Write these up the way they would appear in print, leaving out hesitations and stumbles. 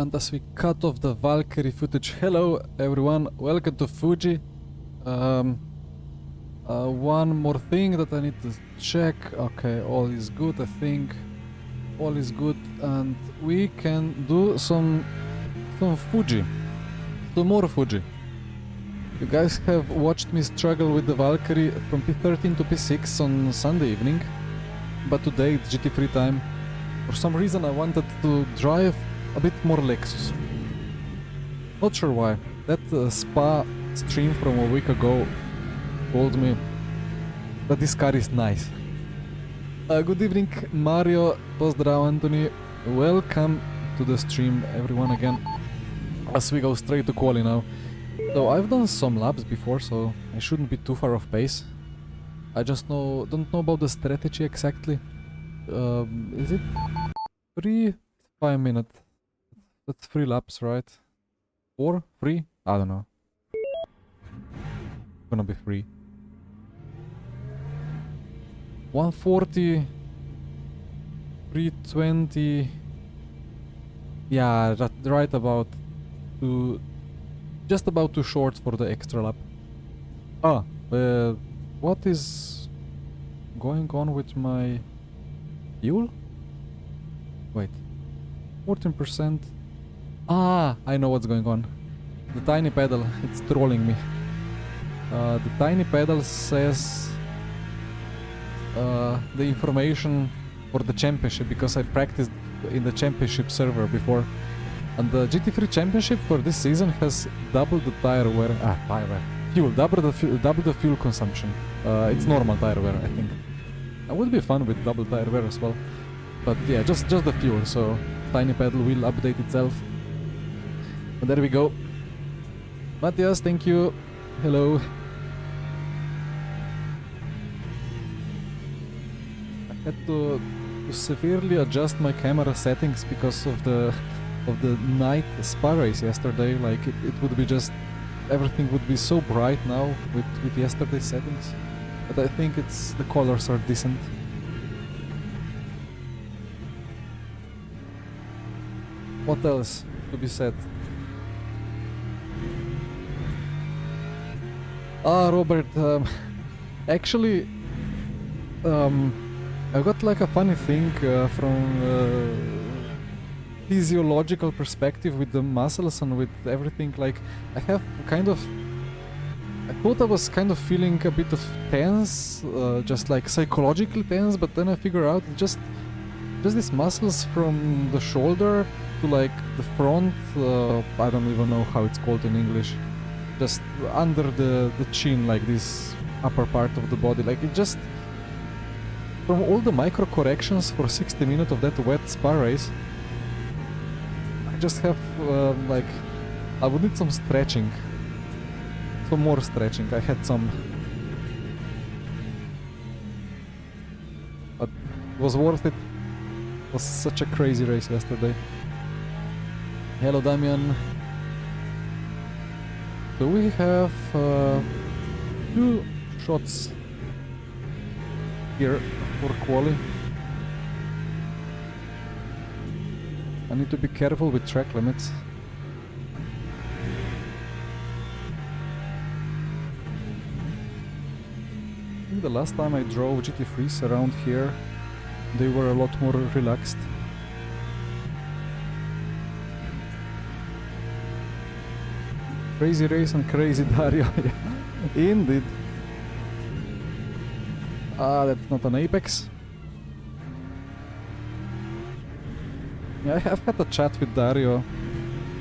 And as we cut off the Valkyrie footage, hello everyone, welcome to Fuji. One more thing that I need to check. Okay, all is good, I think. All is good, and we can do some Fuji. Some more Fuji. You guys have watched me struggle with the Valkyrie from P13 to P6 on Sunday evening, but today it's GT3 time. For some reason I wanted to drive a bit more Lexus. Not sure why. That Spa stream from a week ago told me that this car is nice. Good evening Mario, pozdrav Anthony, welcome to the stream everyone again, as we go straight to quali now. So I've done some laps before, so I shouldn't be too far off pace. I just don't know about the strategy exactly. Is it 5 minutes? That's 3 laps, right? 4? 3? I don't know. Gonna be 3. 140, 320. Yeah, right about to just about too short for the extra lap. What is going on with my fuel? Wait, 14%. I know what's going on. The tiny pedal, it's trolling me. The tiny pedal says the information for the championship, because I practiced in the championship server before, and the GT3 Championship for this season has doubled the tire wear. Fuel, double the fuel consumption. It's normal tire wear, I think. It would be fun with double tire wear as well, but yeah, just the fuel. So tiny pedal will update itself. And there we go. Matthias, thank you. Hello. I had to severely adjust my camera settings because of the night Spa race yesterday. Like it would be just, everything would be so bright now with yesterday's settings. But I think the colors are decent. What else to be said? Robert, actually, I got like a funny thing from physiological perspective with the muscles and with everything. Like, I have I thought I was kind of feeling a bit of tense, just like psychologically tense, but then I figure out just these muscles from the shoulder to like the front, I don't even know how it's called in English, just under the chin, like this upper part of the body, like it just, from all the micro corrections for 60 minutes of that wet Spa race, I just have like, I would need some stretching, some more stretching. I had some, but it was worth it. It was such a crazy race yesterday. Hello Damian. So we have 2 shots here for quali. I need to be careful with track limits. I think the last time I drove GT3s around here, they were a lot more relaxed. Crazy race and crazy Dario. Indeed. That's not an Apex. Yeah, I have had a chat with Dario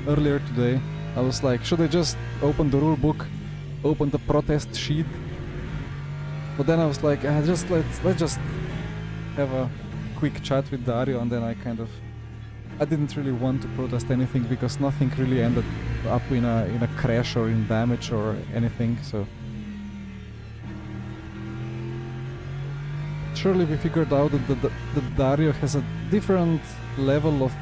earlier today. I was like, should I just open the rule book, open the protest sheet? But then I was like, let's just have a quick chat with Dario, and then I didn't really want to protest anything because nothing really ended up in a crash or in damage or anything, so surely we figured out that Dario has a different level of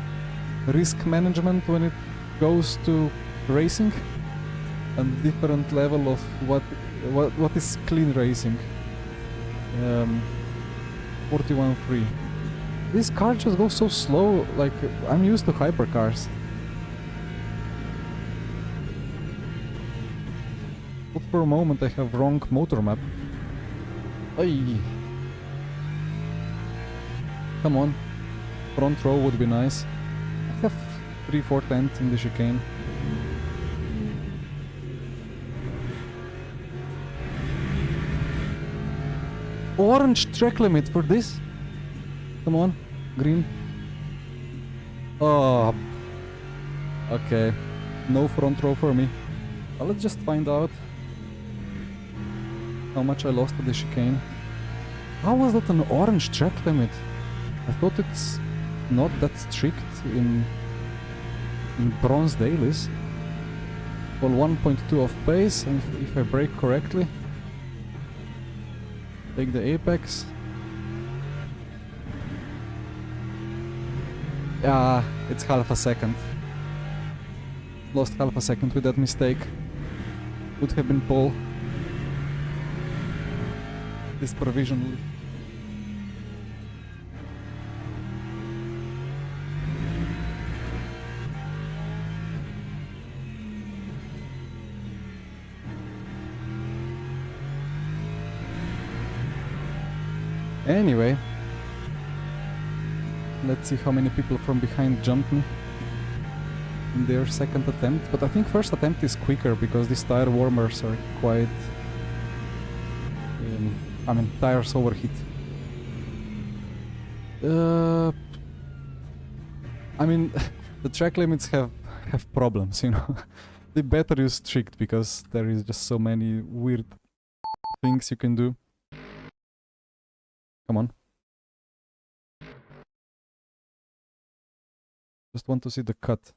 risk management when it goes to racing, and different level of what is clean racing. 41.3. This car just goes so slow, like I'm used to hypercars. Thought for a moment I have wrong motor map. Ay. Come on. Front row would be nice. I have 3/4 tenths in the chicane. Orange track limit for this? Come on. Green. Oh. Okay. No front row for me. Well, let's just find out how much I lost at the chicane. How was that an orange track limit? I thought it's not that strict in bronze dailies. Well, 1.2 off pace, and if I brake correctly, take the apex. Yeah, it's half a second. Lost half a second with that mistake. Would have been pole. This provisionally. Anyway, let's see how many people from behind jumped me in their second attempt. But I think first attempt is quicker because these tire warmers are quite... I mean, tires overheat. I mean, the track limits have problems, you know. They better use strict because there is just so many weird things you can do. Come on. Just want to see the cut.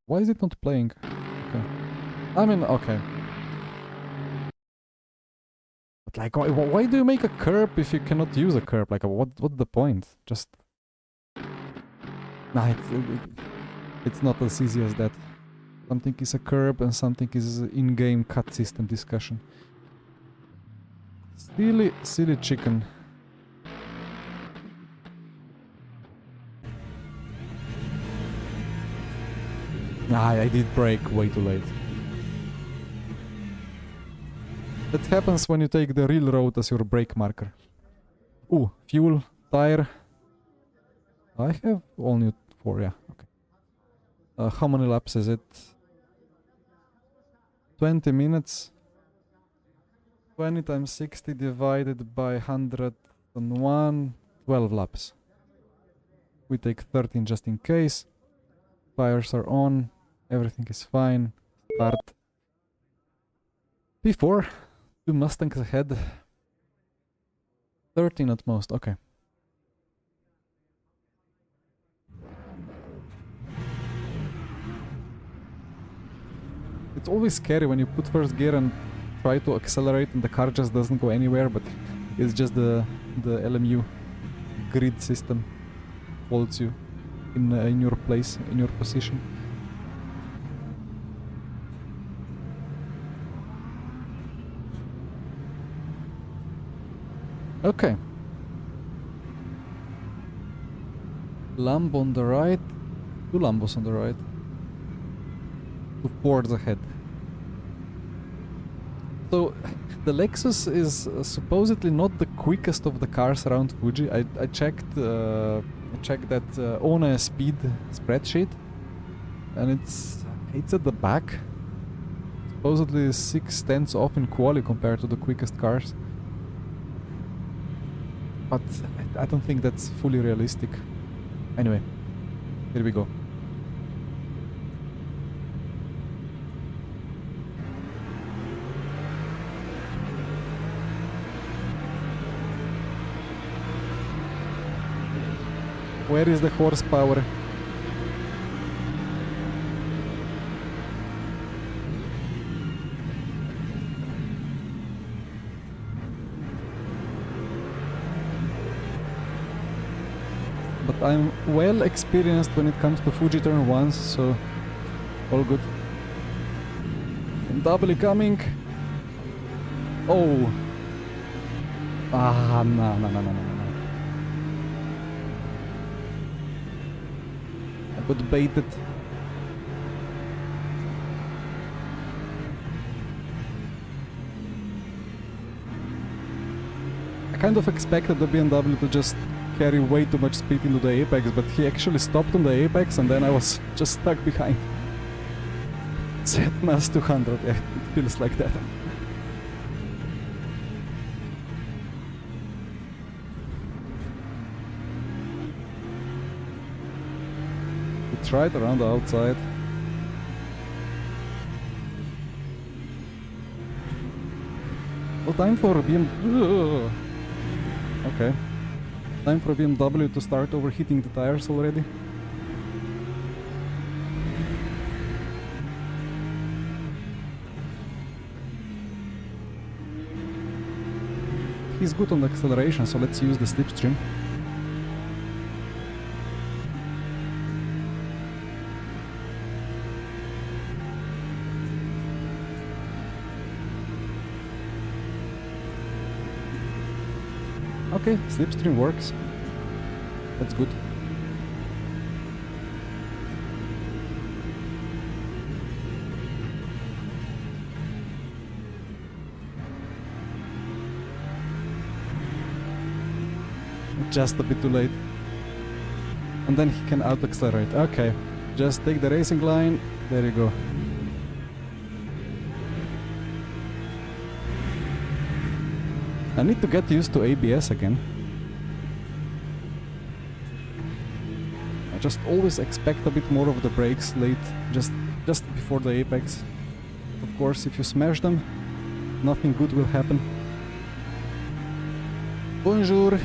Why is it not playing? Okay. I mean, okay. But like, why do you make a curb if you cannot use a curb? Like, what's the point? Just... Nah, it's not as easy as that. Something is a curb and something is in-game cut system discussion. Silly chicken. Ah, I did brake way too late. That happens when you take the real road as your brake marker. Ooh, fuel, tire. I have only 4, yeah, okay. How many laps is it? 20 minutes. 20 times 60 divided by 101. 12 laps. We take 13 just in case. Tires are on. Everything is fine. Start. P4. 2 Mustangs ahead. 13 at most, okay. It's always scary when you put first gear and try to accelerate and the car just doesn't go anywhere, but it's just the LMU grid system holds you in your place, in your position. Okay. Lamb on the right. 2 Lambos on the right. 2 Fords ahead. So, the Lexus is supposedly not the quickest of the cars around Fuji. I checked that Ona speed spreadsheet, and it's at the back. Supposedly 6/10 off in quali compared to the quickest cars. But I don't think that's fully realistic. Anyway, here we go. Where is the horsepower? But I'm well experienced when it comes to Fuji turn 1s, so all good. And doubly coming. Oh. Ah, no. I got baited. kind of expected the BMW to just carry way too much speed into the apex, but he actually stopped on the apex and then I was just stuck behind. ZMAS 200, yeah, it feels like that. We tried around the outside. Well, time for BMW. Okay. Time for BMW to start overheating the tires already. He's good on the acceleration, so let's use the slipstream. Okay, slipstream works. That's good. Just a bit too late. And then he can out-accelerate. Okay, just take the racing line. There you go. I need to get used to ABS again. I just always expect a bit more of the brakes late, just before the apex. Of course, if you smash them, nothing good will happen. Bonjour!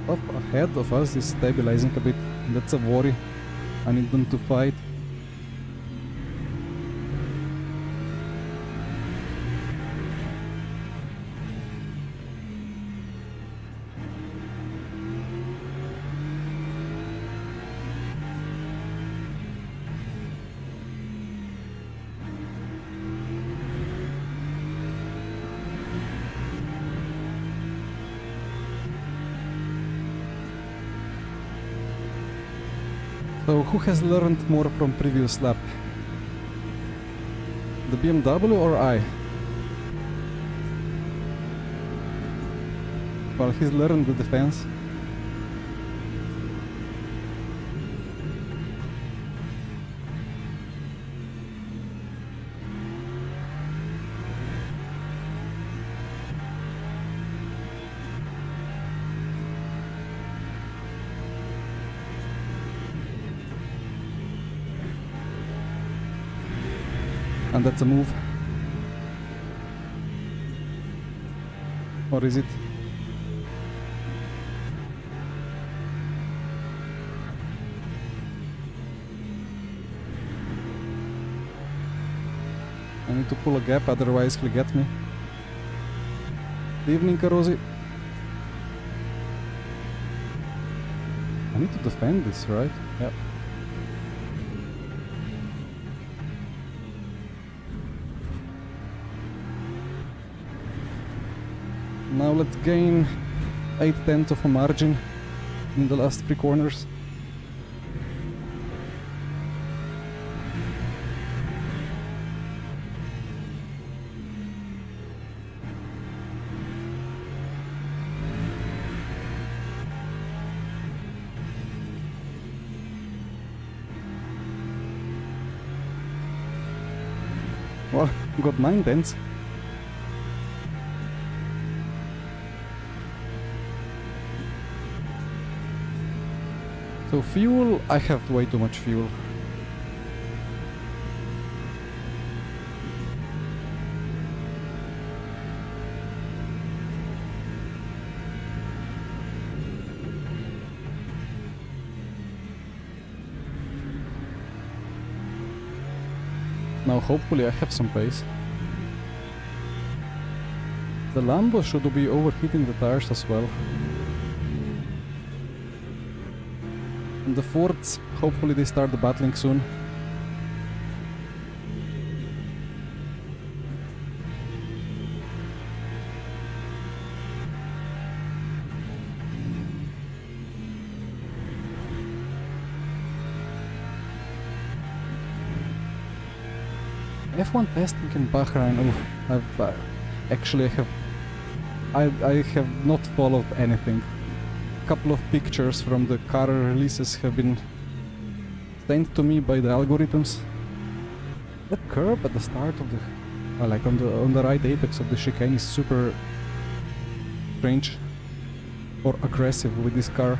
Up ahead of us is stabilizing a bit. That's a worry. I need them to fight. So who has learned more from previous lap? The BMW or I? Well, he's learned the defense. And that's a move. Or is it? I need to pull a gap, otherwise he'll get me. Good evening, Carosi. I need to defend this, right? Yep. Now let's gain 8/10 of a margin in the last 3 corners. Well, got 9/10. So fuel, I have way too much fuel. Now hopefully I have some pace. The Lambo should be overheating the tires as well. And the Fords, hopefully they start battling soon. F1 testing in Bahrain. Oof, I have not followed anything. A couple of pictures from the car releases have been sent to me by the algorithms. That curb at the start of the, like on the right apex of the chicane, is super strange or aggressive with this car.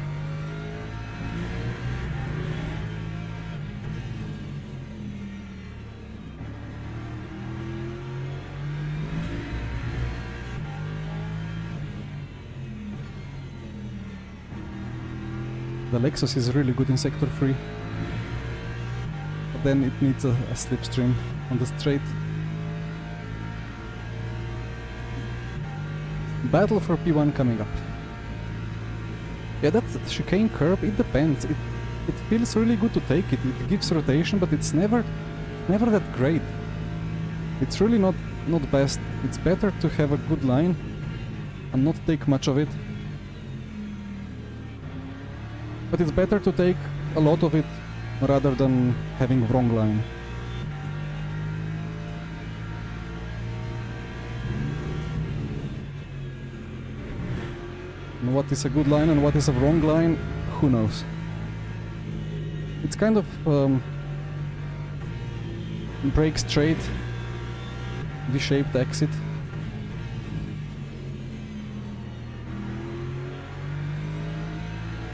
The Lexus is really good in sector 3, but then it needs a slipstream on the straight. Battle for P1 coming up. Yeah, that chicane curb, it depends. It feels really good to take it. It gives rotation, but it's never that great. It's really not best. It's better to have a good line and not take much of it. But it's better to take a lot of it rather than having wrong line. And what is a good line and what is a wrong line, who knows? It's kind of brake straight, V-shaped exit.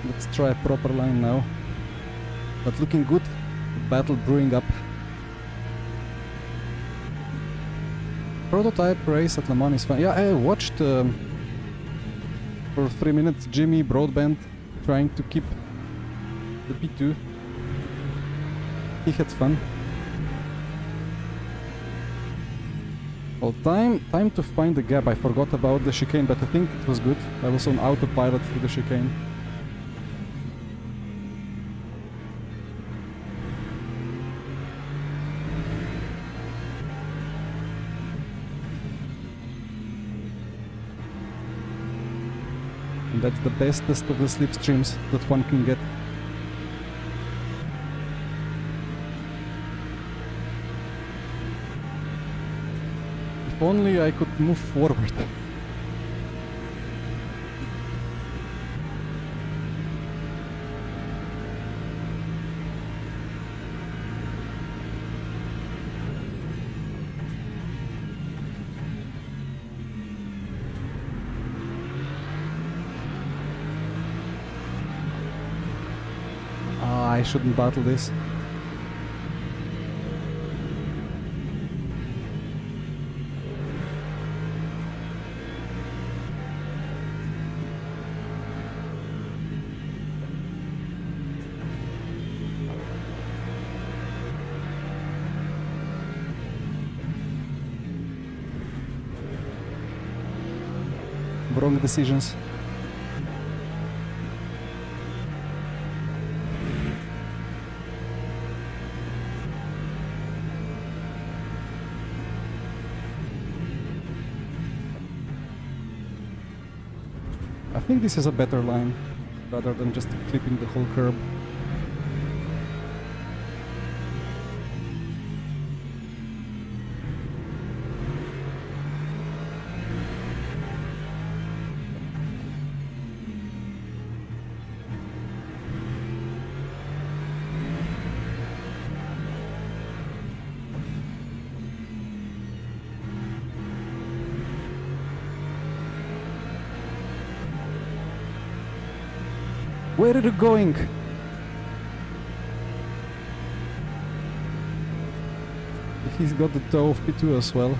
Let's try a proper line now. But looking good, battle brewing up. Prototype race at Le Mans is fun. Yeah, I watched for 3 minutes Jimmy Broadbent trying to keep the P2. He had fun. Well, time to find the gap. I forgot about the chicane, but I think it was good. I was on autopilot through the chicane. And that's the bestest of the slipstreams that one can get. If only I could move forward. I shouldn't battle this. Wrong decisions. I think this is a better line, rather than just clipping the whole curb. Where are you going? He's got the toe of P2 as well.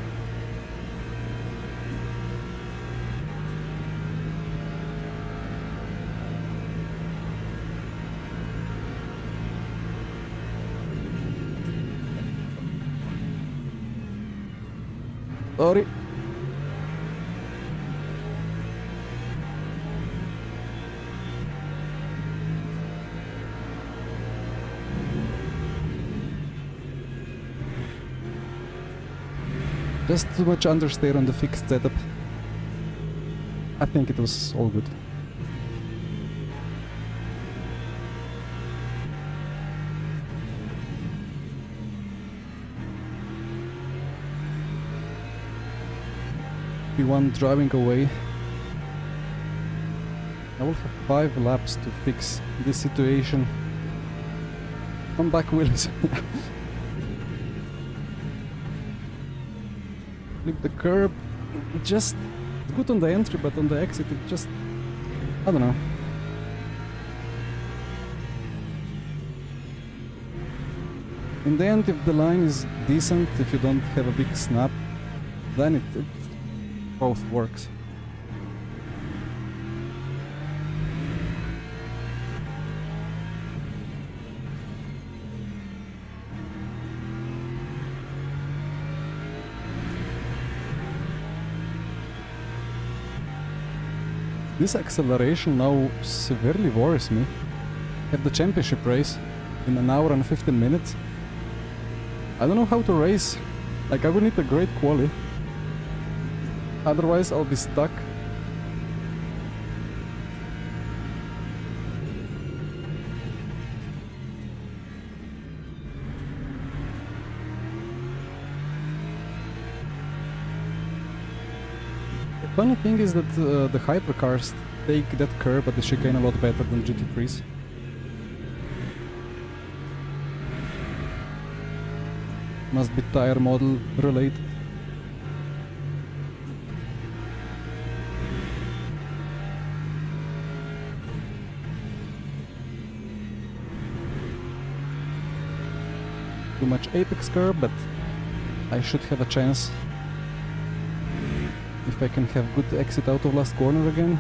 Sorry. Just too much understeer on the fixed setup. I think it was all good. P1 driving away. I will have 5 laps to fix this situation. Come back, Willis. Flip the curb. Just it's good on the entry, but on the exit it just, I don't know. In the end, if the line is decent, if you don't have a big snap, then it both works. This acceleration now severely worries me. Have the championship race in an hour and 15 minutes. I don't know how to race. Like, I will need a great quali. Otherwise I'll be stuck. The funny thing is that the hypercars take that curb at the chicane a lot better than GT3s. Must be tire model related. Too much apex curb, but I should have a chance if I can have good exit out of last corner again.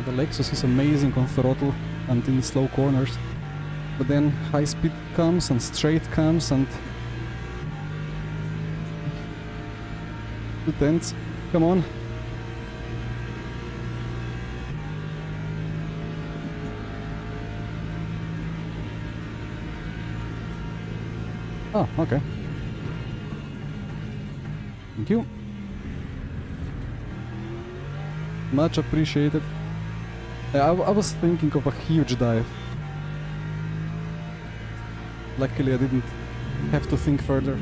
The Lexus is amazing on throttle and in slow corners, but then high speed comes and straight comes and two tenths. Come on. Oh, okay. Thank you. Much appreciated. I was thinking of a huge dive. Luckily I didn't have to think further.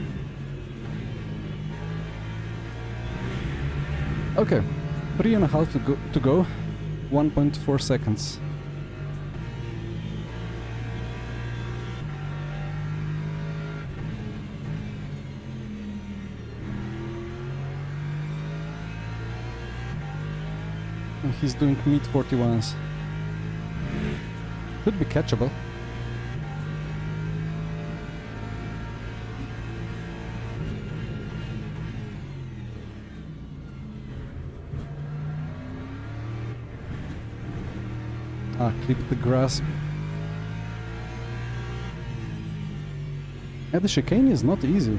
Okay, 3.5 to go, 1.4 seconds. And he's doing mid 41s. Could be catchable. Ah, clip the grass. Yeah, the chicane is not easy.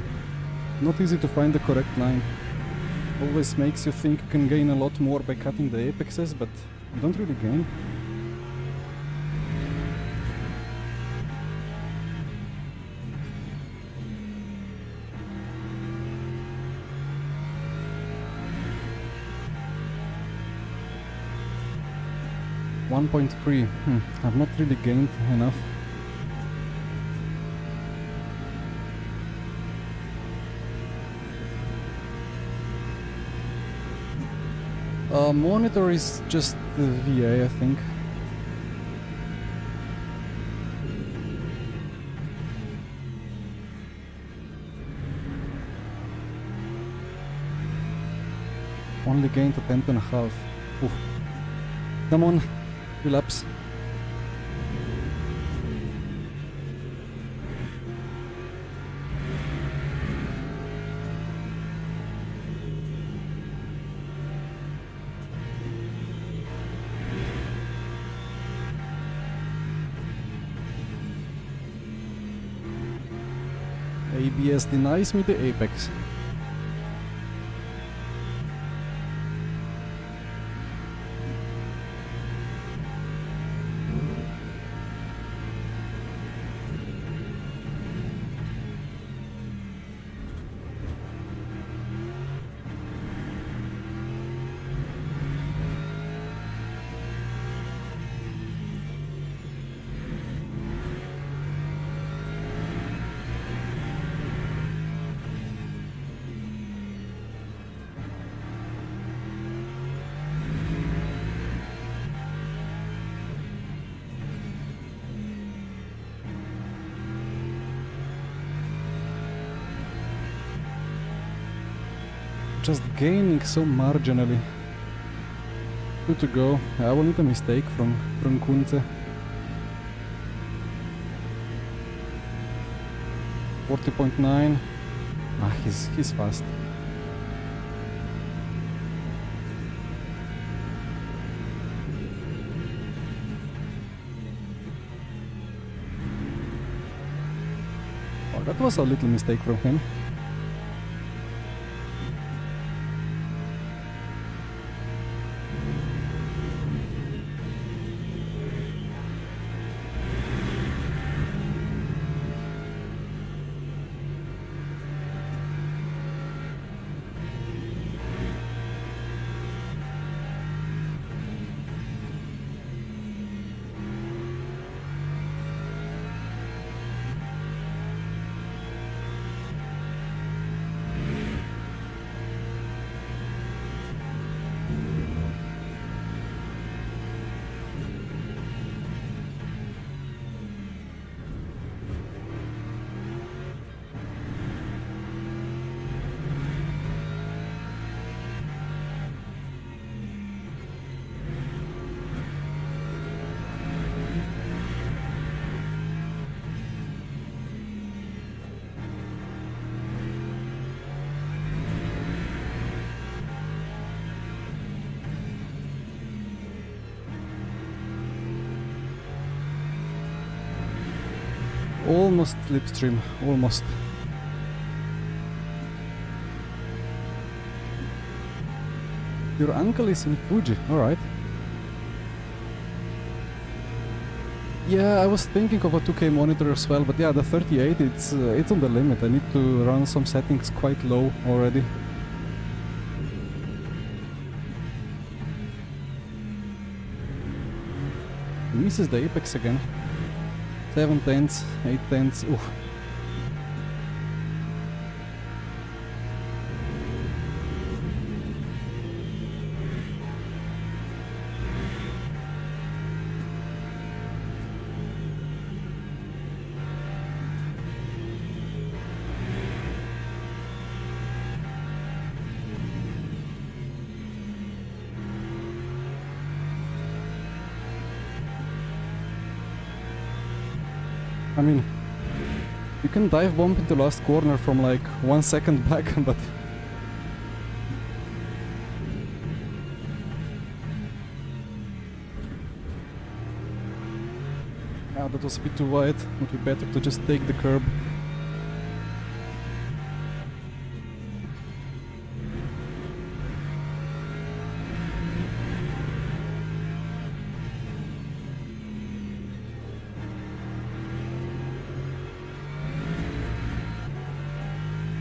Not easy to find the correct line. Always makes you think you can gain a lot more by cutting the apexes, but you don't really gain. I've not really gained enough. Monitor is just the VA, I think. Only gained a 10.5. Oof. Come on, 2 laps. ABS denies me the apex. Just gaining so marginally. Good to go. I will need a mistake from Kunze. 40.9. Ah, he's fast. Oh, that was a little mistake from him. Almost slipstream, almost. Your uncle is in Fuji, alright. Yeah, I was thinking of a 2K monitor as well, but yeah, the 38, it's on the limit. I need to run some settings quite low already. Misses the apex again. 7 tenths, 8 tenths, oof. I mean, you can dive bomb into last corner from like 1 second back, but yeah, that was a bit too wide. Would be better to just take the curb.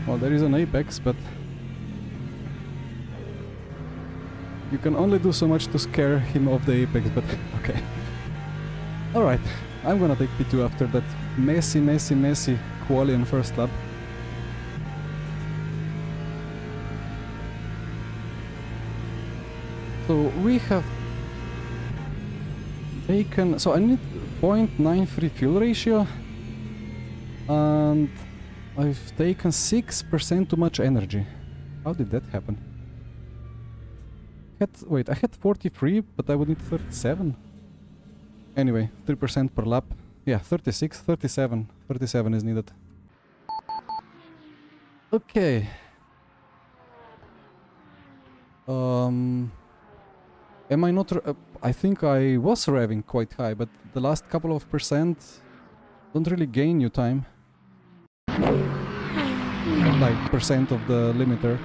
Well, there is an apex, but you can only do so much to scare him off the apex, but okay. Alright, I'm gonna take P2 after that messy quali in first lap. So we have taken, so I need 0.93 fuel ratio, and I've taken 6% too much energy. How did that happen? Wait, I had 43, but I would need 37. Anyway, 3% per lap. Yeah, 36, 37. 37 is needed. Okay. Am I not... I think I was revving quite high, but the last couple of percent don't really gain you time. like percent of the limiter.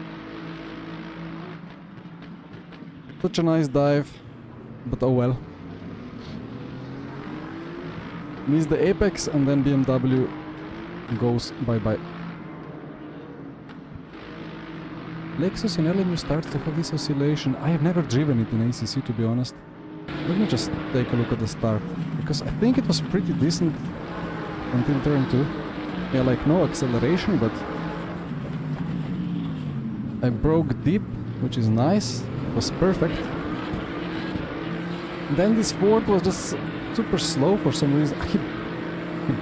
Such a nice dive, but oh well. Miss the apex and then BMW goes bye-bye. Lexus in LMU starts to have this oscillation. I have never driven it in ACC, to be honest. Let me just take a look at the start, because I think it was pretty decent until turn 2. Yeah, like no acceleration, but I broke deep, which is nice. It was perfect. Then this Ford was just super slow for some reason. He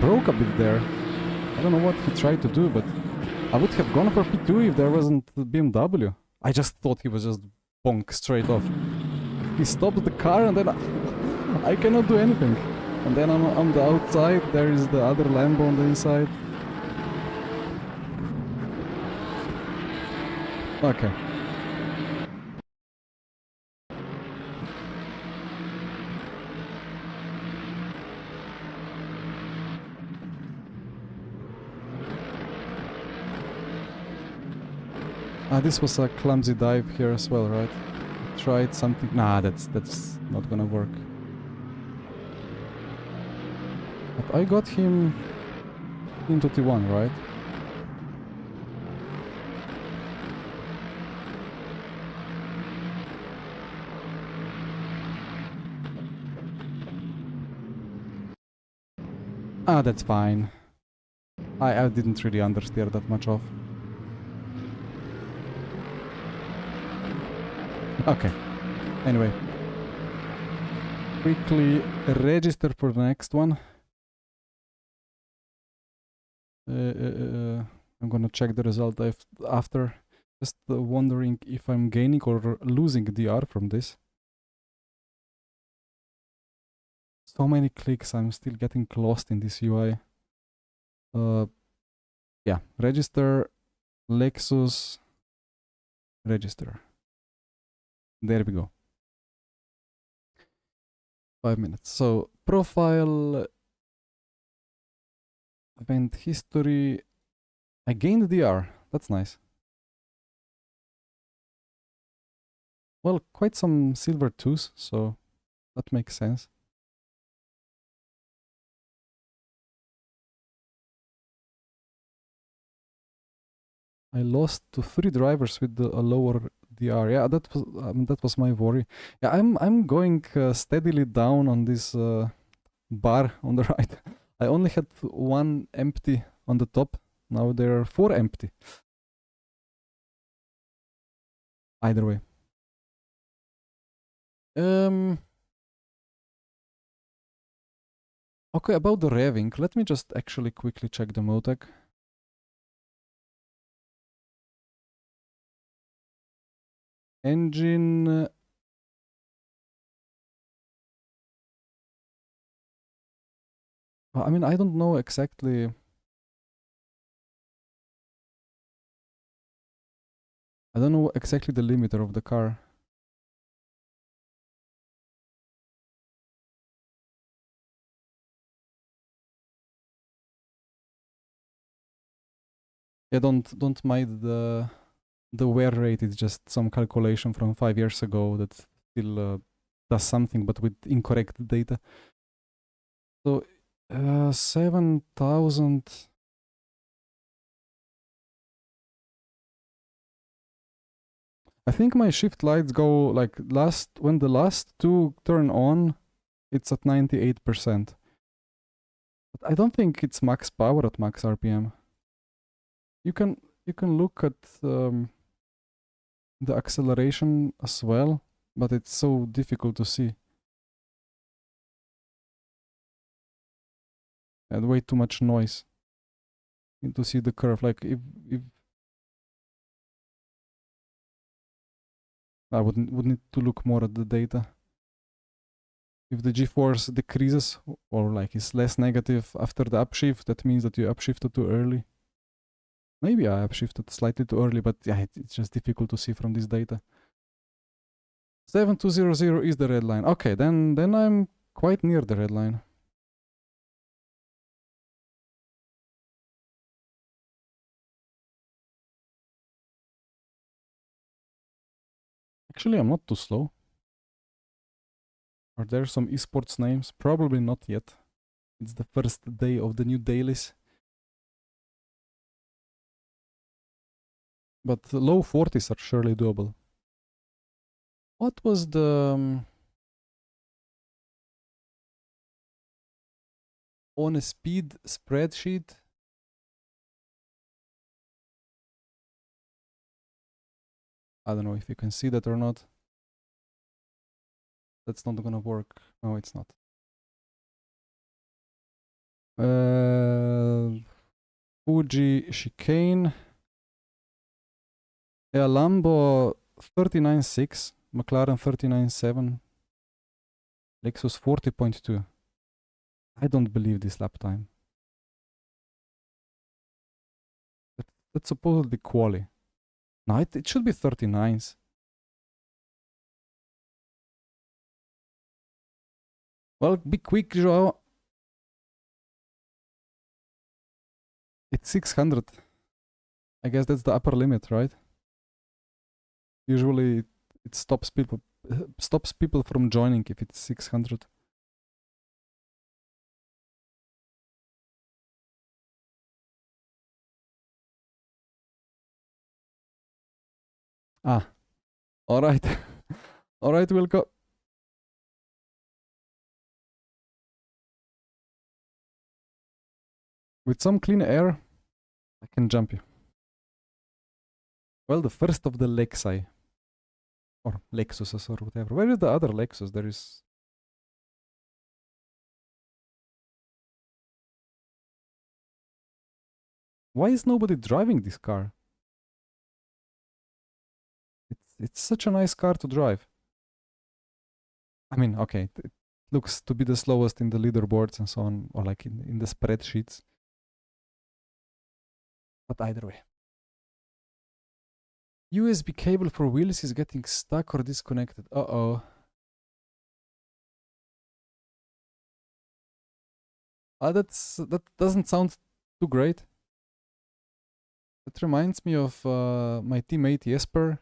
broke a bit there. I don't know what he tried to do, but I would have gone for P2 if there wasn't the BMW. I just thought he was just bonk straight off. He stopped the car and then I cannot do anything. And then I'm on the outside, there is the other Lambo on the inside. Okay. This was a clumsy dive here as well, right? Tried something. Nah, that's not gonna work. But I got him into T1, right? That's fine. I didn't really understeer that much off. Okay. Anyway. Quickly register for the next one. I'm gonna check the result after. Just wondering if I'm gaining or losing DR from this. So many clicks, I'm still getting lost in this UI. Yeah, register, Lexus, register. There we go. 5 minutes. So, profile, event history. I gained DR. That's nice. Well, quite some silver 2s, so that makes sense. I lost to 3 drivers with a lower DR. Yeah, that was my worry. Yeah, I'm going steadily down on this bar on the right. I only had 1 empty on the top. Now there are 4 empty. Either way. Okay, about the revving, let me just actually quickly check the Motec. Engine. I mean, I don't know exactly. I don't know exactly the limiter of the car. Yeah, don't mind the wear rate. It's just some calculation from 5 years ago that still does something, but with incorrect data. So 7,000. I think my shift lights go like when the last 2 turn on, it's at 98%. But I don't think it's max power at max RPM. You can look at the acceleration as well, but it's so difficult to see. And way too much noise to see the curve. Like if I would need to look more at the data. If the G-force decreases or like is less negative after the upshift, that means that you upshifted too early. Maybe I upshifted slightly too early, but yeah, it's just difficult to see from this data. 7200 is the red line. Okay, then I'm quite near the red line. Actually, I'm not too slow. Are there some esports names? Probably not yet. It's the first day of the new dailies. But the low 40s are surely doable. What was the... on a speed spreadsheet? I don't know if you can see that or not. That's not gonna work. No, it's not. Fuji chicane. Yeah, Lambo 39.6, McLaren 39.7, Lexus 40.2. I don't believe this lap time. That's supposedly quali. No, it should be 39s. Well, be quick, Joao. It's 600. I guess that's the upper limit, right? Usually it stops people from joining if it's 600. Ah, all right. All right, we'll go. With some clean air, I can jump you. Well, the first of the Lexi. Or Lexuses or whatever. Where is the other Lexus? There is... Why is nobody driving this car? It's such a nice car to drive. I mean, okay, it looks to be the slowest in the leaderboards and so on, or like in the spreadsheets. But either way. USB cable for wheels is getting stuck or disconnected. Uh-oh. That doesn't sound too great. That reminds me of my teammate Jesper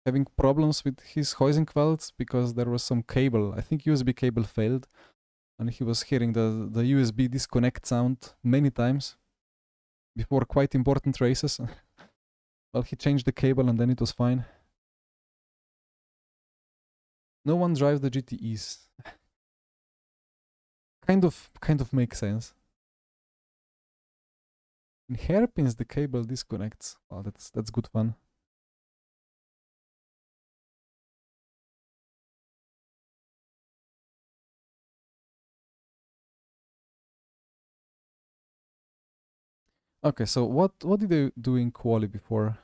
having problems with his Huizenquels because there was some cable. I think USB cable failed, and he was hearing the USB disconnect sound many times before quite important races. Well, he changed the cable and then it was fine. No one drives the GTEs. kind of makes sense. In hairpins, the cable disconnects. Oh, that's good fun. Okay, so what did I do in quali before?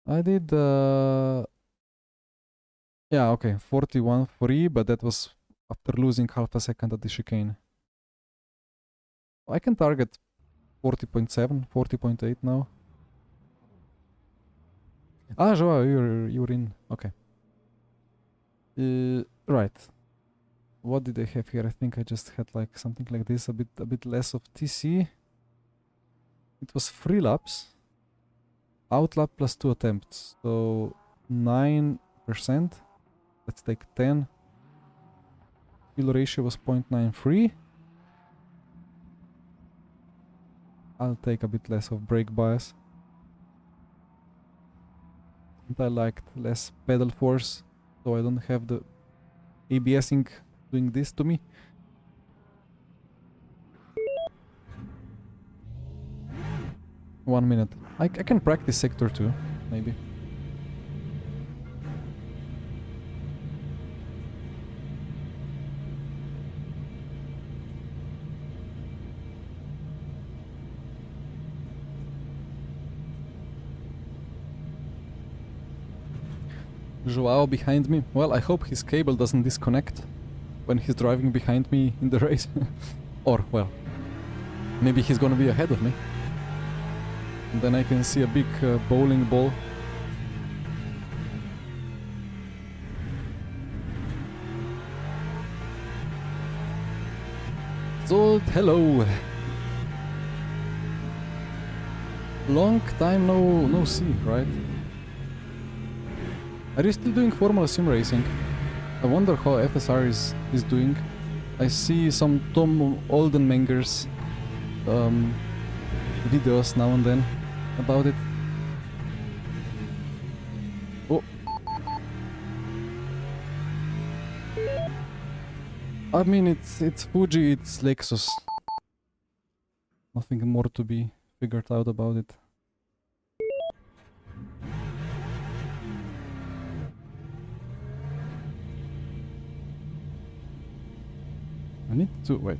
I did yeah, okay, 41.3, but that was after losing half a second at the chicane. I can target 40.7, 40.8 now. Ah, Joao, you're in. Okay. Right. What did I have here? I think I just had like something like this, a bit less of TC. It was 3 laps. Outlap plus 2 attempts. So 9%. Let's take 10. Fuel ratio was 0.93. I'll take a bit less of brake bias. And I liked less pedal force, so I don't have the ABSing doing this to me. One minute. I can practice sector 2, maybe. Joao behind me. Well, I hope his cable doesn't disconnect when he's driving behind me in the race. Or, well, maybe he's gonna be ahead of me. And then I can see a big bowling ball. Zolt, hello! Long time no see, right? Are you still doing Formula Sim racing? I wonder how FSR is doing. I see some Tom Oldenmenger's videos now and then about it. Oh. I mean, it's Fuji, it's Lexus. Nothing more to be figured out about it. I need to wait.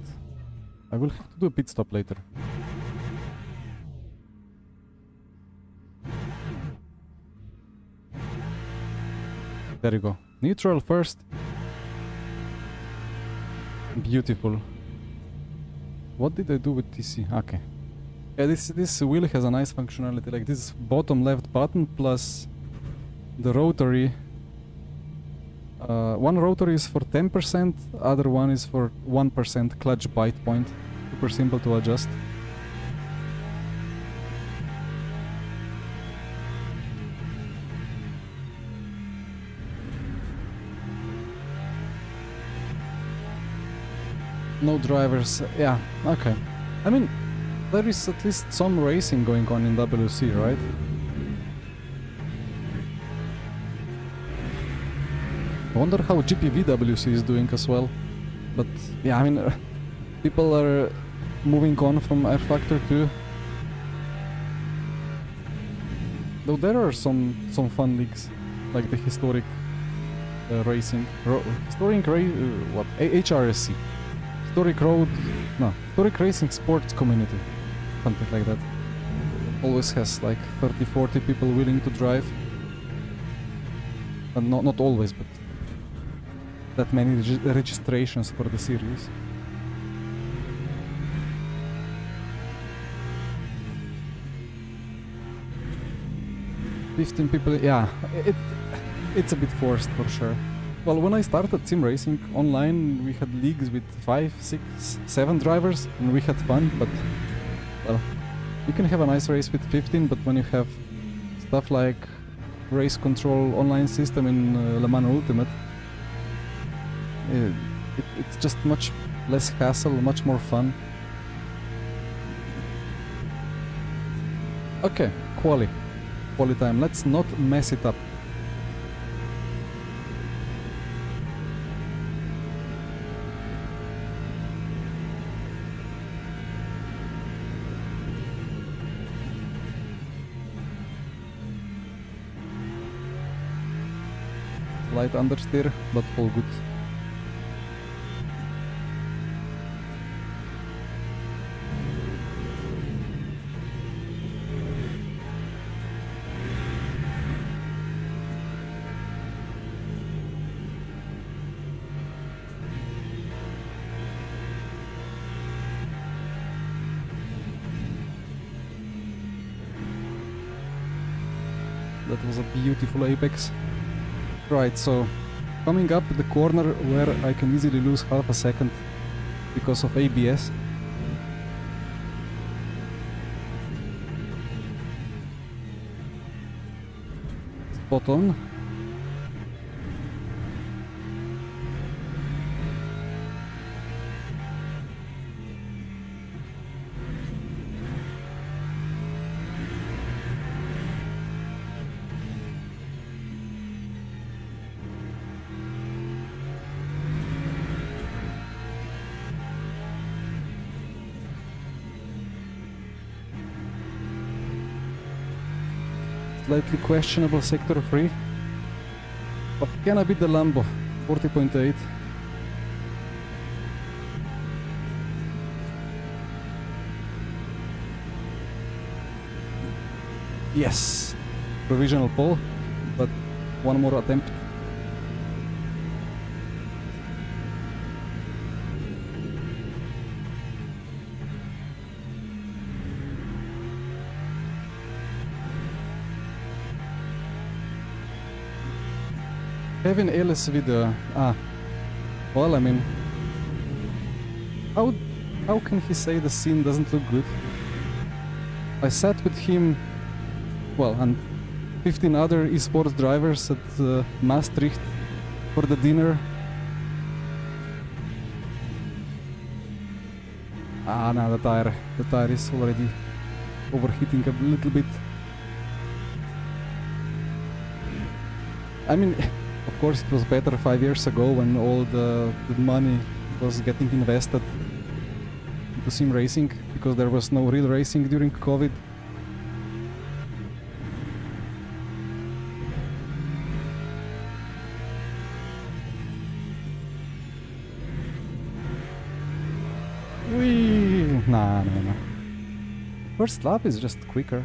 I will have to do a pit stop later. There you go. Neutral first. Beautiful. What did I do with TC? Okay. Yeah, this wheel has a nice functionality. Like this bottom left button plus the rotary. One rotary is for 10%, other one is for 1% clutch bite point. Super simple to adjust. No drivers, yeah, okay. I mean, there is at least some racing going on in WC, right? I wonder how GPVWC is doing as well. But yeah, I mean, people are moving on from R Factor 2. Though there are some fun leagues, like the historic racing, HRSC. Historic Racing Sports Community, something like that. Always has like 30-40 people willing to drive. And not always, but that many registrations for the series. $15 people, yeah, it's a bit forced for sure. Well, when I started sim racing online, we had leagues with 5, 6, 7 drivers, and we had fun, but, well, you can have a nice race with 15, but when you have stuff like race control online system in Le Mans Ultimate, it's just much less hassle, much more fun. Okay, quali time, let's not mess it up. Light understeer, but all good. That was a beautiful apex. Right, so coming up the corner where I can easily lose half a second because of ABS. Spot on. Slightly questionable sector 3, but can I beat the Lambo? 40.8. Yes, provisional pole, but one more attempt. Kevin Ellis video. Well, I mean, how can he say the scene doesn't look good? I sat with him, well, and 15 other esports drivers at Maastricht for the dinner. Ah, no, the tire is already overheating a little bit. I mean, of course it was better 5 years ago when all the money was getting invested into sim racing, because there was no real racing during COVID. Whee! Nah. First lap is just quicker.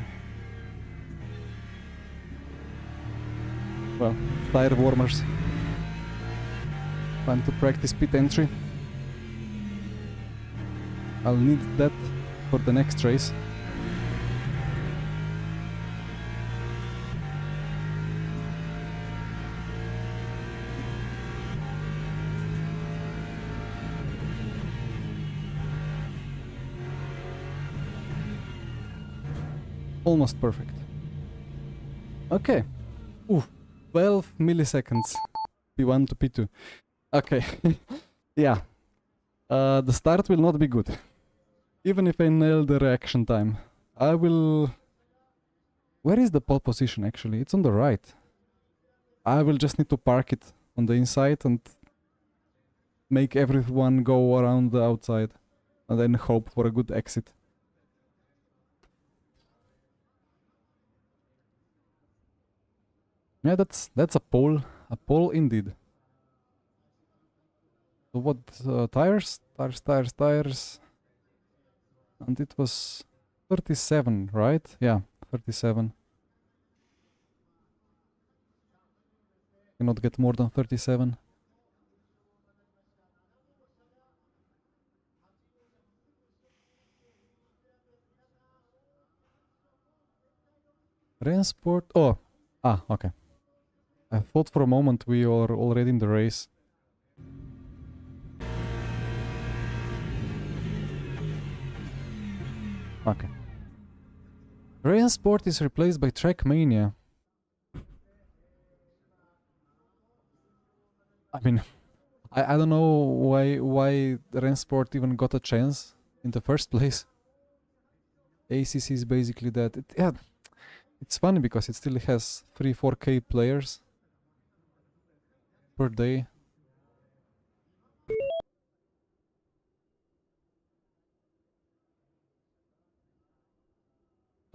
Well, tire warmers. Time to practice pit entry. I'll need that for the next race. Almost perfect. Okay. Ooh, 12 milliseconds. P1 to P2. Okay. Yeah. The start will not be good. Even if I nail the reaction time. I will... Where is the pole position actually? It's on the right. I will just need to park it on the inside and make everyone go around the outside. And then hope for a good exit. Yeah, that's a pole indeed. So what, tires? Tires. And it was 37, right? Yeah, 37. Cannot get more than 37. Transport. Oh, okay. I thought for a moment we are already in the race. Okay. Transport is replaced by Trackmania. I mean, I don't know why Transport even got a chance in the first place. ACC is basically that. Yeah, it's funny because it still has 3-4K players per day.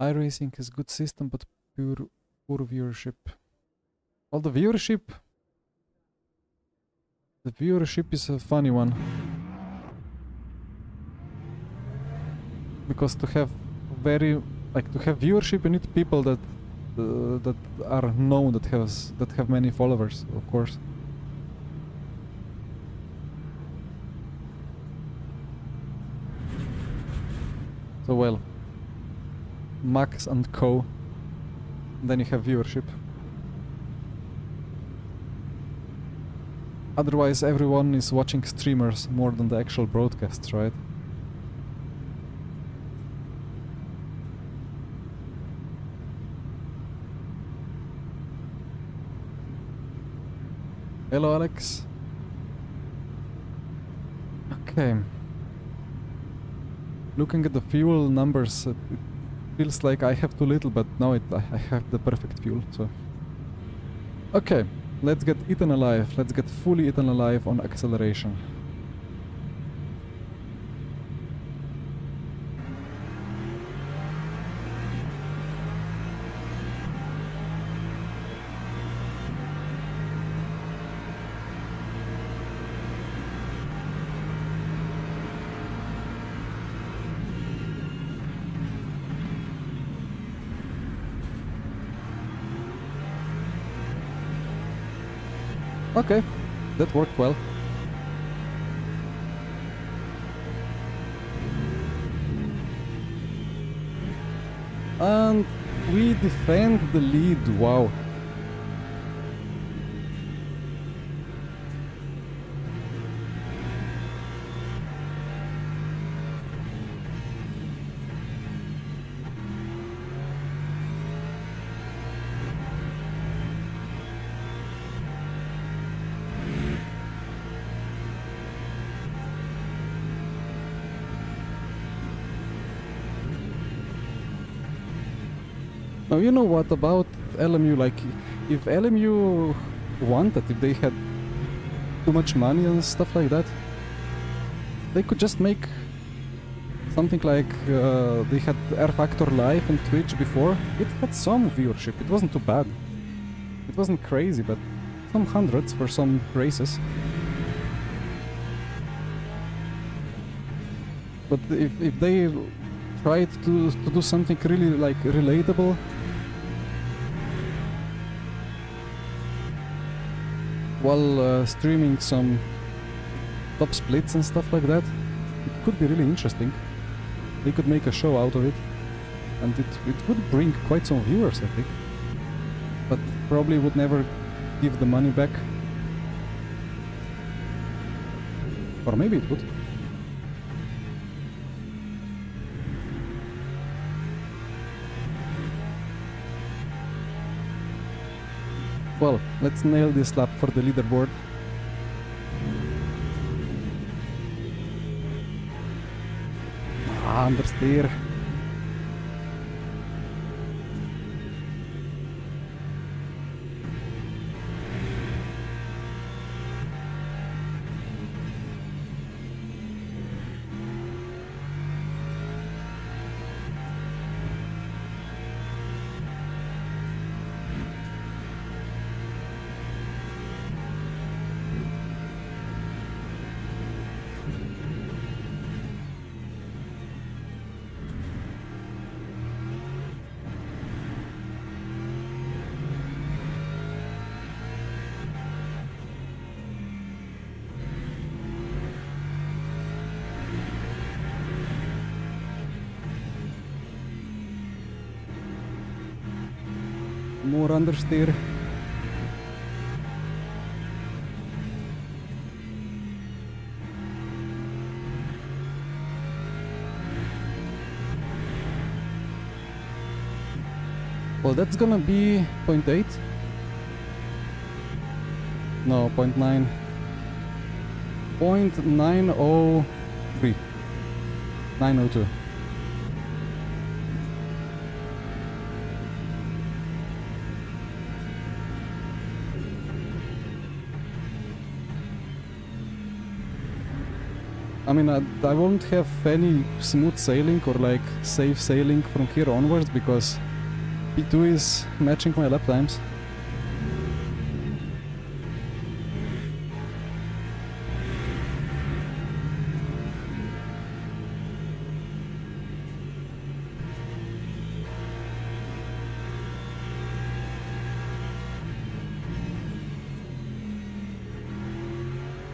iRacing has good system, but poor viewership. Well, the viewership is a funny one. Because to have viewership, you need people that are known, that have many followers, of course. So well, Max and Co. Then you have viewership. Otherwise, everyone is watching streamers more than the actual broadcasts, right? Hello, Alex. Okay. Looking at the fuel numbers, it feels like I have too little, but now I have the perfect fuel, so... Okay, let's get eaten alive. Let's get fully eaten alive on acceleration. Okay, that worked well. And we defend the lead, wow. Now, you know what about LMU, like, if LMU wanted, if they had too much money and stuff like that, they could just make something like they had R Factor Live on Twitch before. It had some viewership, it wasn't too bad. It wasn't crazy, but some hundreds for some races. But if they tried to do something really like relatable, while streaming some top splits and stuff like that, it could be really interesting. They could make a show out of it, and it would bring quite some viewers, I think. But probably would never give the money back. Or maybe it would. Well, let's nail this lap for the leaderboard. Understeer. More understeer. Well, that's gonna be 0.8. No, 0.9. 0.903. 902. I mean, I won't have any smooth sailing or like safe sailing from here onwards because P2 is matching my lap times.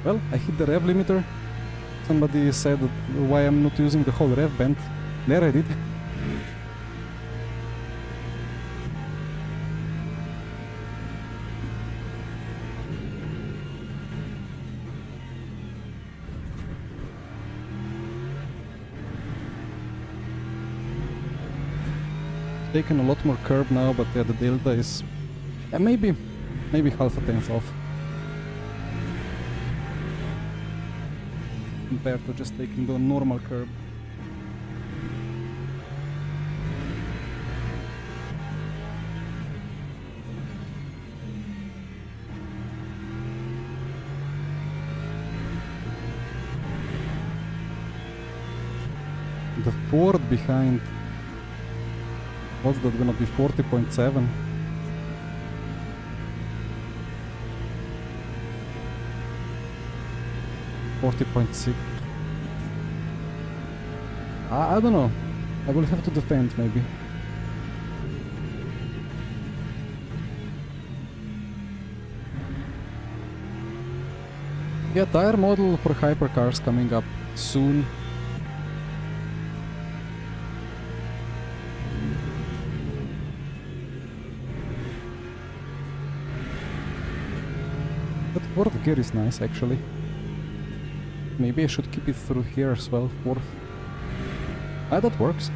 Well, I hit the rev limiter. Somebody said why I'm not using the whole rev band. There I did. Taken a lot more curb now, but yeah, the delta is maybe half a tenth off. Compared to just taking the normal curb. The Ford behind, what's that gonna be, 40.7? .6. I don't know. I will have to defend maybe. Yeah, tire model for hypercars coming up soon. That fourth gear is nice actually. Maybe I should keep it through here as well, fourth. Ah, that works.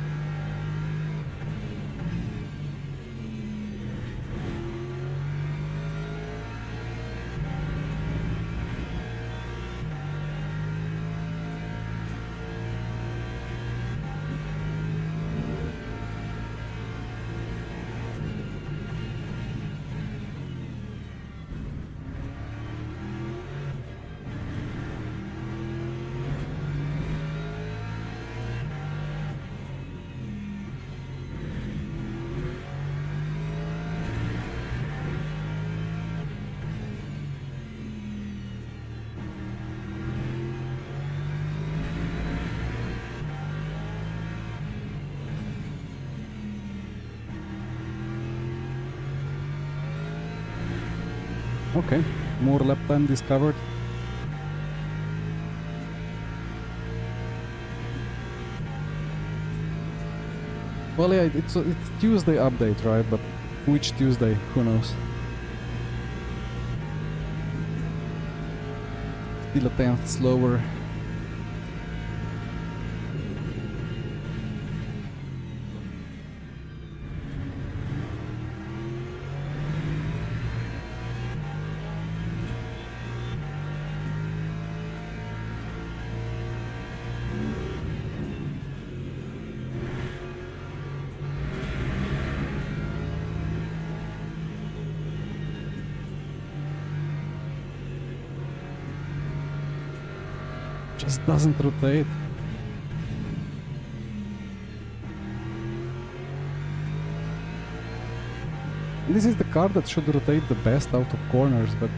Okay, more lap time discovered. Well, yeah, it's Tuesday update, right? But which Tuesday? Who knows? Still a tenth slower. Just doesn't rotate. This is the car that should rotate the best out of corners, but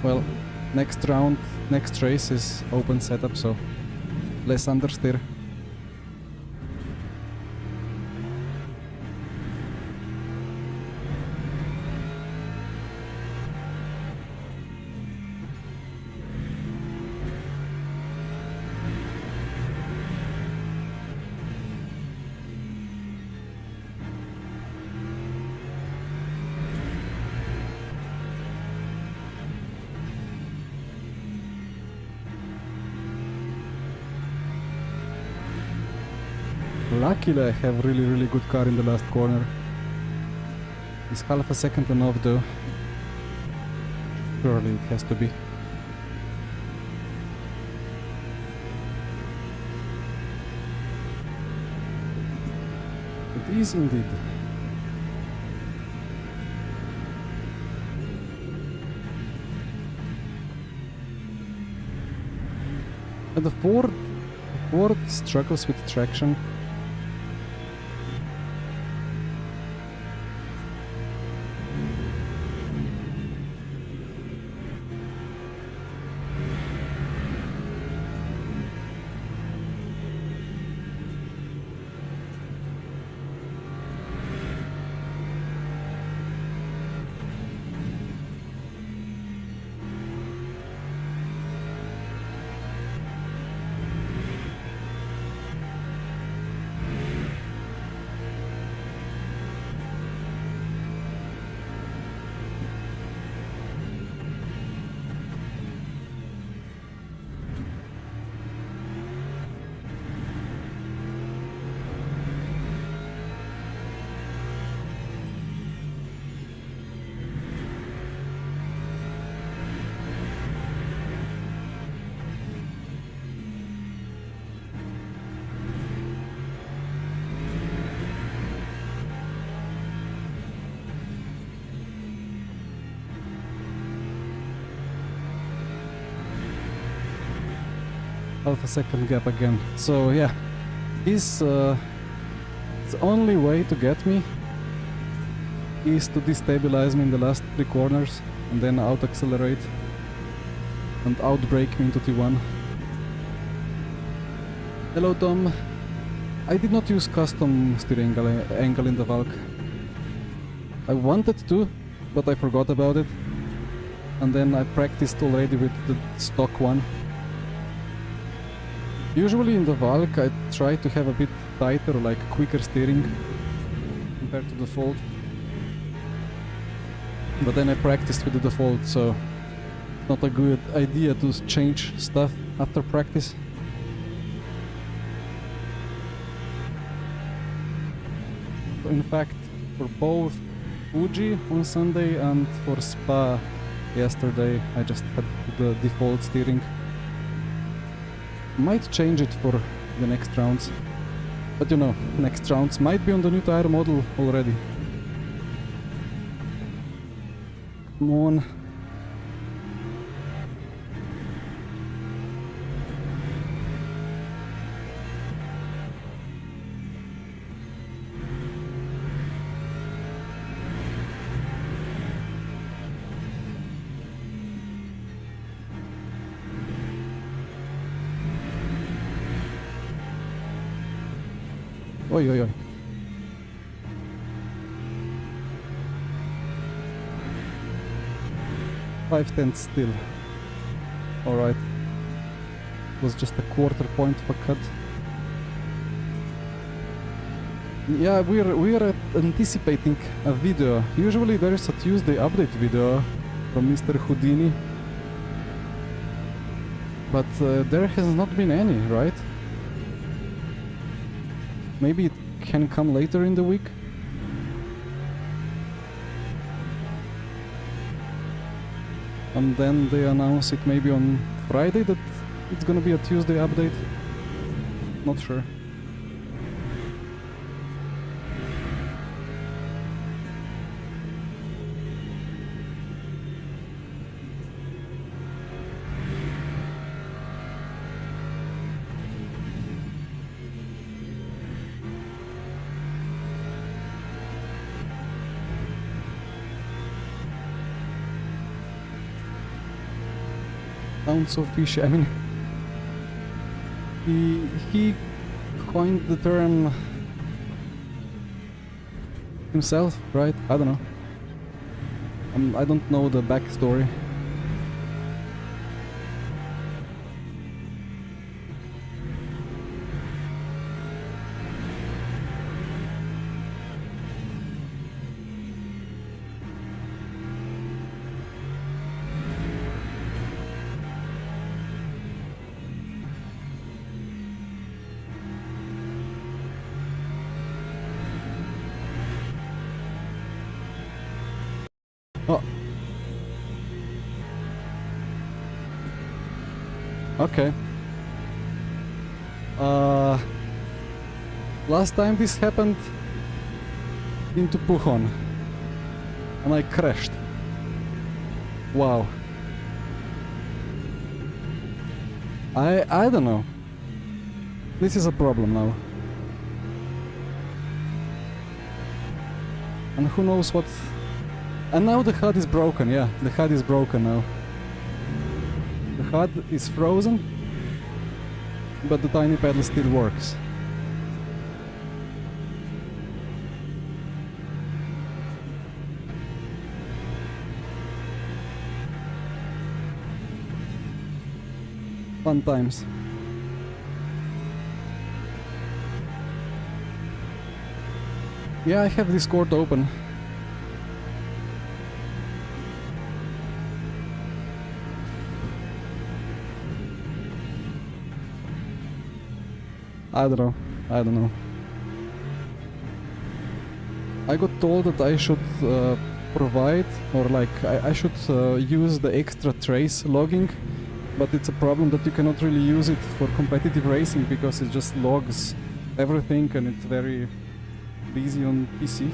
well, next round, next race is open setup, so less understeer. Luckily I have really good car in the last corner. It's half a second enough though. Surely it has to be. It is indeed. And the Ford struggles with traction. Half a second gap again. So yeah, this the only way to get me is to destabilize me in the last 3 corners and then out accelerate and outbrake me into T1. Hello Tom. I did not use custom steering angle in the Valk. I wanted to, but I forgot about it. And then I practiced already with the stock one. Usually in the Valk I try to have a bit tighter, like quicker steering compared to the default. But then I practiced with the default, so not a good idea to change stuff after practice. So in fact, for both Fuji on Sunday and for Spa yesterday, I just had the default steering. Might change it for the next rounds, but you know, next rounds might be on the new tire model already. Come on. Oi, oi, oi. 5/10 still. Alright. Was just a quarter point of a cut. Yeah, we're anticipating a video. Usually there is a Tuesday update video from Mr. Houdini. But there has not been any, right? Maybe it can come later in the week? And then they announce it maybe on Friday that it's gonna be a Tuesday update? Not sure. Sounds so fishy. I mean, he coined the term himself, right? I don't know. I don't know the backstory. Oh. Okay. Last time this happened into Pujon and I crashed. Wow. I don't know. This is a problem now. And who knows what. And now the HUD is broken, yeah, the HUD is broken now. The HUD is frozen, but the tiny pedal still works. Fun times. Yeah, I have Discord open. I don't know. I got told that I should provide, or like, I should use the extra trace logging, but it's a problem that you cannot really use it for competitive racing because it just logs everything and it's very busy on PC.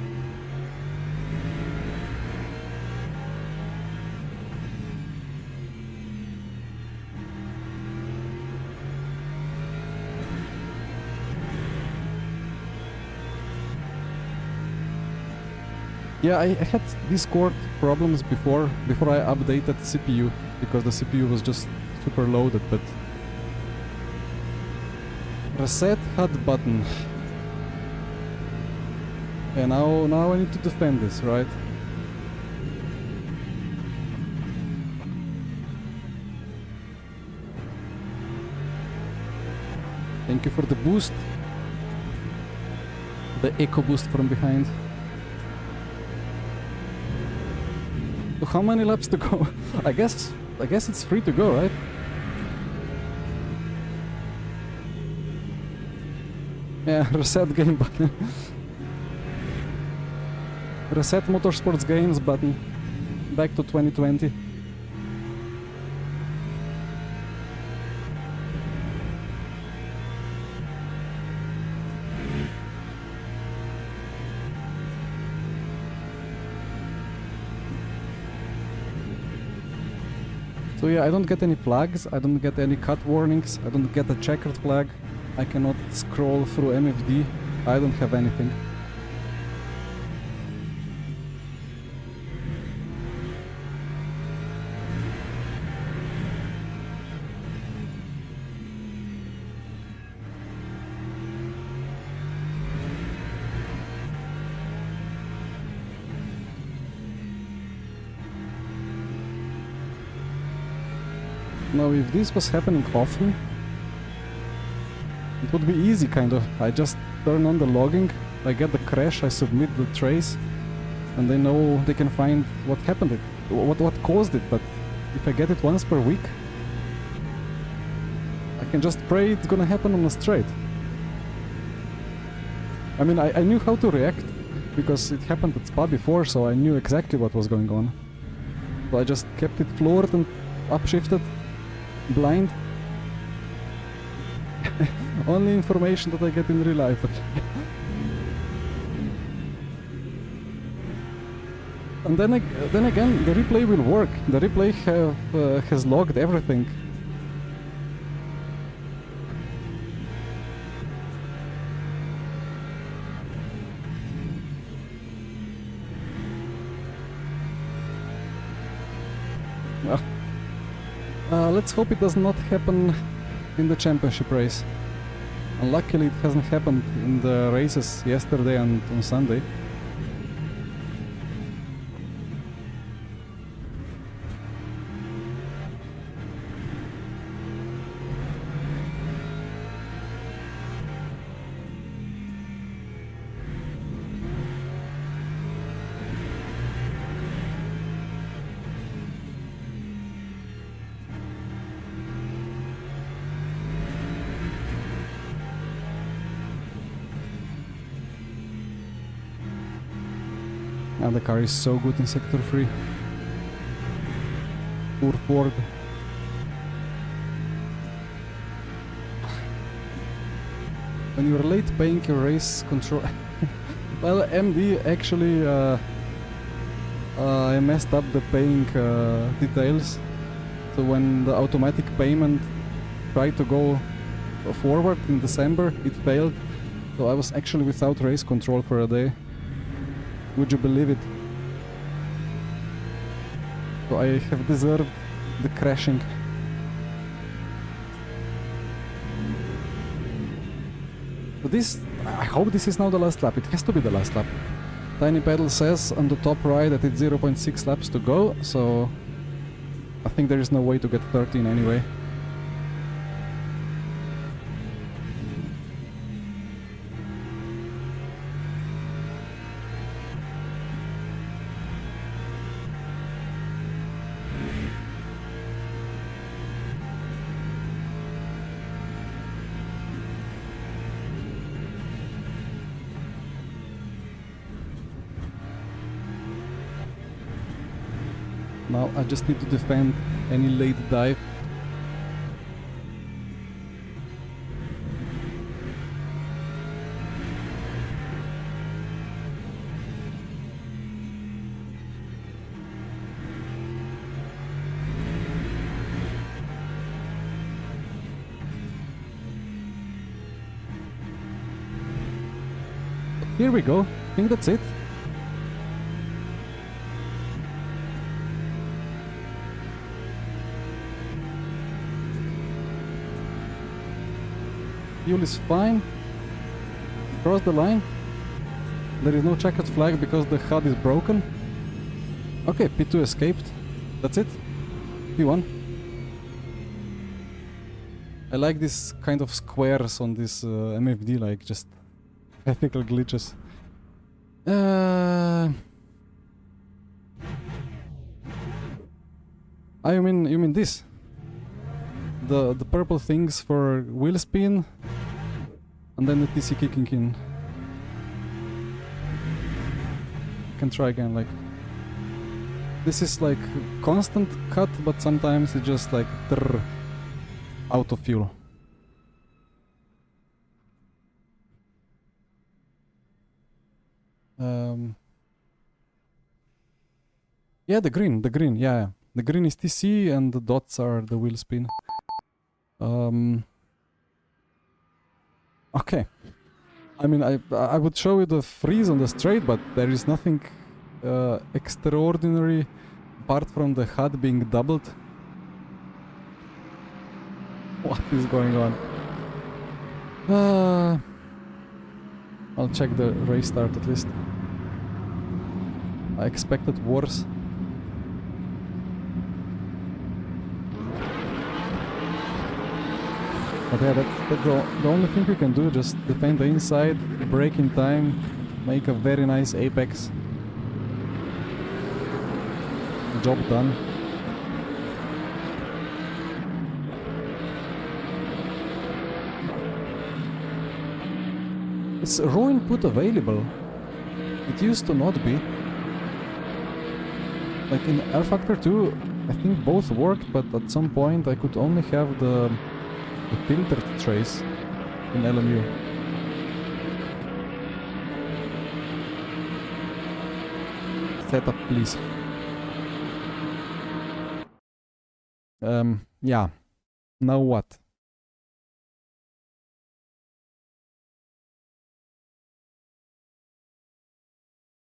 Yeah, I had Discord problems before I updated the CPU, because the CPU was just super loaded, but... Reset HUD button. Yeah, now I need to defend this, right? Thank you for the boost. The echo boost from behind. So how many laps to go? I guess it's free to go, right? Yeah, reset game button. Reset Motorsports Games button. Back to 2020. So yeah, I don't get any flags, I don't get any cut warnings, I don't get a checkered flag, I cannot scroll through MFD, I don't have anything. Now, if this was happening often, it would be easy, kind of. I just turn on the logging, I get the crash, I submit the trace, and they know they can find what happened, what caused it. But if I get it once per week, I can just pray it's gonna happen on a straight. I mean, I knew how to react, because it happened at Spa before, so I knew exactly what was going on. So I just kept it floored and upshifted, blind. Only information that I get in real life. And then again, the replay will work. The replay has logged everything. Let's hope it does not happen in the championship race. And luckily it hasn't happened in the races yesterday and on Sunday. And the car is so good in Sector 3. Poor Ford. When you're late paying your race control... Well, MD actually... I messed up the paying details. So when the automatic payment tried to go forward in December, it failed. So I was actually without race control for a day. Would you believe it? So I have deserved the crashing. So this, I hope this is now the last lap. It has to be the last lap. Tiny Pedal says on the top right that it's 0.6 laps to go, so I think there is no way to get 13 anyway. Now I just need to defend any late dive. Here we go. I think that's it. Fuel is fine. Cross the line. There is no checkered flag because the HUD is broken. Okay, P2 escaped. That's it. P1. I like this kind of squares on this MFD, like just ethical glitches. You mean this? The purple things for wheel spin, and then the TC kicking in. I can try again, like... This is like constant cut, but sometimes it's just like out of fuel. Yeah, the green, yeah. The green is TC and the dots are the wheel spin. Okay. I mean, I would show you the freeze on the straight, but there is nothing extraordinary apart from the HUD being doubled. What is going on? I'll check the race start at least. I expected worse. But yeah, that's the only thing you can do, just defend the inside, brake in time, make a very nice apex. Job done. Is raw input available? It used to not be. Like in R Factor 2, I think both worked, but at some point I could only have the filtered trace in LMU. Setup, please. Yeah. Now what?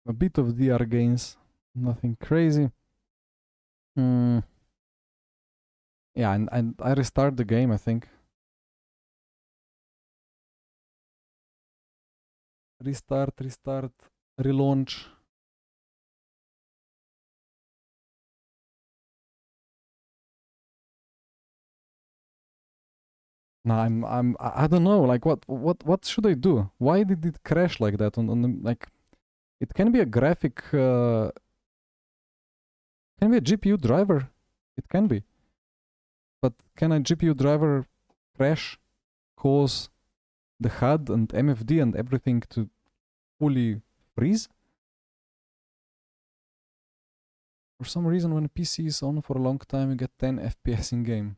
A bit of DR gains, nothing crazy. Yeah, and I restart the game, I think. Restart, relaunch. No, I don't know. Like, what should I do? Why did it crash like that? On the, like, it can be a graphic. Can be a GPU driver. It can be. But can a GPU driver crash, cause the HUD and MFD and everything to fully freeze? For some reason, when a PC is on for a long time, you get 10 FPS in game.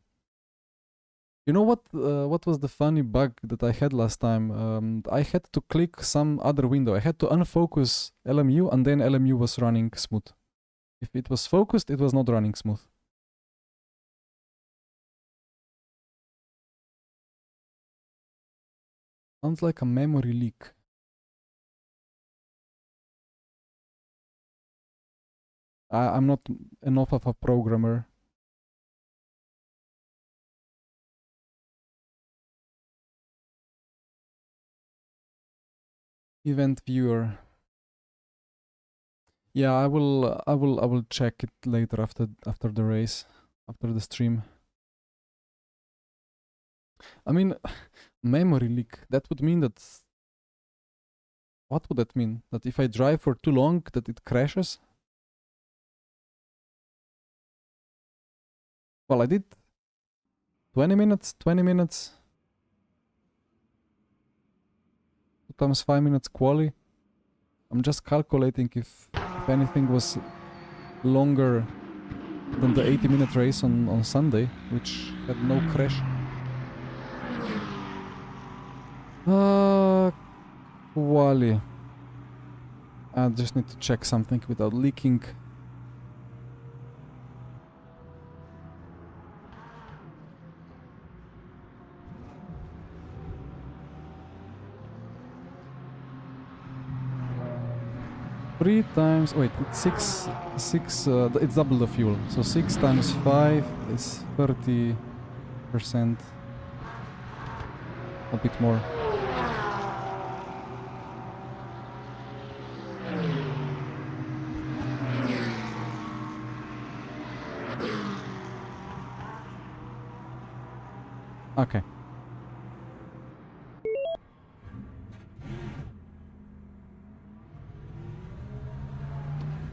You know what was the funny bug that I had last time? I had to click some other window. I had to unfocus LMU and then LMU was running smooth. If it was focused, it was not running smooth. Sounds like a memory leak. I'm not enough of a programmer. Event viewer. Yeah, I will check it later after the race, after the stream. I mean, memory leak. That would mean that. What would that mean? That if I drive for too long, that it crashes? Well, I did 20 minutes. 2 times 5 minutes quali. I'm just calculating if anything was longer than the 80-minute race on Sunday, which had no crash. Quali. I just need to check something without leaking. Three times, wait, it's six, it's double the fuel. So 6 times 5 is 30%. A bit more. Okay.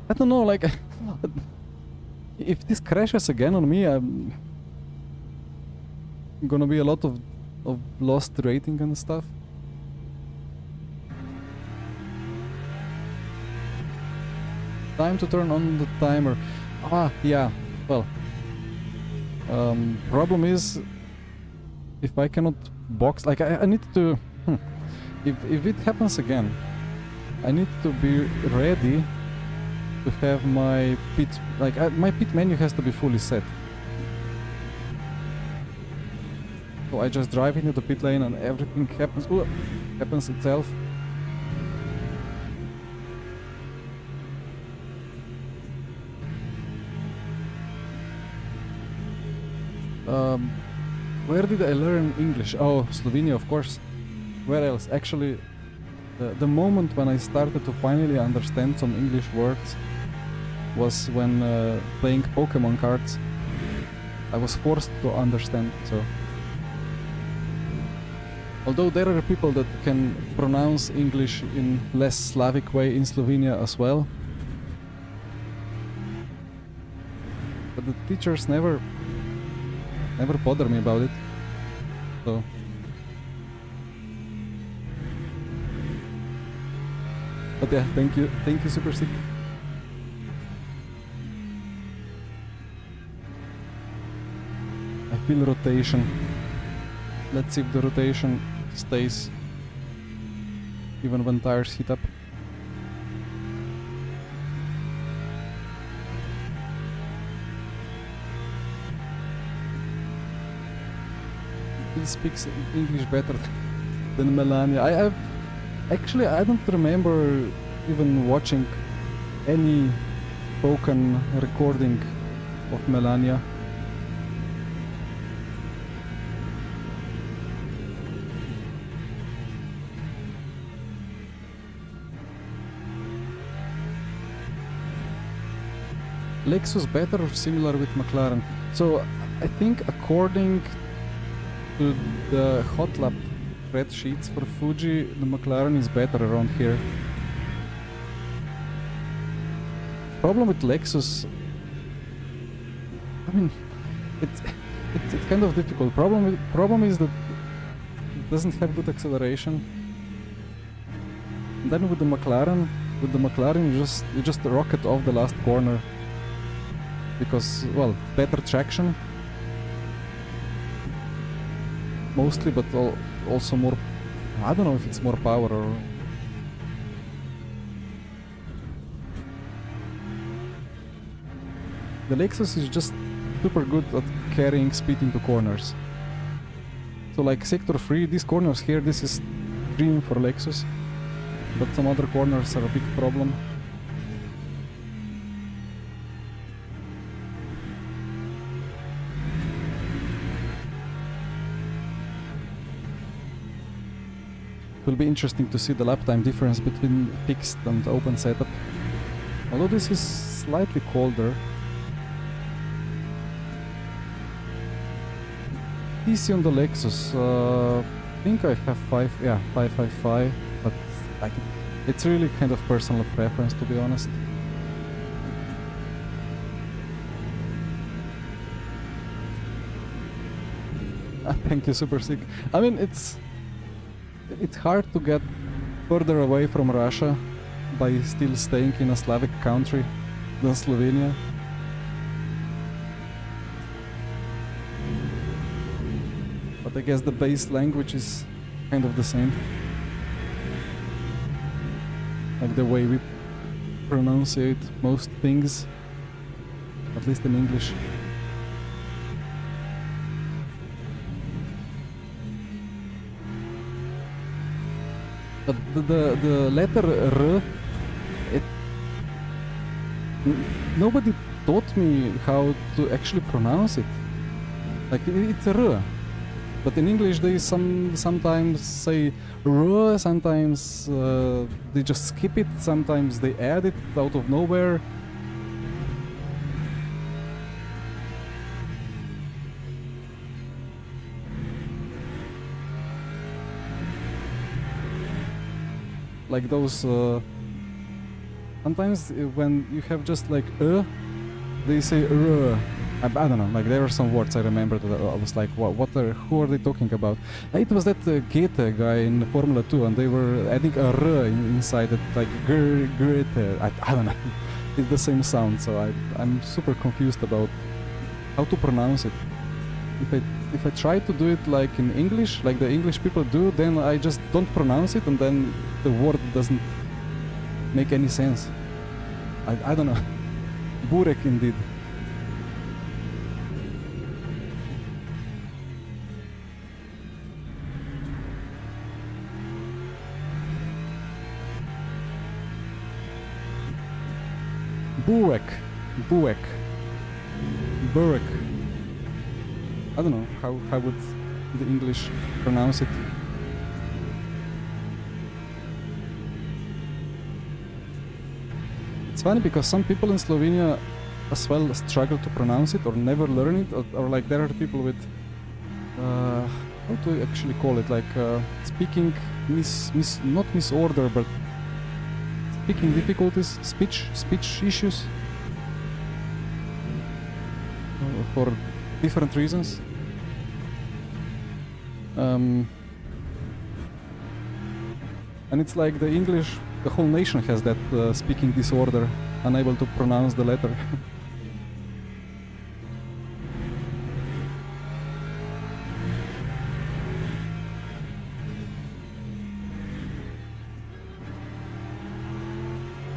I don't know, like, if this crashes again on me, I'm gonna be a lot of lost rating and stuff. Time to turn on the timer. Ah, yeah, well. Problem is, if I cannot box, like, I need to, if it happens again, I need to be ready to have my pit, like, my pit menu has to be fully set. So I just drive into the pit lane and everything happens itself. Where did I learn English? Oh, Slovenia, of course. Where else? Actually, the moment when I started to finally understand some English words was when playing Pokemon cards. I was forced to understand, so Although there are people that can pronounce English in less Slavic way in Slovenia as well. But the teachers never bother me about it. So but yeah, thank you Super Sick. I feel rotation. Let's see if the rotation stays even when tires heat up. He speaks English better than Melania. Actually, I don't remember even watching any spoken recording of Melania. Lexus better or similar with McLaren? So I think according to the hot lap red sheets for Fuji, the McLaren is better around here. Problem with Lexus, I mean, it's kind of difficult. Problem is that it doesn't have good acceleration. And then with the McLaren you just rocket off the last corner. Because, well, better traction mostly, but also more, I don't know if it's more power or... The Lexus is just super good at carrying speed into corners. So like sector 3, these corners here, this is dream for Lexus, but some other corners are a big problem. It will be interesting to see the lap time difference between fixed and open setup. Although this is slightly colder. PC on the Lexus, I think I have 555, but like, it's really kind of personal preference, to be honest. Thank you, Super Sick. I mean, it's hard to get further away from Russia by still staying in a Slavic country than Slovenia. But I guess the base language is kind of the same. Like the way we pronunciate most things, at least in English. But the letter R, nobody taught me how to actually pronounce it. Like it's R, but in English they sometimes say R, sometimes they just skip it, sometimes they add it out of nowhere. Like those, sometimes when you have just like they say I don't know, like there are some words I remember that I was like, who are they talking about? It was that GT guy in Formula 2 and they were adding a inside it, like GT, I don't know, it's the same sound, so I'm super confused about how to pronounce it. If I try to do it like in English, like the English people do, then I just don't pronounce it and then the word doesn't make any sense. I don't know. Burek indeed. Burek. I don't know how would the English pronounce it. It's funny because some people in Slovenia as well struggle to pronounce it or never learn it, or like there are people with how to actually call it, like speaking not misorder, but speaking difficulties, speech issues for different reasons. And it's like the English, the whole nation has that speaking disorder, unable to pronounce the letter.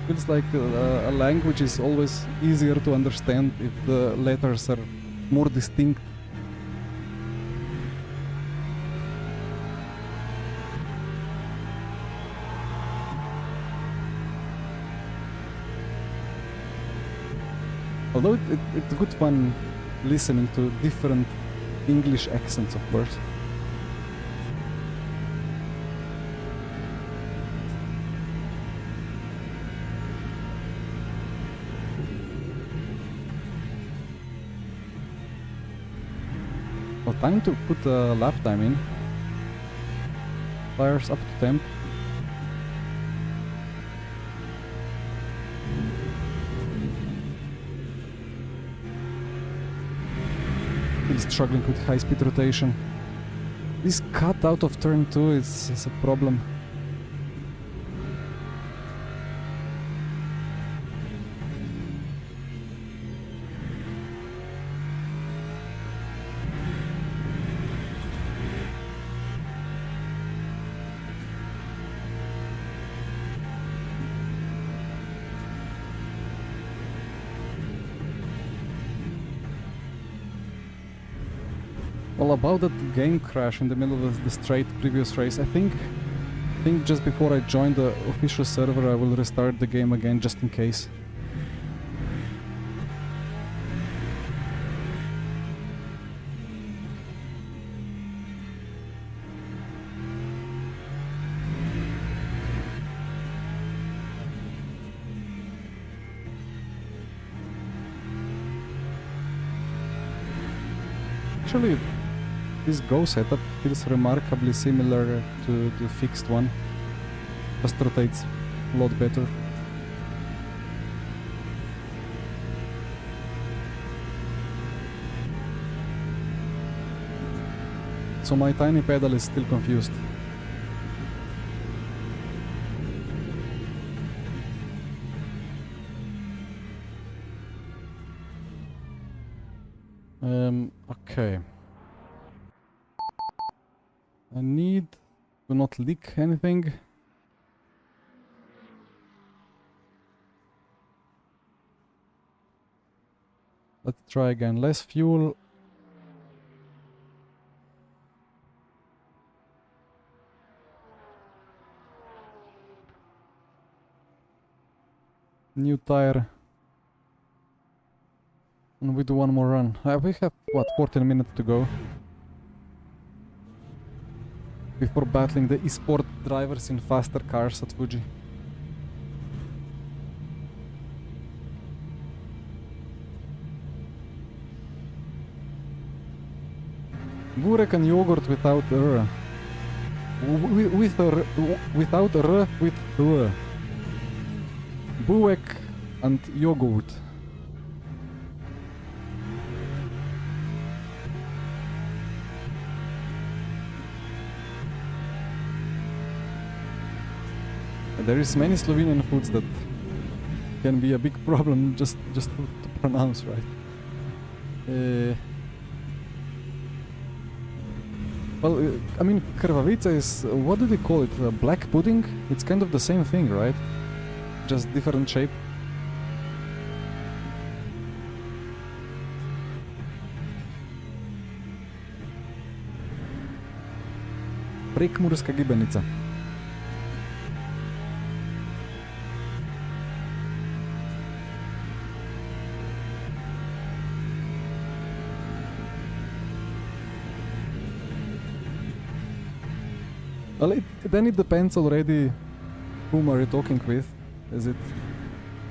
Feels like a language is always easier to understand if the letters are more distinct. Although it's good fun listening to different English accents, of course. Well, time to put a lap time in. Tires up to temp. Still struggling with high-speed rotation. This cut out of turn 2 is a problem. Well, about that game crash in the middle of the straight previous race, I think just before I join the official server I will restart the game again just in case. Actually, this Go setup feels remarkably similar to the fixed one, just rotates a lot better. So my tiny pedal is still confused. Okay. I need to not leak anything. Let's try again. Less fuel. New tire. And we do one more run. We have, what, 14 minutes to go before battling the esport drivers in faster cars at Fuji. Burek and yogurt without r. Without r, with r. Burek and yogurt. There is many Slovenian foods that can be a big problem just to pronounce right. Well, I mean, krvavica is, what do they call it? Black pudding? It's kind of the same thing, right? Just different shape. Prekmurska gibanica. Well, then it depends already whom are you talking with. Is it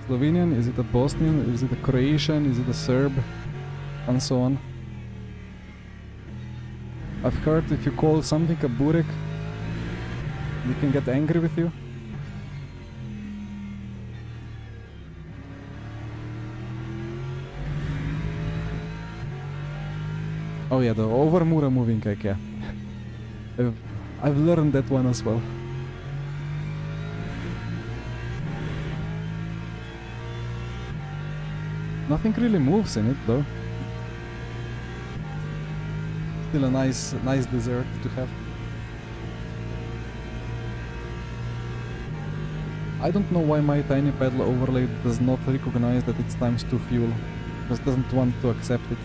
Slovenian? Is it a Bosnian? Is it a Croatian? Is it a Serb? And so on. I've heard if you call something a burek, they can get angry with you. Oh yeah, the overmura moving cake, yeah. I've learned that one as well. Nothing really moves in it though. Still a nice dessert to have. I don't know why my tiny pedal overlay does not recognize that it's ×2 fuel. Just doesn't want to accept it.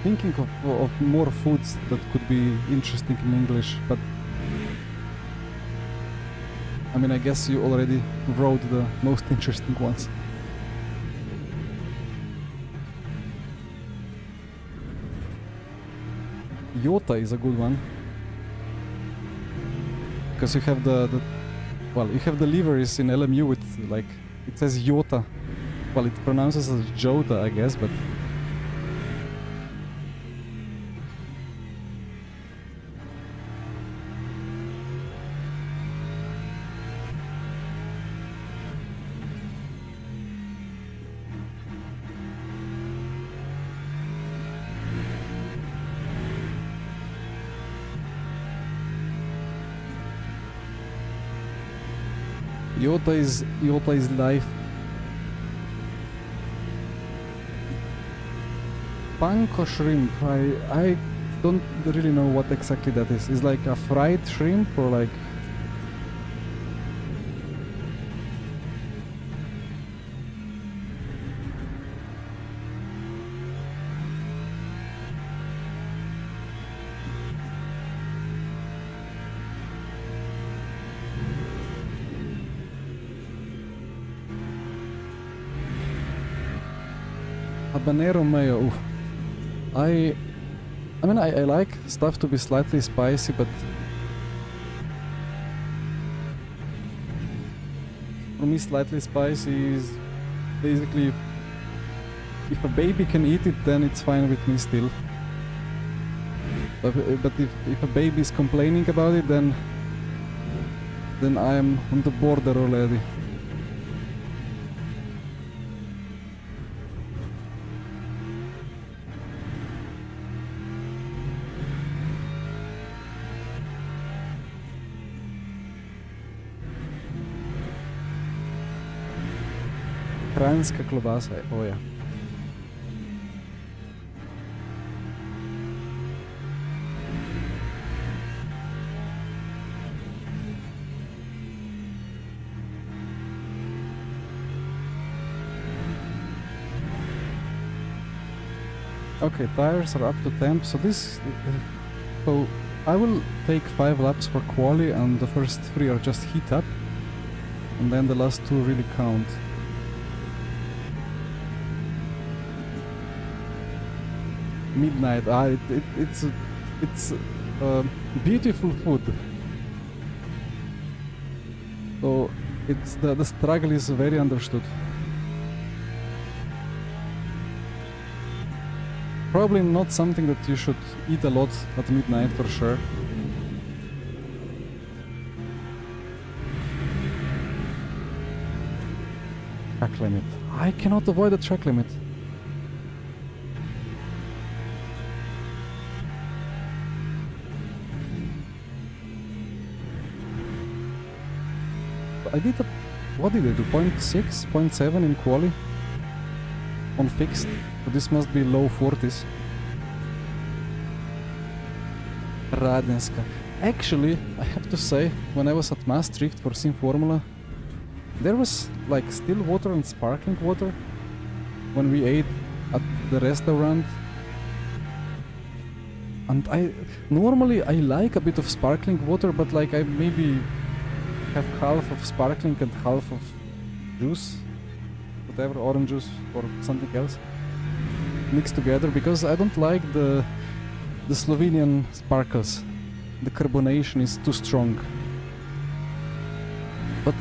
Thinking of more foods that could be interesting in English, but I mean, I guess you already wrote the most interesting ones. Yota is a good one, because you have you have the liveries in LMU with like it says Yota. Well, it pronounces as Jota, I guess, but Yota is life. Panko shrimp. I don't really know what exactly that is. Is like a fried shrimp or like habanero mayo. Oof. I mean, I like stuff to be slightly spicy, but for me slightly spicy is basically if a baby can eat it, then it's fine with me still. But if a baby is complaining about it, then I am on the border already. Kranjska klobasa, oh yeah. Okay, tires are up to temp, so so I will take 5 laps for quali and the first 3 are just heat up, and then the last 2 really count. Midnight, it's beautiful food. So it's the struggle is very understood. Probably not something that you should eat a lot at midnight for sure. Track limit. I cannot avoid the track limit. What did I do? 0.6, 0.7 in quali? On fixed? So this must be low 40s. Radenska. Actually, I have to say, when I was at Maastricht for Sim Formula, there was like still water and sparkling water. when we ate at the restaurant. And normally I like a bit of sparkling water, but like I maybe have half of sparkling and half of juice, whatever, orange juice or something else, mixed together, because I don't like the Slovenian sparkles. The carbonation is too strong. But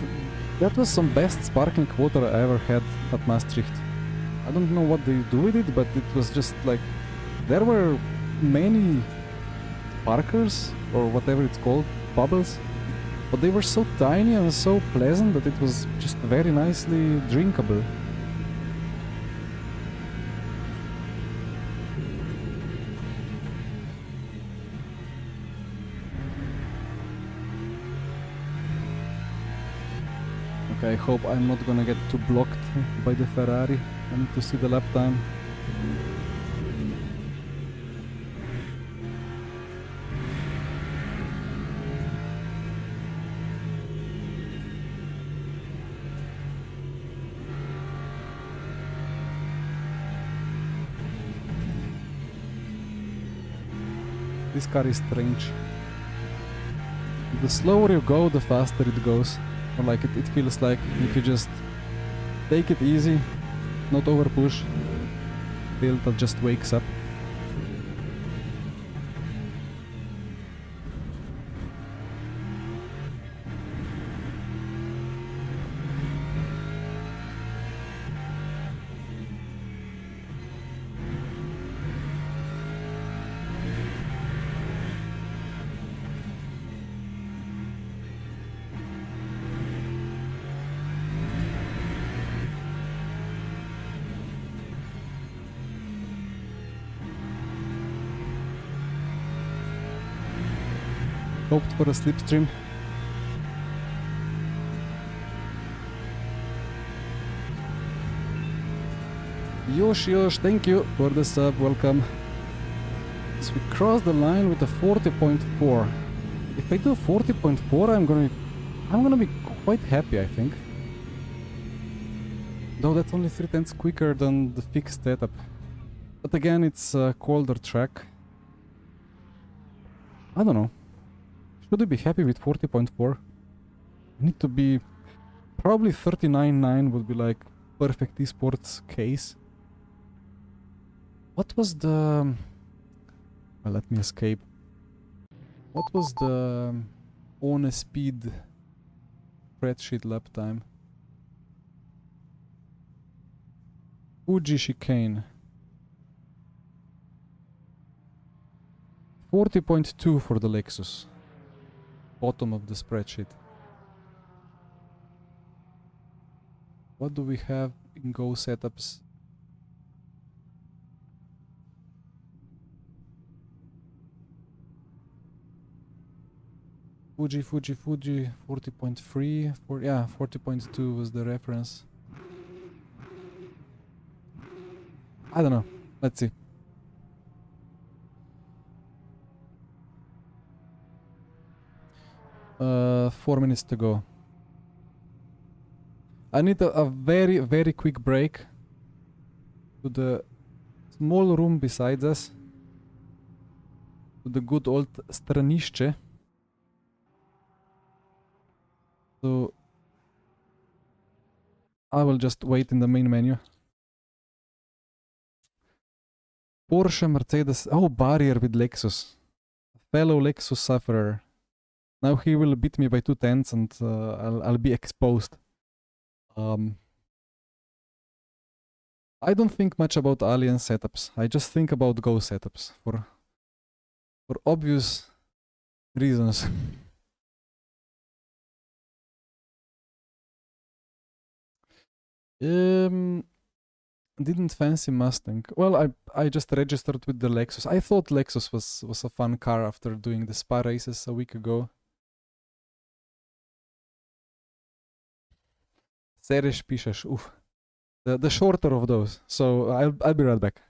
that was some best sparkling water I ever had at Maastricht. I don't know what they do with it, but it was just like, there were many sparkers, or whatever it's called, bubbles, but they were so tiny and so pleasant that it was just very nicely drinkable. Okay, I hope I'm not gonna get too blocked by the Ferrari. I need to see the lap time. This car is strange. The slower you go, the faster it goes. Or like it feels like if you just take it easy, not over push, Delta just wakes up. Hoped for a slipstream. Yosh, thank you for the sub, welcome. So we crossed the line with a 40.4. If I do 40.4, I'm gonna be quite happy, I think. Though that's only 3/10 quicker than the fixed setup. But again, it's a colder track. I don't know. Should I be happy with 40.4? Need to be... Probably 39.9 would be like perfect esports case. What was the... Well, let me escape. What was the on a speed spreadsheet lap time? Fuji chicane. 40.2 for the Lexus. Bottom of the spreadsheet. What do we have in Go setups? Fuji, 40.3, yeah, 40.2 was the reference. I don't know, let's see. Uh, 4 minutes to go. I need a very, very quick break to the small room beside us, to the good old stranišče. So I will just wait in the main menu. Porsche, Mercedes, oh, barrier with Lexus. Fellow Lexus sufferer. Now he will beat me by 2/10 and I'll be exposed. I don't think much about Alien setups. I just think about Go setups for obvious reasons. Didn't fancy Mustang. Well, I just registered with the Lexus. I thought Lexus was a fun car after doing the Spa races a week ago. Sereš pišeš, the shorter of those. So I'll be right back.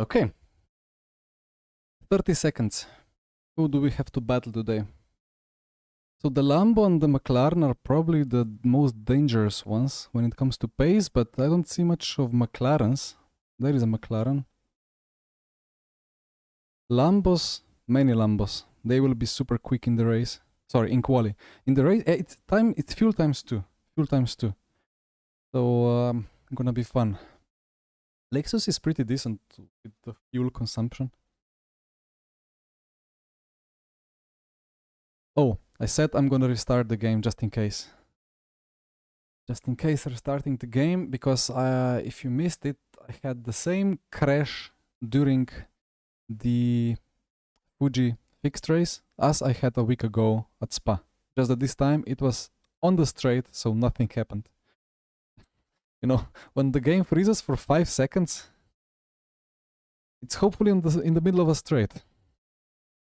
Okay. 30 seconds. Who do we have to battle today? So the Lambo and the McLaren are probably the most dangerous ones when it comes to pace, but I don't see much of McLarens. There is a McLaren. Lambos, many Lambos. They will be super quick in the race. Sorry, in quali. In the race, it's fuel times 2. Fuel times 2. So gonna be fun. Lexus is pretty decent with the fuel consumption. Oh, I said I'm gonna restart the game just in case. Just in case restarting the game, because if you missed it, I had the same crash during the Fuji fixed race as I had a week ago at Spa. Just that this time it was on the straight, so nothing happened. You know, when the game freezes for 5 seconds, it's hopefully in the middle of a straight.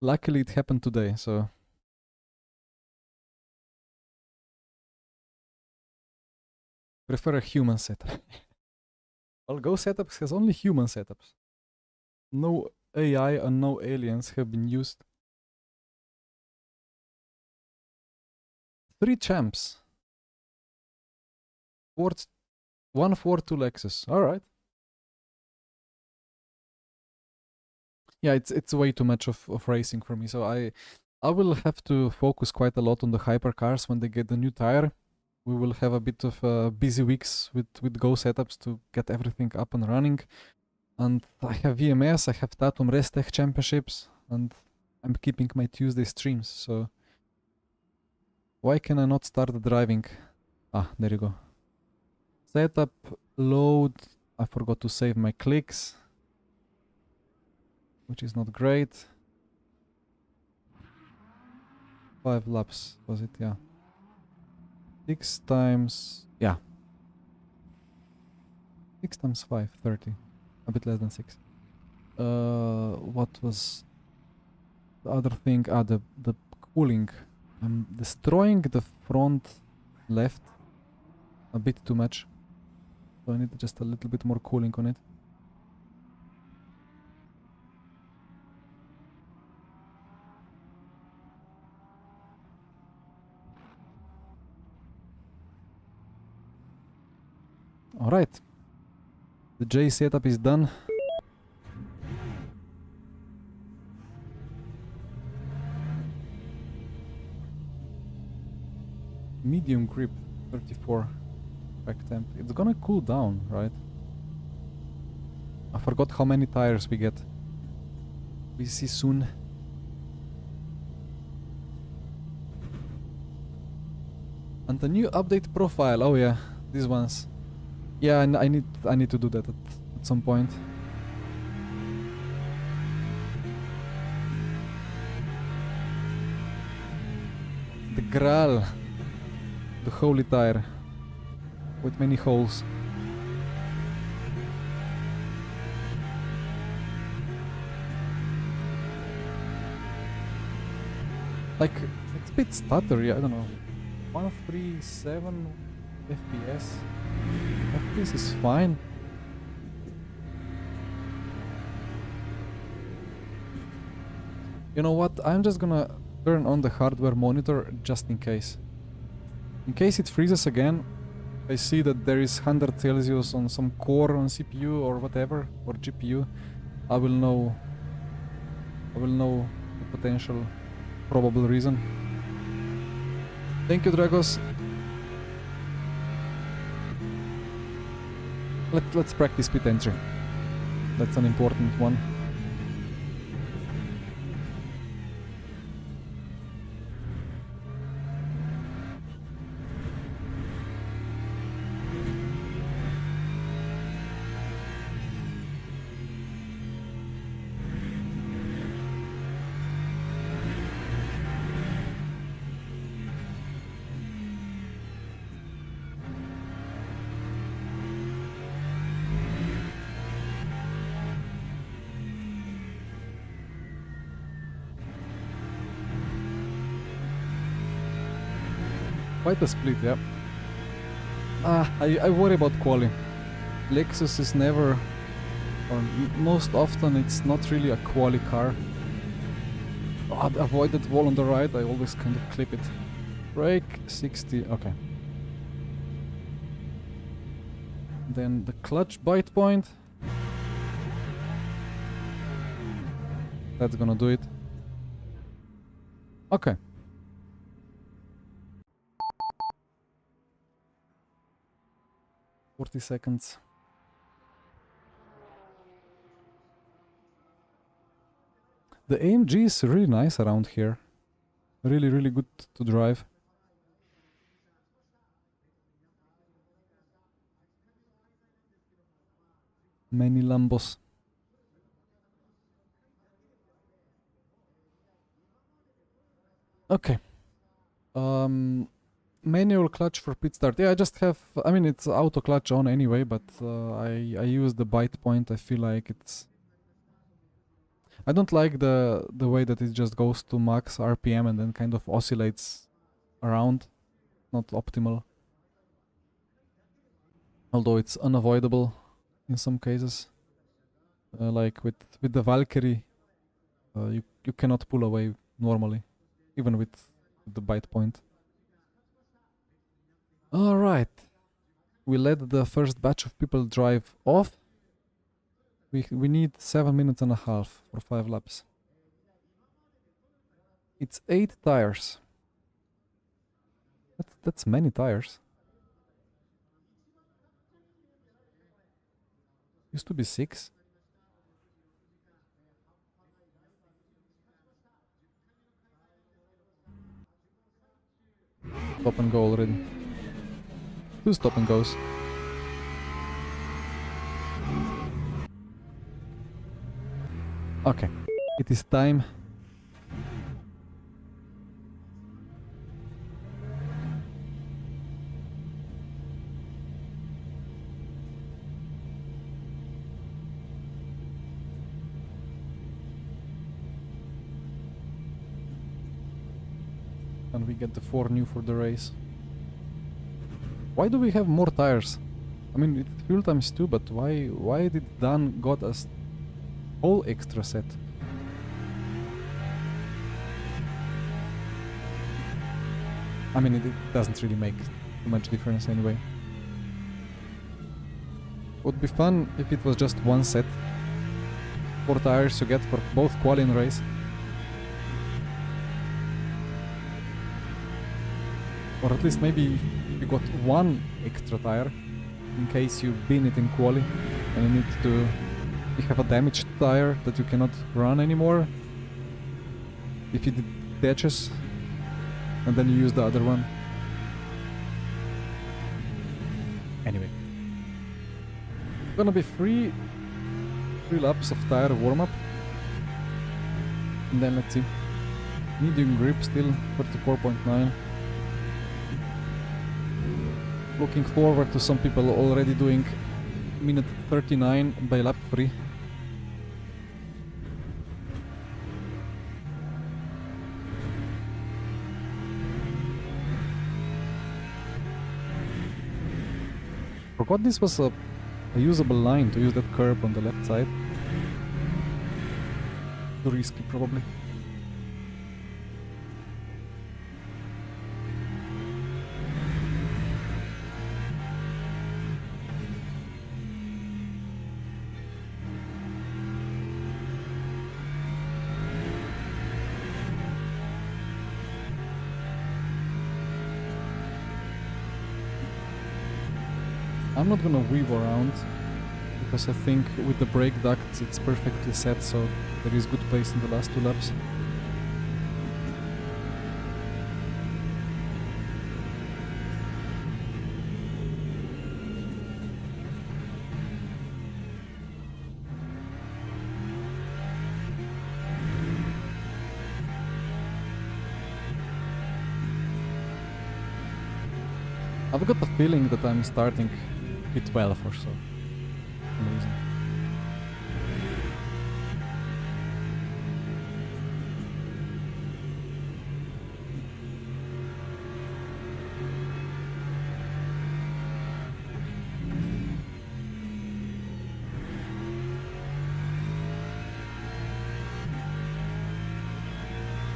Luckily it happened today, so... Prefer a human setup. Well, Go Setups has only human setups. No AI and no aliens have been used. 3 champs. 1-4-2 Lexus. Alright. Yeah, it's way too much of racing for me, so I will have to focus quite a lot on the hypercars when they get the new tire. We will have a bit of busy weeks with Go Setups to get everything up and running. And I have VMS, I have Tatum Restech Championships, and I'm keeping my Tuesday streams, so... Why can I not start the driving? Ah, there you go. Setup, load, I forgot to save my clicks, which is not great. 5 laps, was it? Yeah. 6 times... yeah. 6 times 5, 30. A bit less than 6. What was the other thing? Ah, the cooling. I'm destroying the front left a bit too much. So I need just a little bit more cooling on it. Alright. The J setup is done. Medium grip, 34 back temp. It's gonna cool down, right? I forgot how many tires we get. We see soon. And the new update profile. Oh yeah, these ones. Yeah, I need to do that at some point. The Graal. The holy tire. With many holes. Like, it's a bit stuttery, I don't know. 137 FPS. FPS is fine. You know what? I'm just gonna turn on the hardware monitor just in case. In case it freezes again, I see that there is 100 Celsius on some core on CPU or whatever, or GPU. I will know the potential probable reason. Thank you, Dragos. Let's practice pit entry. That's an important one. Quite a split, yeah. I worry about quali. Lexus is never or most often it's not really a quali car. Oh, avoid that wall on the right, I always kind of clip it. Brake, 60, okay. Then the clutch bite point. That's gonna do it. Okay. $40. The AMG is really nice around here. Really, really good to drive. Many Lambos. Okay. Manual clutch for pit start. Yeah, I just have, I mean, it's auto clutch on anyway, but I use the bite point. I feel like it's, I don't like the way that it just goes to max RPM and then kind of oscillates around. Not optimal. Although it's unavoidable in some cases. Like with the Valkyrie, you cannot pull away normally, even with the bite point. Alright. We let the first batch of people drive off. We need 7 minutes and a half for 5 laps. It's 8 tires. That's many tires. Used to be 6. Stop and go already. 2 stop and goes. Okay, it is time. And we get the 4 new for the race. Why do we have more tires? I mean, it's fuel times 2, but why did Dan got us whole extra set? I mean, it doesn't really make too much difference anyway. Would be fun if it was just one set. 4 tires you get for both quali and race. Or at least maybe you got 1 extra tire in case you bin it in quali and you need to, you have a damaged tire that you cannot run anymore. If it detaches and then you use the other one. Anyway. Gonna be 3 laps of tire warm-up. And then let's see. Medium grip still, 34.9. Looking forward to some people already doing minute 39 by lap 3. Forgot this was a usable line to use that curb on the left side. Too risky probably. I'm not gonna weave around, because I think with the brake ducts it's perfectly set, so there is good place in the last 2 laps. I've got the feeling that I'm starting P12 or so. Amazing.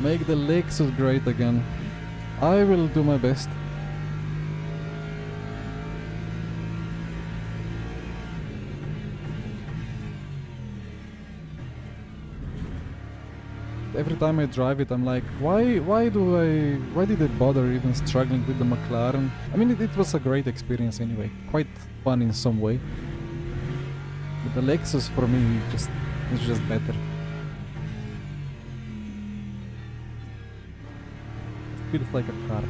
Make the Lexus great again. I will do my best. Every time I drive it, I'm like, why did I bother even struggling with the McLaren? I mean, it was a great experience anyway, quite fun in some way. But the Lexus for me is just better. It feels like a car,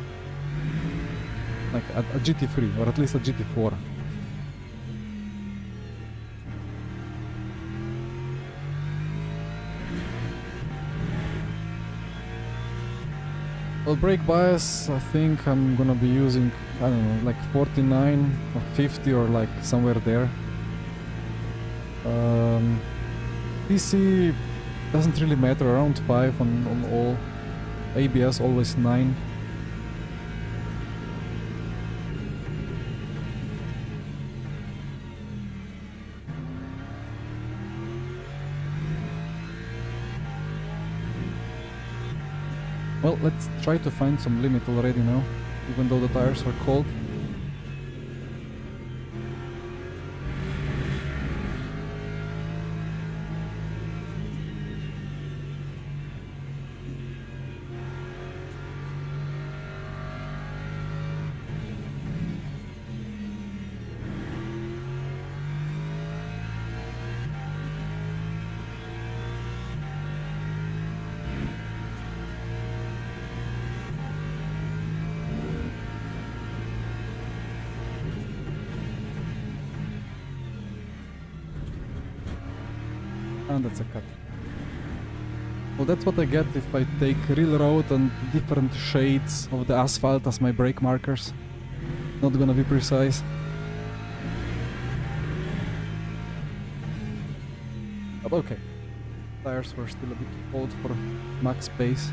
like a GT3 or at least a GT4. Well, brake bias, I think I'm gonna be using, I don't know, like 49 or 50 or like somewhere there. PC doesn't really matter, around 5 on all. ABS always 9. Well, let's try to find some limit already now, even though the tires are cold. And that's a cut. Well, that's what I get if I take real road and different shades of the asphalt as my brake markers. Not gonna be precise. But okay. Tires were still a bit cold for max pace.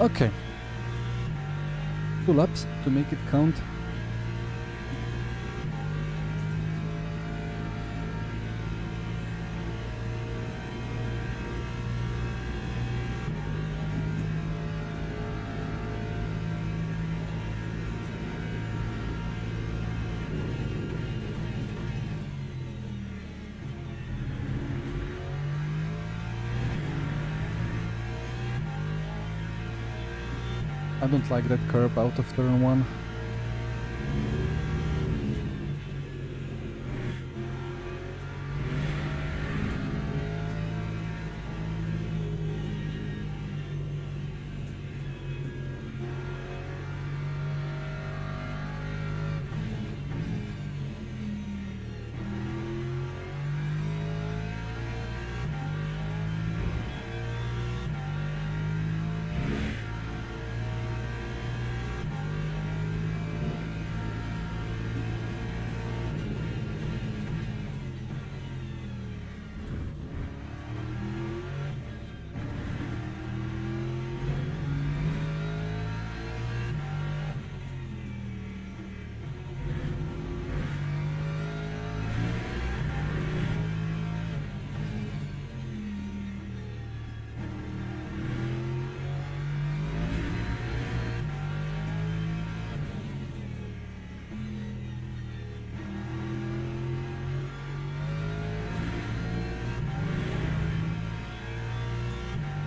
Okay. 2 laps to make it count. I don't like that curb out of turn 1.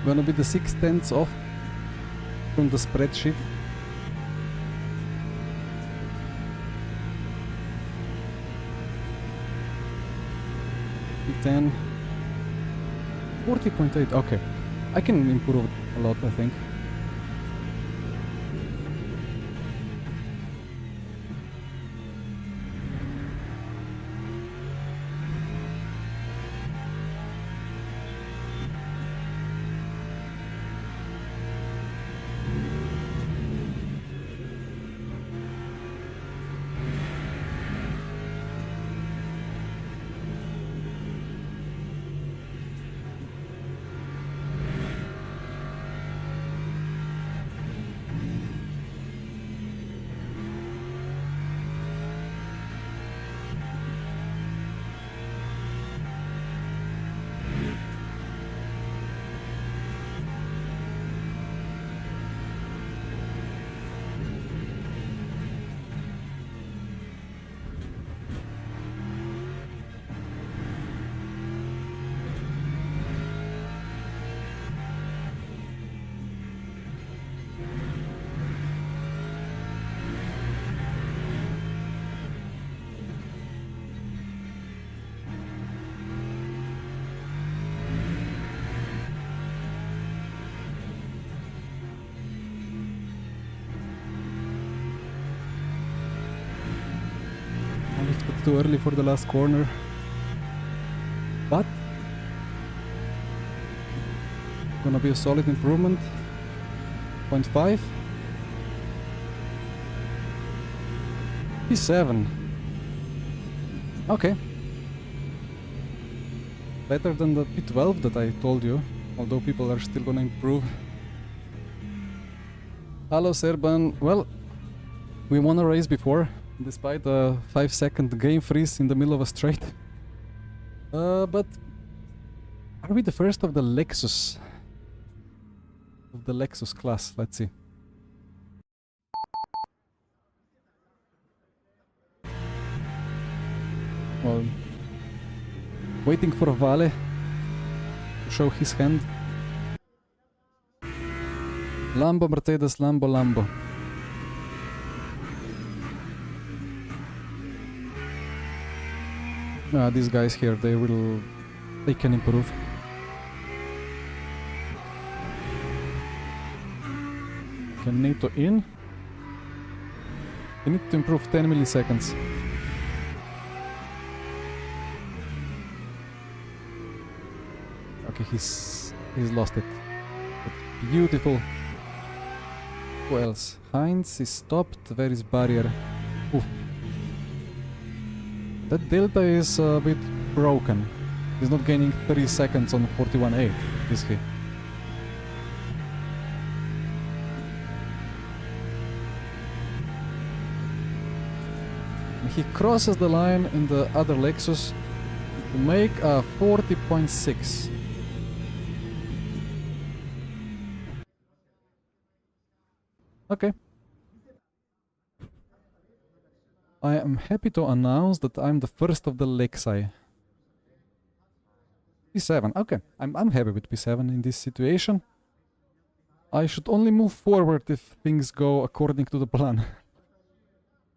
Gonna be the 6/10 off from the spreadsheet. P10 40.8. Okay, I can improve a lot, I think. bit too early for the last corner. But gonna be a solid improvement. 0.5. P7. Okay. Better than the P12 that I told you, although people are still gonna improve. Hello Serban. Well, we won a race before, despite a 5-second game freeze in the middle of a straight. But are we the first of the Lexus? Of the Lexus class? Let's see. Well, waiting for Vale to show his hand. Lambo, Mercedes, Lambo, Lambo. These guys here, they can improve. Can need to in. They need to improve 10 milliseconds. Okay, he's lost it. But beautiful. Who else? Heinz is stopped. Where is barrier? Oof. That delta is a bit broken. He's not gaining 30 seconds on 41.8, is he? He crosses the line in the other Lexus to make a 40.6. Okay. I am happy to announce that I'm the first of the Lexi. P7, okay. I'm happy with P7 in this situation. I should only move forward if things go according to the plan.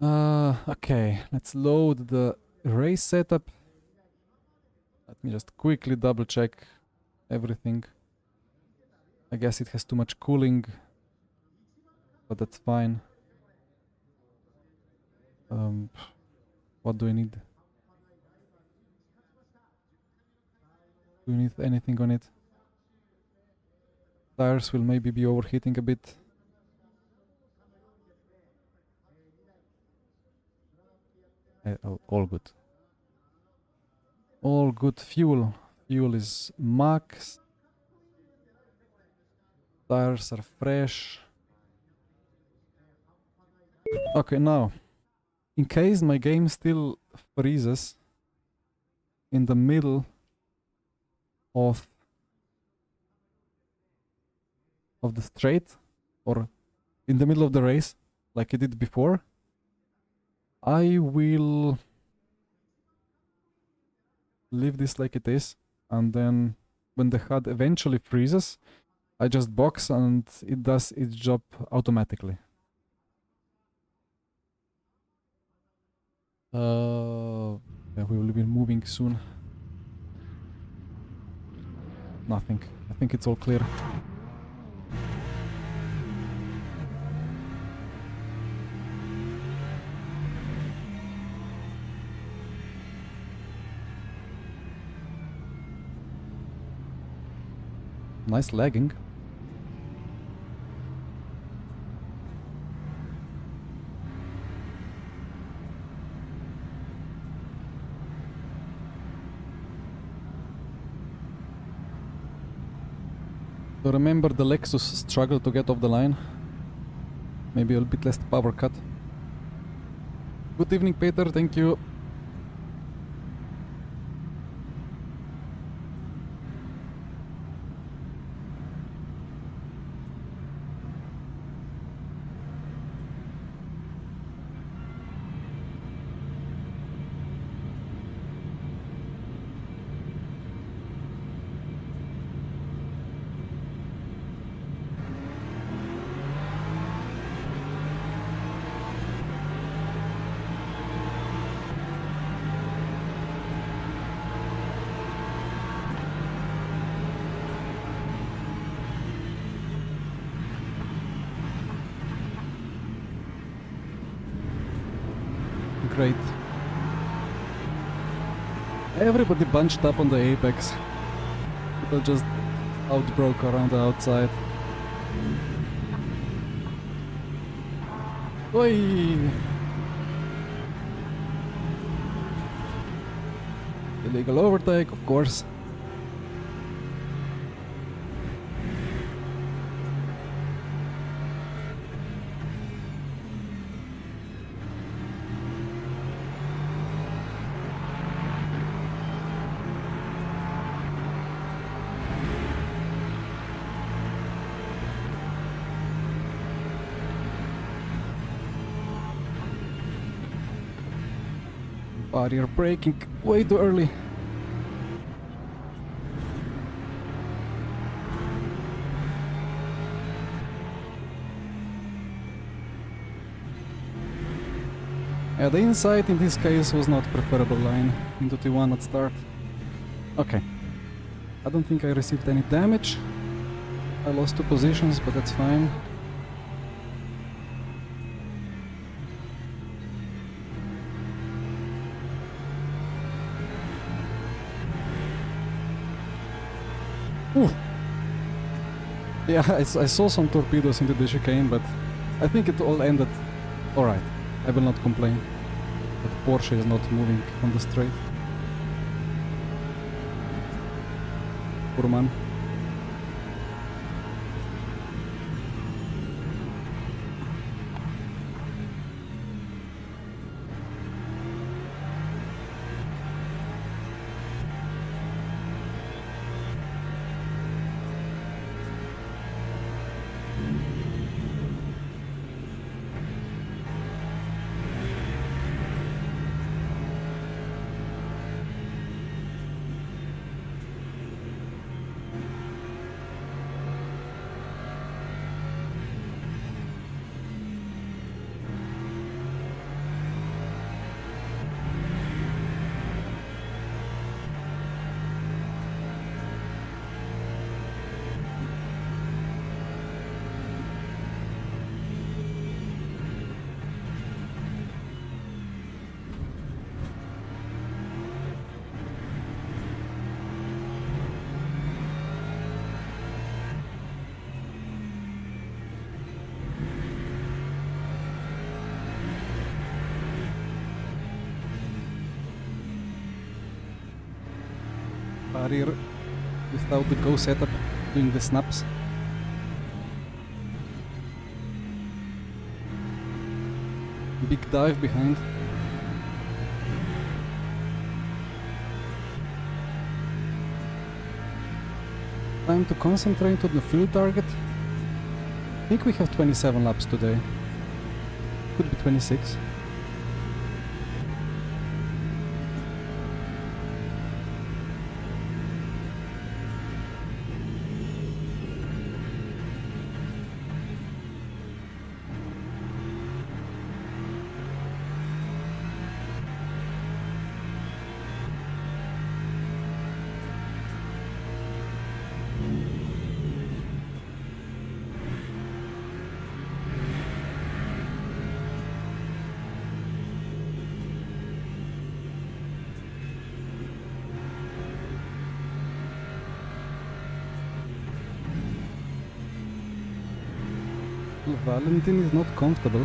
Okay, let's load the race setup. Let me just quickly double check everything. I guess it has too much cooling, but that's fine. What do we need? Do we need anything on it? Tires will maybe be overheating a bit. All good. All good. Fuel. Fuel is max. Tires are fresh. Okay, now, in case my game still freezes in the middle of the straight or in the middle of the race, like I did before, I will leave this like it is, and then when the HUD eventually freezes, I just box and it does its job automatically. Yeah, we will be moving soon. Nothing. I think it's all clear. Nice lagging. So remember, the Lexus struggled to get off the line. Maybe a bit less power cut. Good evening, Peter. Thank you. Great. Everybody bunched up on the apex. People just outbroke around the outside. Oi! Illegal overtake, of course. Barrier braking way too early. Yeah, the inside in this case was not preferable line into T1 at start. Okay. I don't think I received any damage. I lost 2 positions, but that's fine. Ooh. Yeah, I saw some torpedoes into the chicane, but I think it all ended alright. I will not complain. But Porsche is not moving on the straight. Poor man. Barrier without the go setup, doing the snaps. Big dive behind. Time to concentrate on the field target. I think we have 27 laps today. Could be 26. Valentin is not comfortable.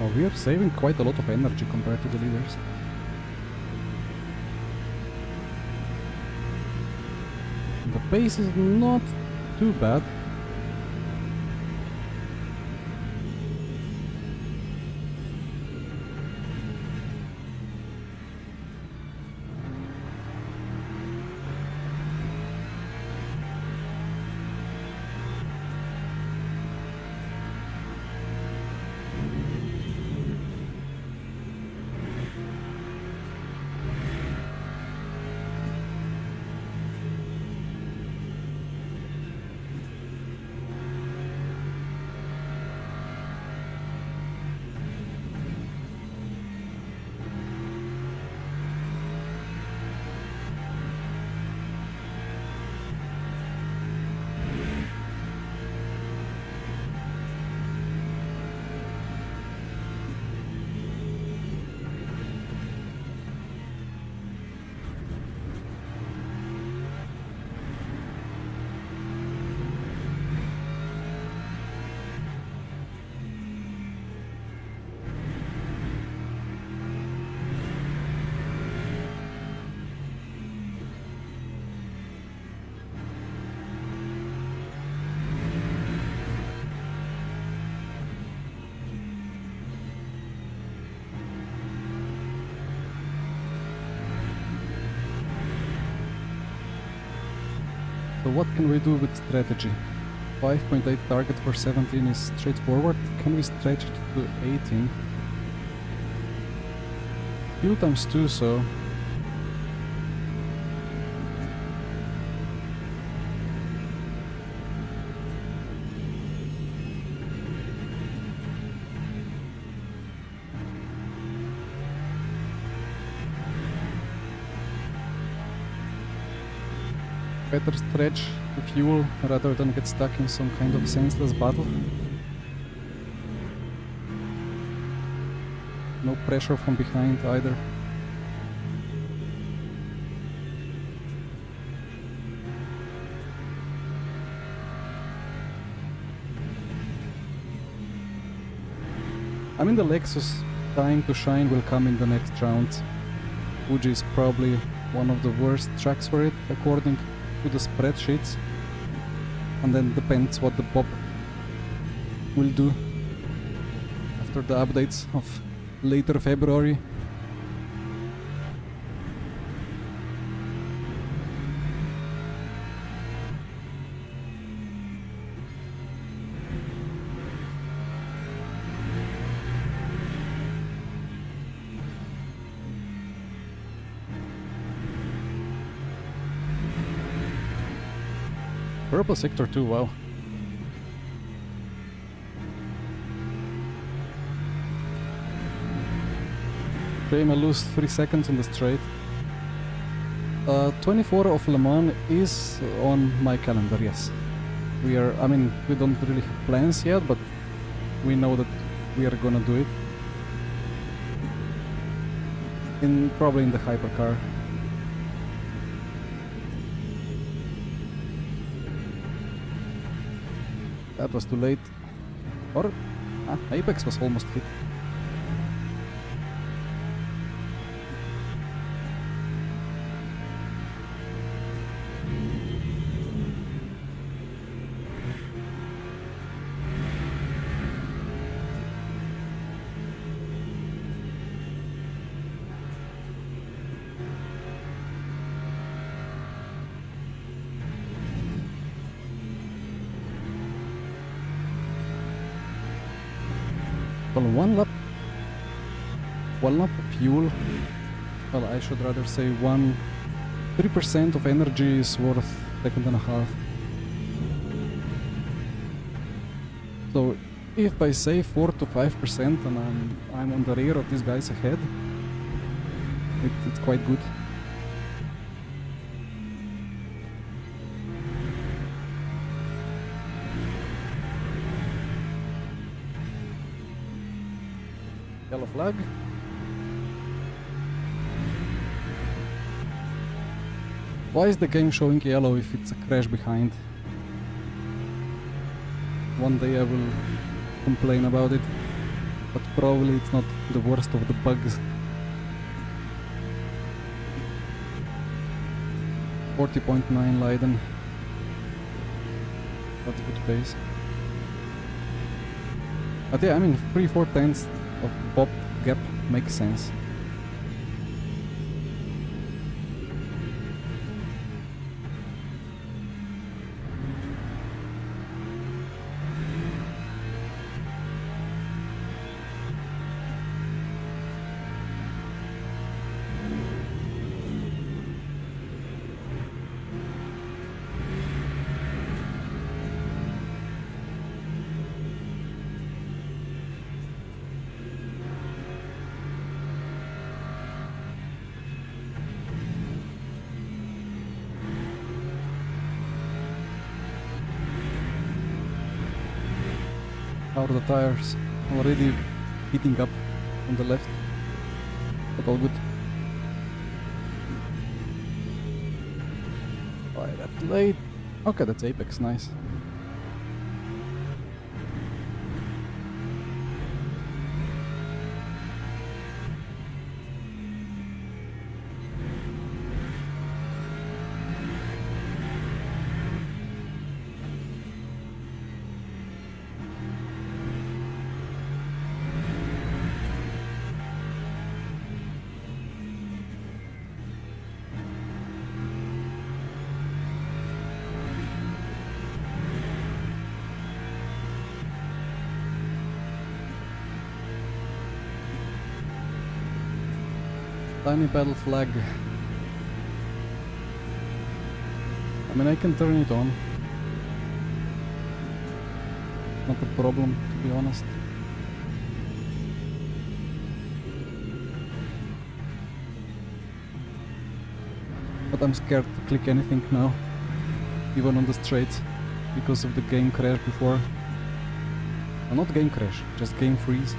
Oh, we are saving quite a lot of energy compared to the leaders. The pace is not too bad. So what can we do with strategy? 5.8 target for 17 is straightforward. Can we stretch it to 18? Fuel times 2, so... better stretch the fuel rather than get stuck in some kind of senseless battle. No pressure from behind either. I mean, the Lexus time to shine will come in the next round. Fuji is probably one of the worst tracks for it, according to the spreadsheets, and then depends what the Bob will do after the updates of later February. Purple sector too, wow. Shame I lose 3 seconds on the straight. 24 of Le Mans is on my calendar, yes. We don't really have plans yet, but we know that we are gonna do it. Probably in the hypercar. That was too late. Or... Apex was almost hit. Well, one lap of fuel, well, I should rather say 3% of energy is worth second and a half. So if I save 4 to 5% and I'm on the rear of these guys ahead, it's quite good. Yellow flag. Why is the game showing yellow if it's a crash behind? One day I will complain about it, but probably it's not the worst of the bugs. 40.9 Leiden. That's a good pace. But yeah, 3/4 tenths of Bob gap makes sense. How are the tires? Already heating up on the left, but all good. Why that late? Okay, that's Apex, nice. Tiny pedal flag. I mean, I can turn it on. Not a problem, to be honest. But I'm scared to click anything now, even on the straight, because of the game crash before. Well, not game crash, just game freeze.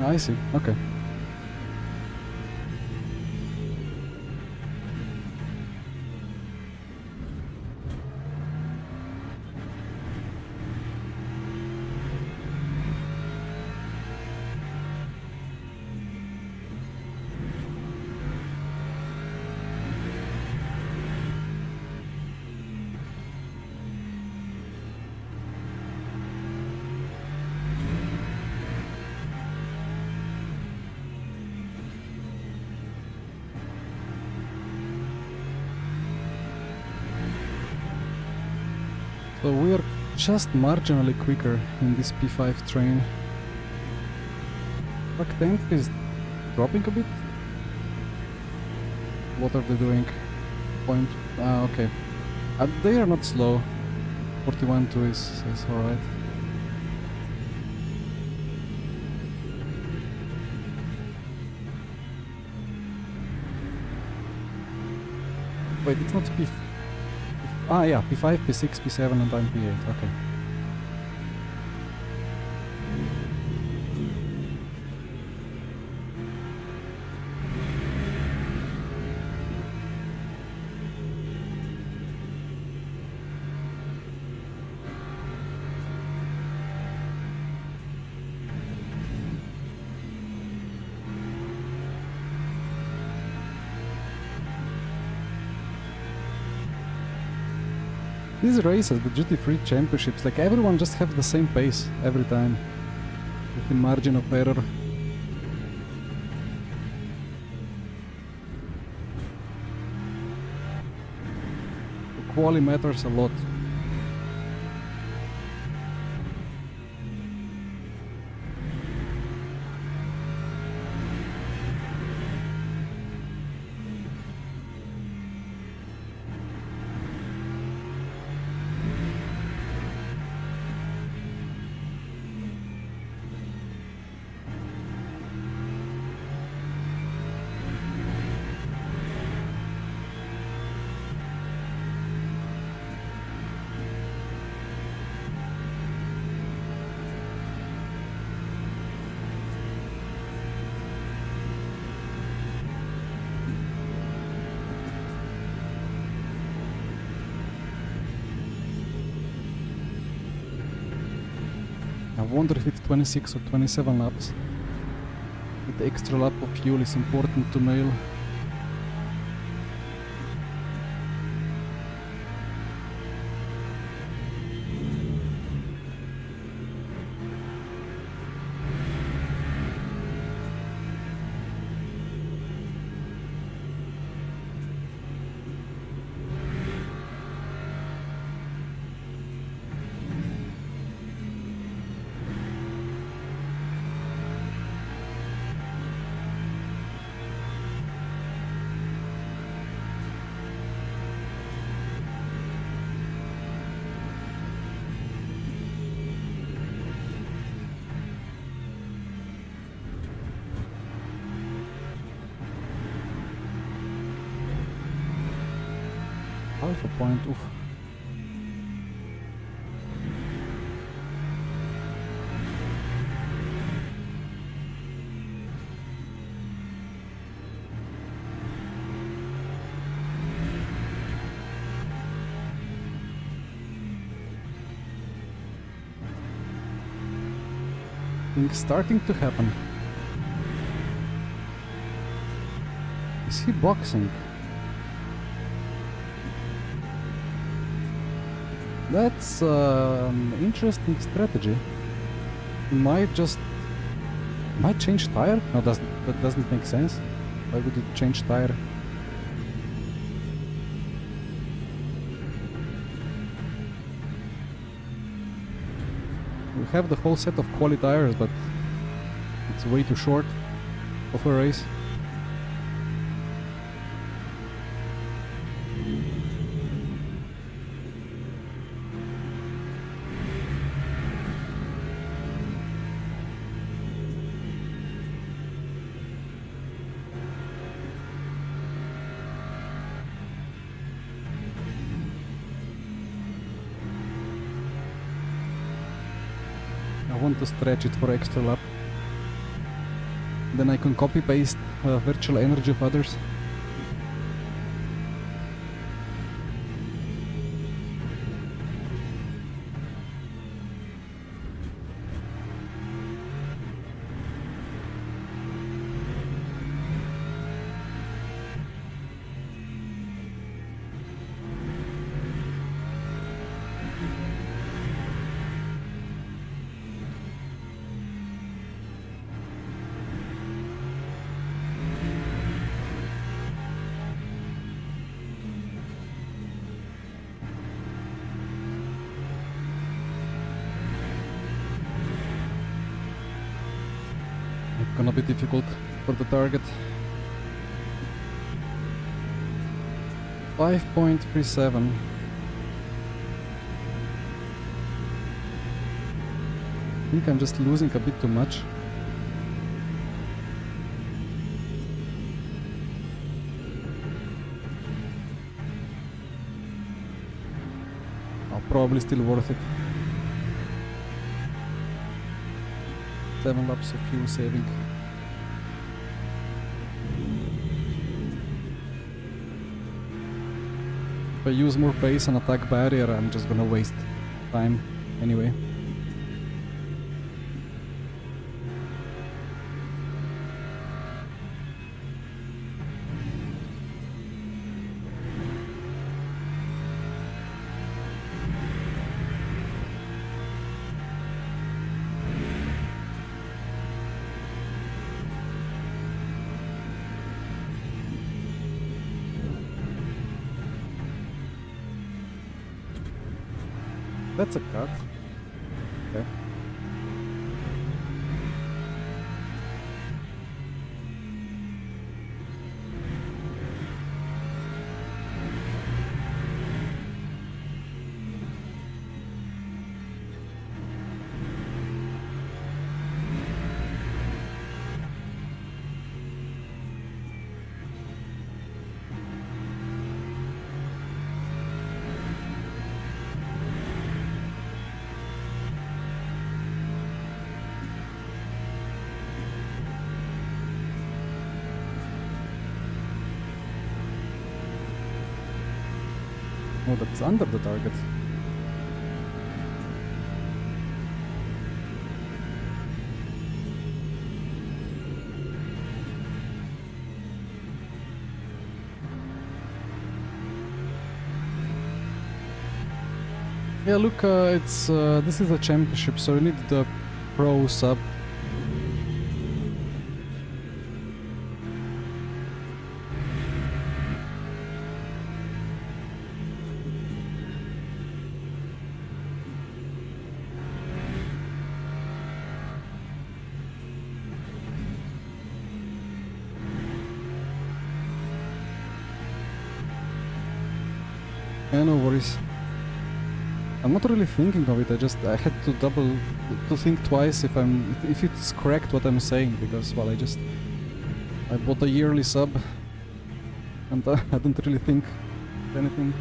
I see, okay. So we are just marginally quicker in this P5 train. Track 10 is dropping a bit. What are they doing? Okay. They are not slow. 41.2 is alright. Wait, it's not P5. Yeah, P5, P6, P7 and I'm P8, okay. These races, the GT3 Championships, like everyone just have the same pace every time, with the margin of error. The quality matters a lot. I wonder if it's 26 or 27 laps. The extra lap of fuel is important to nail. Half a point, oof. Things starting to happen. Is he boxing? That's an interesting strategy. Might change tire? No, that doesn't make sense. Why would it change tire? We have the whole set of quali tires, but it's way too short of a race. I want to stretch it for extra lap. Then I can copy paste virtual energy of others. Gonna be difficult for the target. 5.37. I think I'm just losing a bit too much. Oh, probably still worth it. 7 laps of fuel saving. If I use more pace and attack barrier, I'm just gonna waste time anyway. That's a cut. Okay. Oh, that's under the target. Yeah, look, it's this is a championship, so you need the pro sub. Yeah, no worries. I'm not really thinking of it. I had to think twice if it's correct what I'm saying, because well, I bought a yearly sub and I don't really think anything.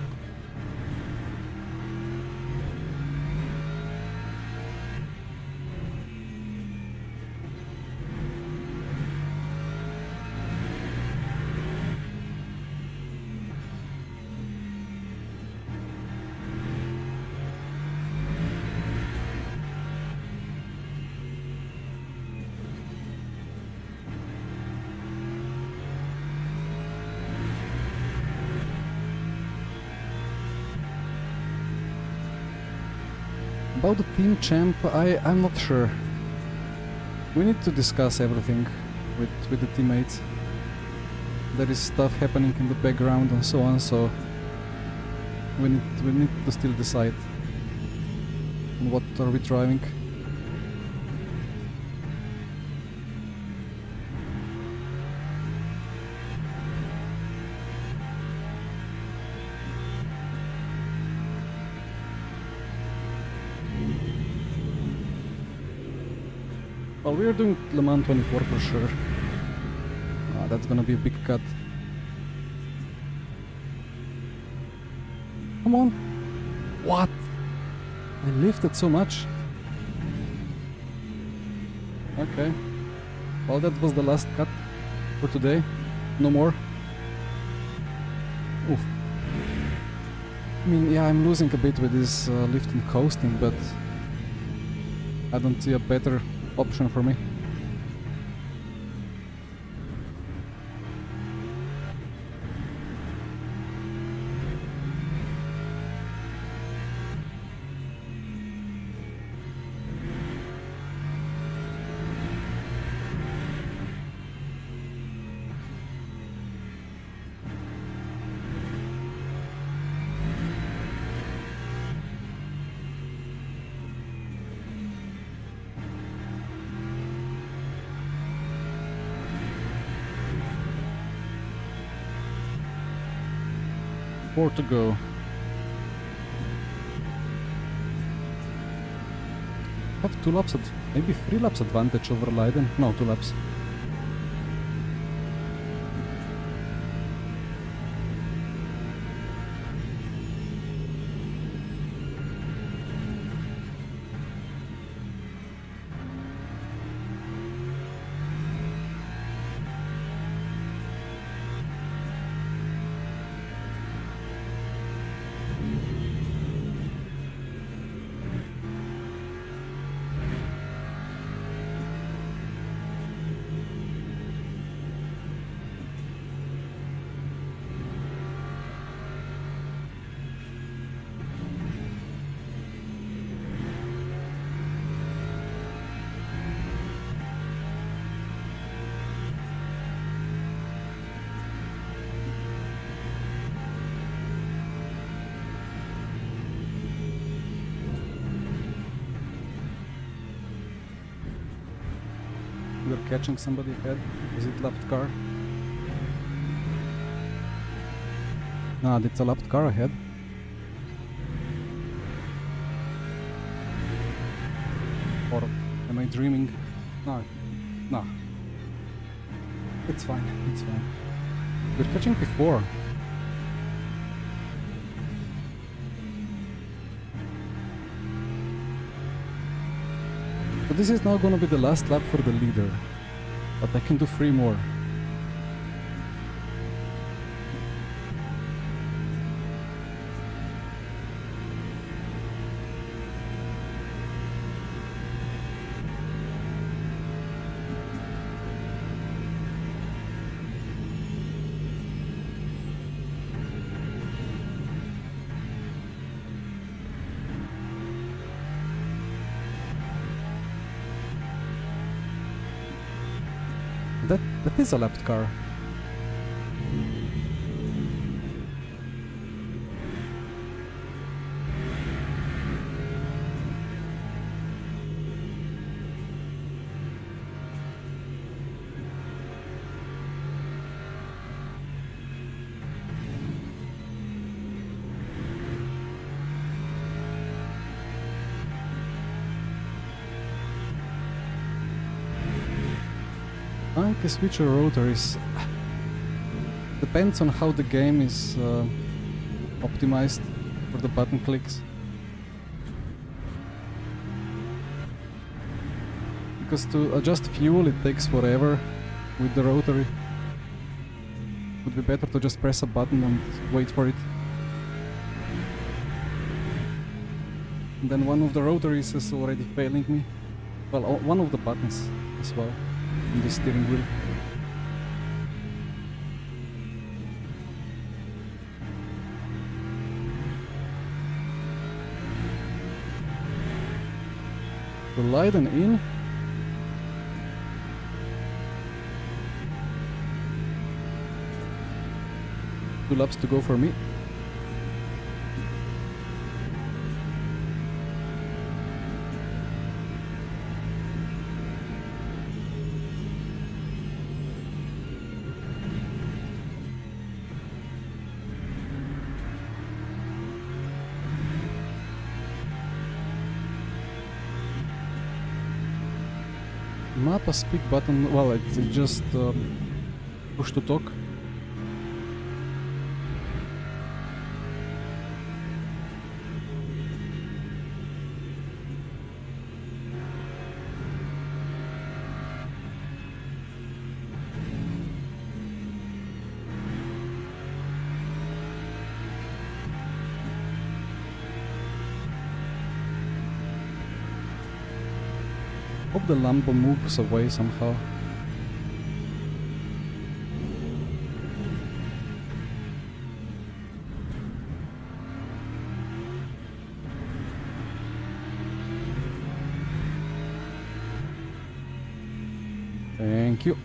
About the team champ, I'm not sure. We need to discuss everything with the teammates. There is stuff happening in the background and so on, so we need to still decide on what are we driving. Well, we are doing Le Mans 24 for sure. That's gonna be a big cut. Come on! What? I lifted so much. Okay. Well, that was the last cut for today. No more. Oof. I mean, yeah, I'm losing a bit with this lift and coasting, but I don't see a better option for me. Four to go. Have 2 laps, maybe 3 laps advantage over Leiden. No, 2 laps. We're catching somebody ahead. Is it lapped car? Nah, it's a lapped car ahead. Or am I dreaming? No. No. It's fine, it's fine. We're catching P4. But this is now gonna be the last lap for the leader. But I can do 3 more. That is a lapped car. I can switch a rotaries. Depends on how the game is optimized for the button clicks. Because to adjust fuel it takes forever with the rotary. Would be better to just press a button and wait for it. And then one of the rotaries is already failing me. Well, one of the buttons as well in the steering wheel. Leiden in. Two laps to go for me. Not a speak button, well, it's just push to talk. Hope the Lambo moves away somehow. Thank you.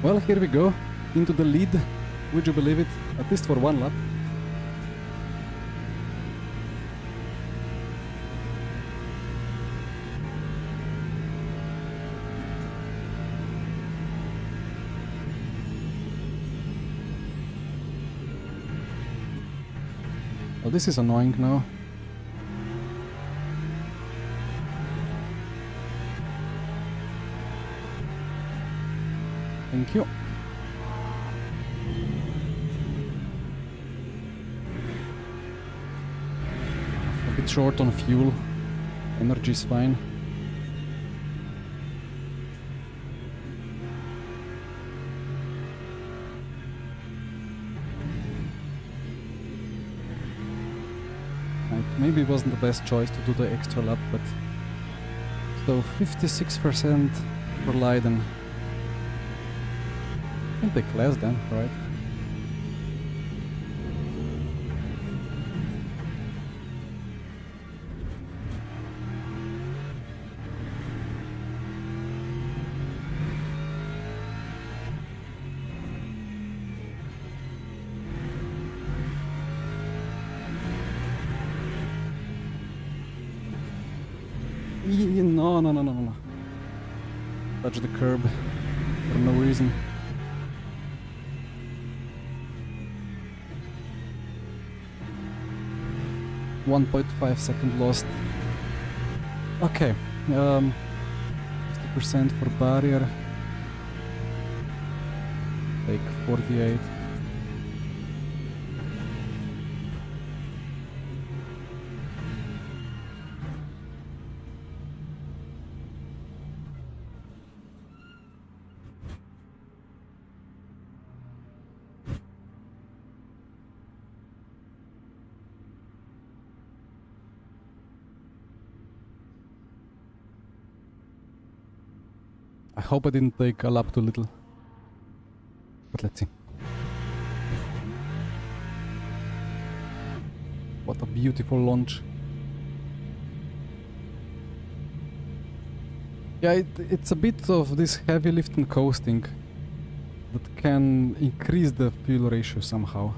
Well, here we go, into the lead, would you believe it, at least for one lap. Oh, this is annoying now. Thank you. A bit short on fuel. Energy is fine. It maybe wasn't the best choice to do the extra lap, but so 56% for Leiden. I can take less then, right? No. Touch the curb for no reason. .5 second lost. Okay, 50% for barrier. Take 48. I hope I didn't take a lap too little. But let's see. What a beautiful launch. Yeah, it's a bit of this heavy lift and coasting that can increase the fuel ratio somehow.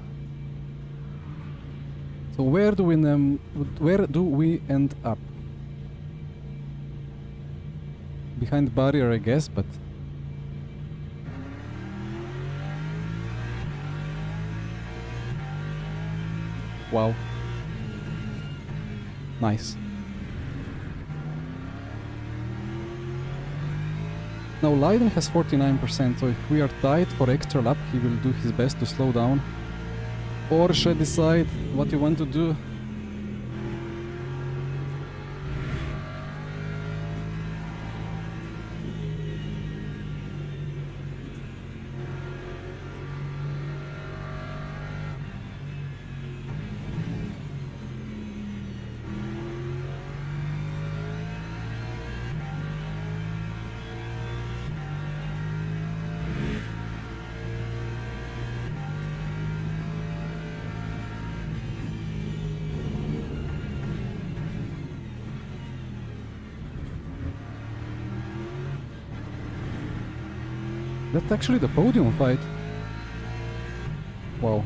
So where do we end up? Behind barrier, I guess, but wow, nice. Now Leiden has 49%, so if we are tight for extra lap, he will do his best to slow down. Porsche, decide what you want to do. That's actually the podium fight. Wow.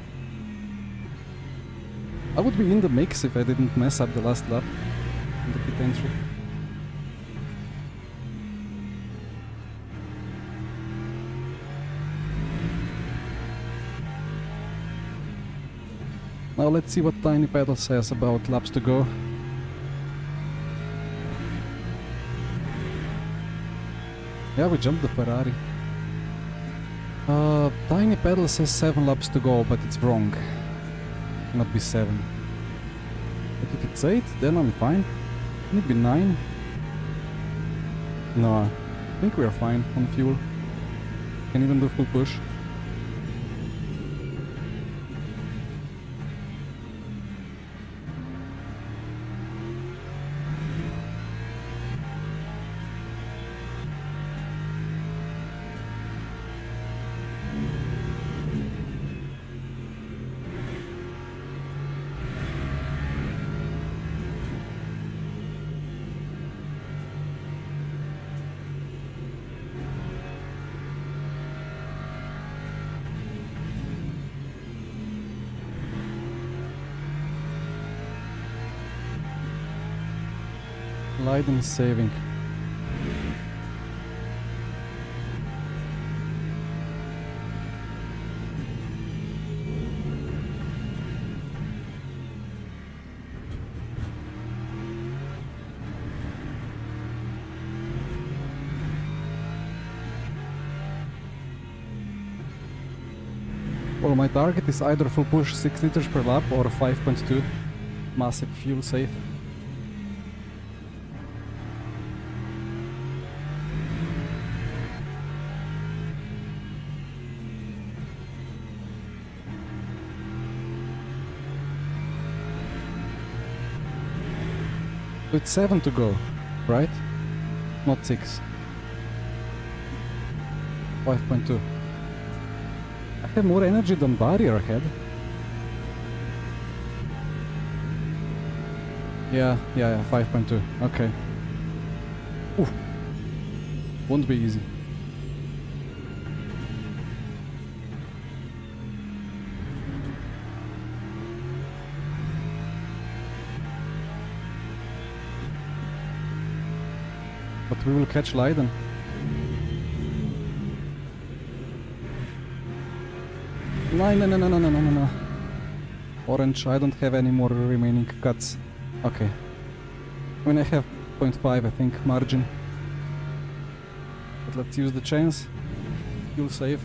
I would be in the mix if I didn't mess up the last lap in the pit entry. Now let's see what Tiny Pedal says about laps to go. Yeah, we jumped the Ferrari. Tiny Pedal says 7 laps to go, but it's wrong. Cannot be 7. But if it's 8, then I'm fine. Can it be 9? No, I think we are fine on fuel. Can even do full push. Leiden is saving. Well, my target is either full push 6 liters per lap or 5.2 massive fuel save. It's 7 to go, right? Not 6. 5.2. I have more energy than barrier ahead. Yeah, 5.2. Okay. Oof. Won't be easy. But we will catch Leiden. No. Orange, I don't have any more remaining cuts. Okay. I mean, I have 0.5, I think, margin. But let's use the chance. Fuel save.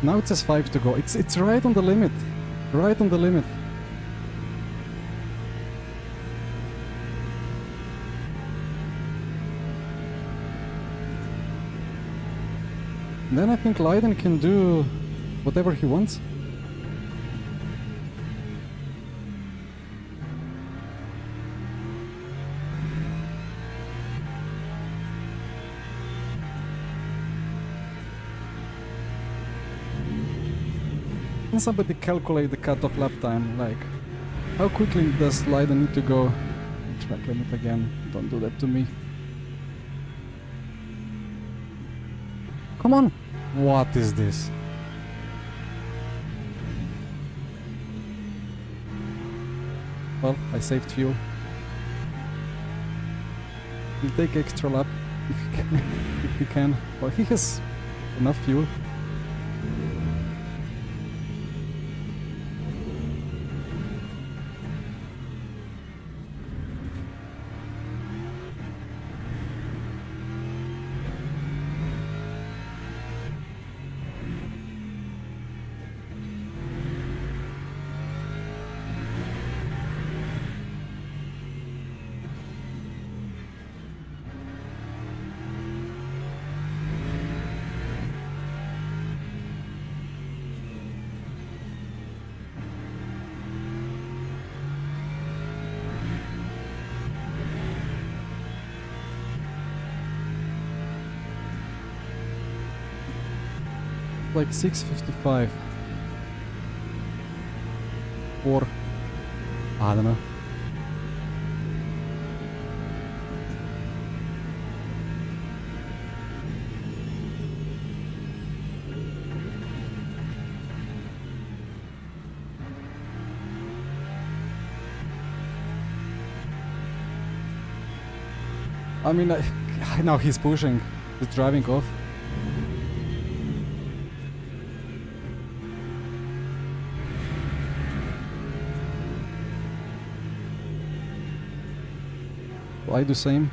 Now it says 5 to go. It's right on the limit. Right on the limit. Then I think Leiden can do whatever he wants. Can somebody calculate the cutoff lap time? Like, how quickly does Leiden need to go? Track limit again. Don't do that to me. Come on! What is this? Well, I saved fuel. He'll take extra lap if he can. If he can. Well, he has enough fuel. like 6:55. Or I don't know. I mean, now he's pushing. He's driving off. I do same.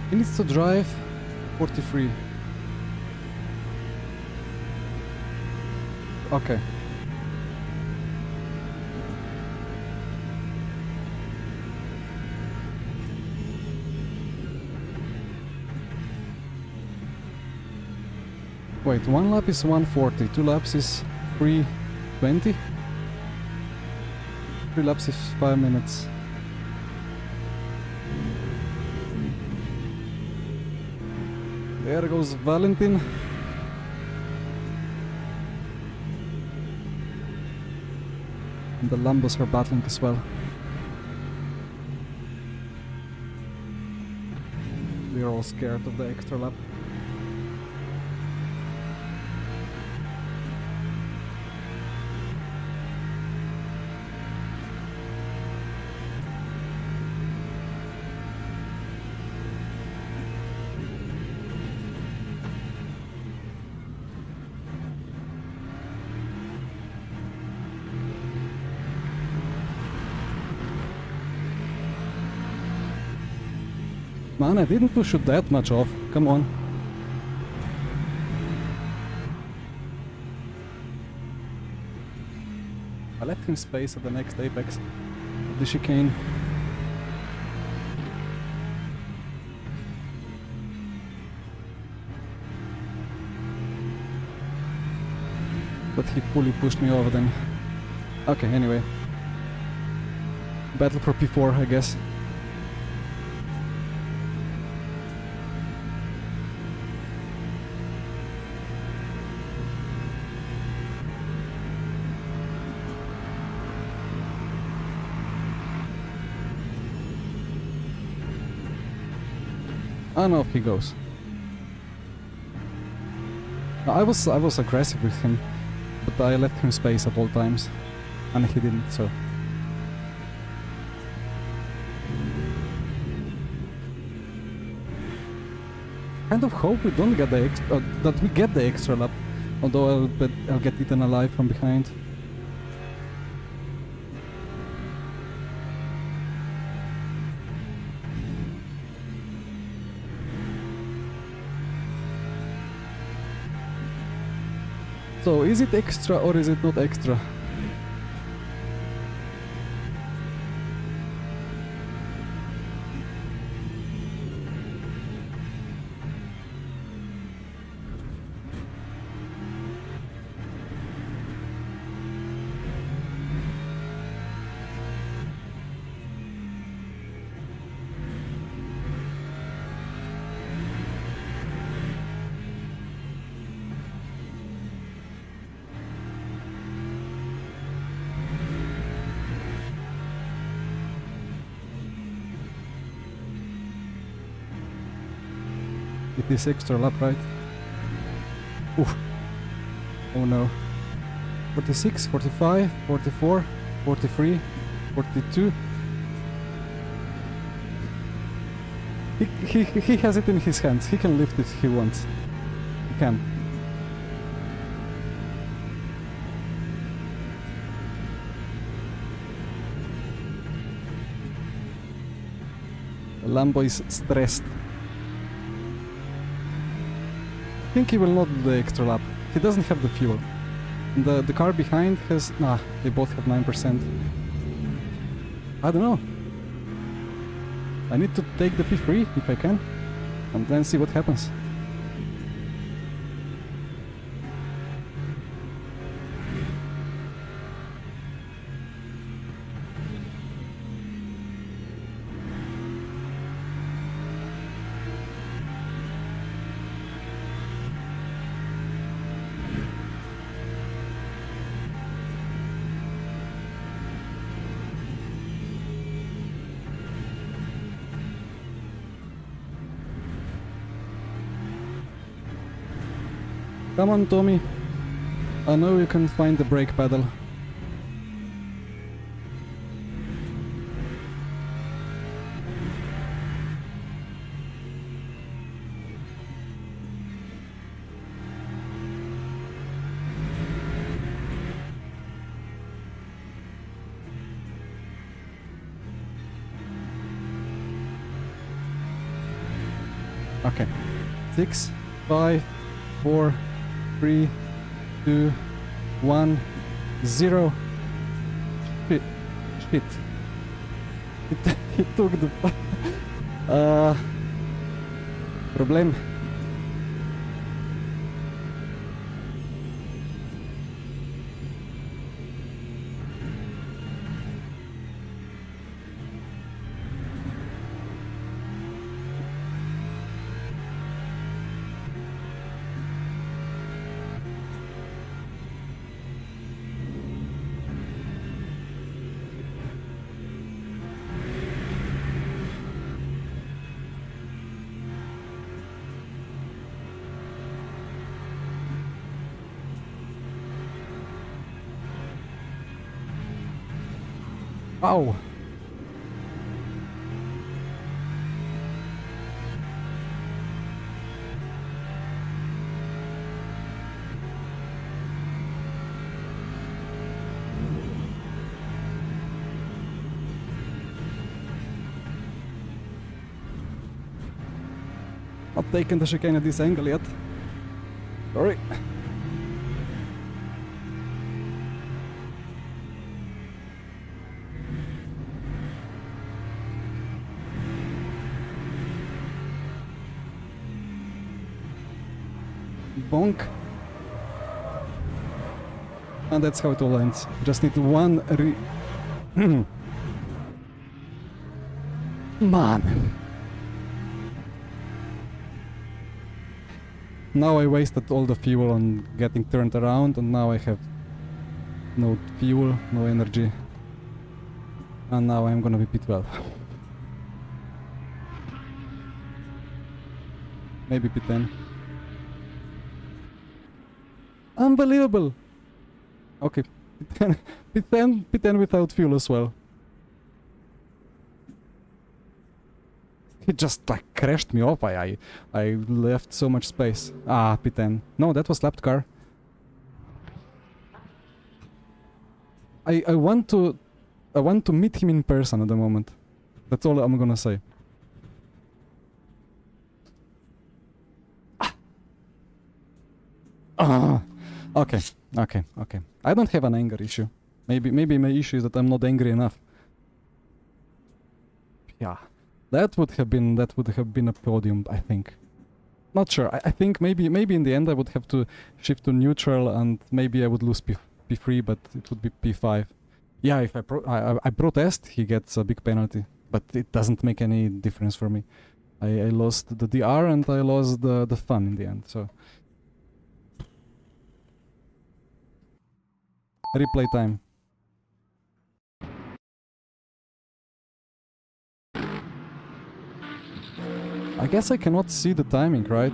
He needs to drive 43. Okay. Wait, 1 lap is 140, 2 laps is 320? 3 laps is 5 minutes. There goes Valentin. And the Lambos are battling as well. We are all scared of the extra lap. Man, I didn't push it that much off. Come on. I let him space at the next apex. The chicane. But he fully pushed me over then. Okay, anyway. Battle for P4, I guess. I don't know if he goes. I was aggressive with him, but I left him space at all times, and he didn't. So kind of hope we don't get the that we get the extra lap, although I'll get eaten alive from behind. So, is it extra or is it not extra? It is extra lap, right? Oof. Oh no. 46, 45, 44, 43, 42. He has it in his hands. He can lift it if he wants. He can. The Lambo is stressed. I think he will not do the extra lap. He doesn't have the fuel. The car behind has... Nah, they both have 9%. I don't know. I need to take the P3 if I can, and then see what happens. Come on, Tommy. I know you can find the brake pedal. Okay. 6, 5, 4, 3, 2, 1, 0. Shit. Shit. He took the... Problem. Ow! Not taking the chicane at this angle yet. Sorry. Bonk. And that's how it all ends. Just need one Man. Now I wasted all the fuel on getting turned around, and now I have no fuel, no energy. And now I'm gonna be P12. Maybe P10. Unbelievable! Okay, P10 without fuel as well. He just like crashed me off. I left so much space. Ah, P10. No, that was lapped car. I want to meet him in person at the moment. That's all I'm gonna say. Ah. Okay. I don't have an anger issue. Maybe my issue is that I'm not angry enough. Yeah. That would have been a podium, I think. Not sure. I think maybe in the end I would have to shift to neutral, and maybe I would lose P3, but it would be P5. Yeah, if I protest, he gets a big penalty, but it doesn't make any difference for me. I lost the DR and I lost the fun in the end. So replay time. I guess I cannot see the timing, right?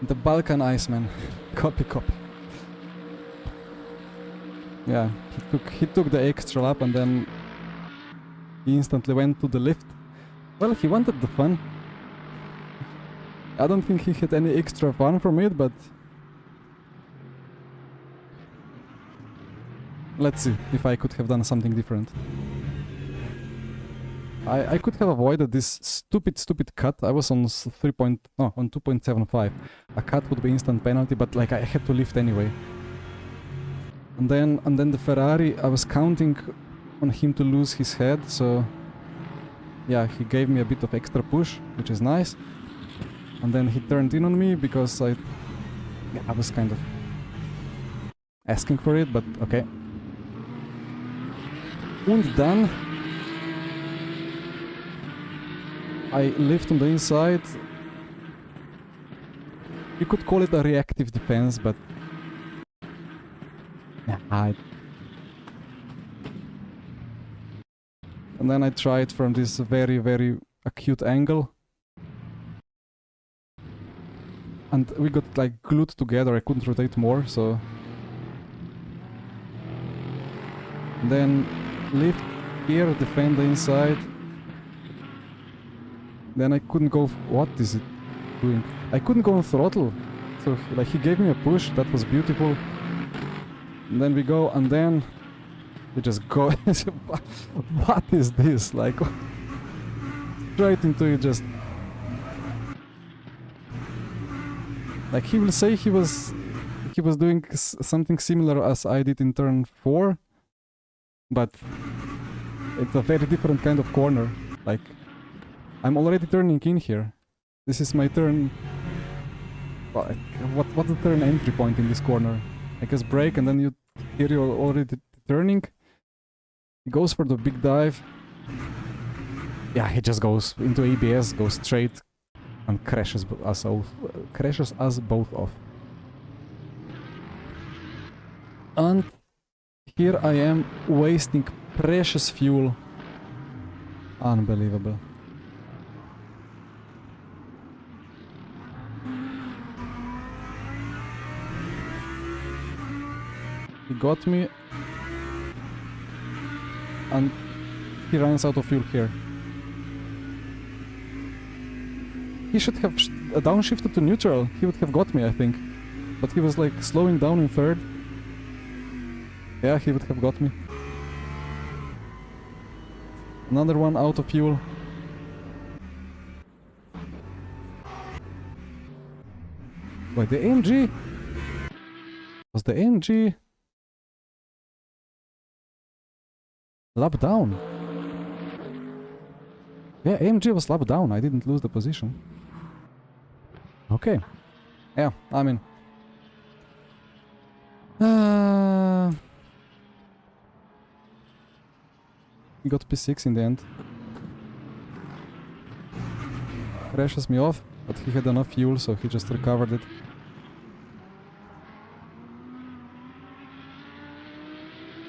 The Balkan Iceman. Copy, copy. Yeah, he took the extra lap and then he instantly went to the lift. Well, he wanted the fun. I don't think he had any extra fun from it, but let's see if I could have done something different. I could have avoided this stupid cut. I was on 2.75. A cut would be instant penalty, but like I had to lift anyway. And then the Ferrari, I was counting on him to lose his head, so yeah, he gave me a bit of extra push, which is nice. And then he turned in on me because I was kind of asking for it, but okay. And then I lift on the inside. You could call it a reactive defense, but yeah, and then I tried from this very acute angle. And we got like glued together, I couldn't rotate more, so... Then lift here, defend the inside. Then I couldn't go... What is it doing? I couldn't go on throttle. So like he gave me a push, that was beautiful. And then we go, and then we just go. What is this? Like straight into it, just like he will say he was doing something similar as I did in turn 4, but it's a very different kind of corner. Like I'm already turning in here. This is my turn. What's the turn entry point in this corner? I guess brake, and then here you're already turning. He goes for the big dive. Yeah, he just goes into ABS, goes straight, and crashes us both off. And here I am wasting precious fuel. Unbelievable. He got me, and he runs out of fuel here. He should have downshifted to neutral. He would have got me, I think. But he was like slowing down in third. Yeah, he would have got me. Another one out of fuel. Wait, the AMG? Was the AMG lap down? Yeah, AMG was lap down. I didn't lose the position. Okay. Yeah, I mean... he got P6 in the end. Crashes me off, but he had enough fuel, so he just recovered it.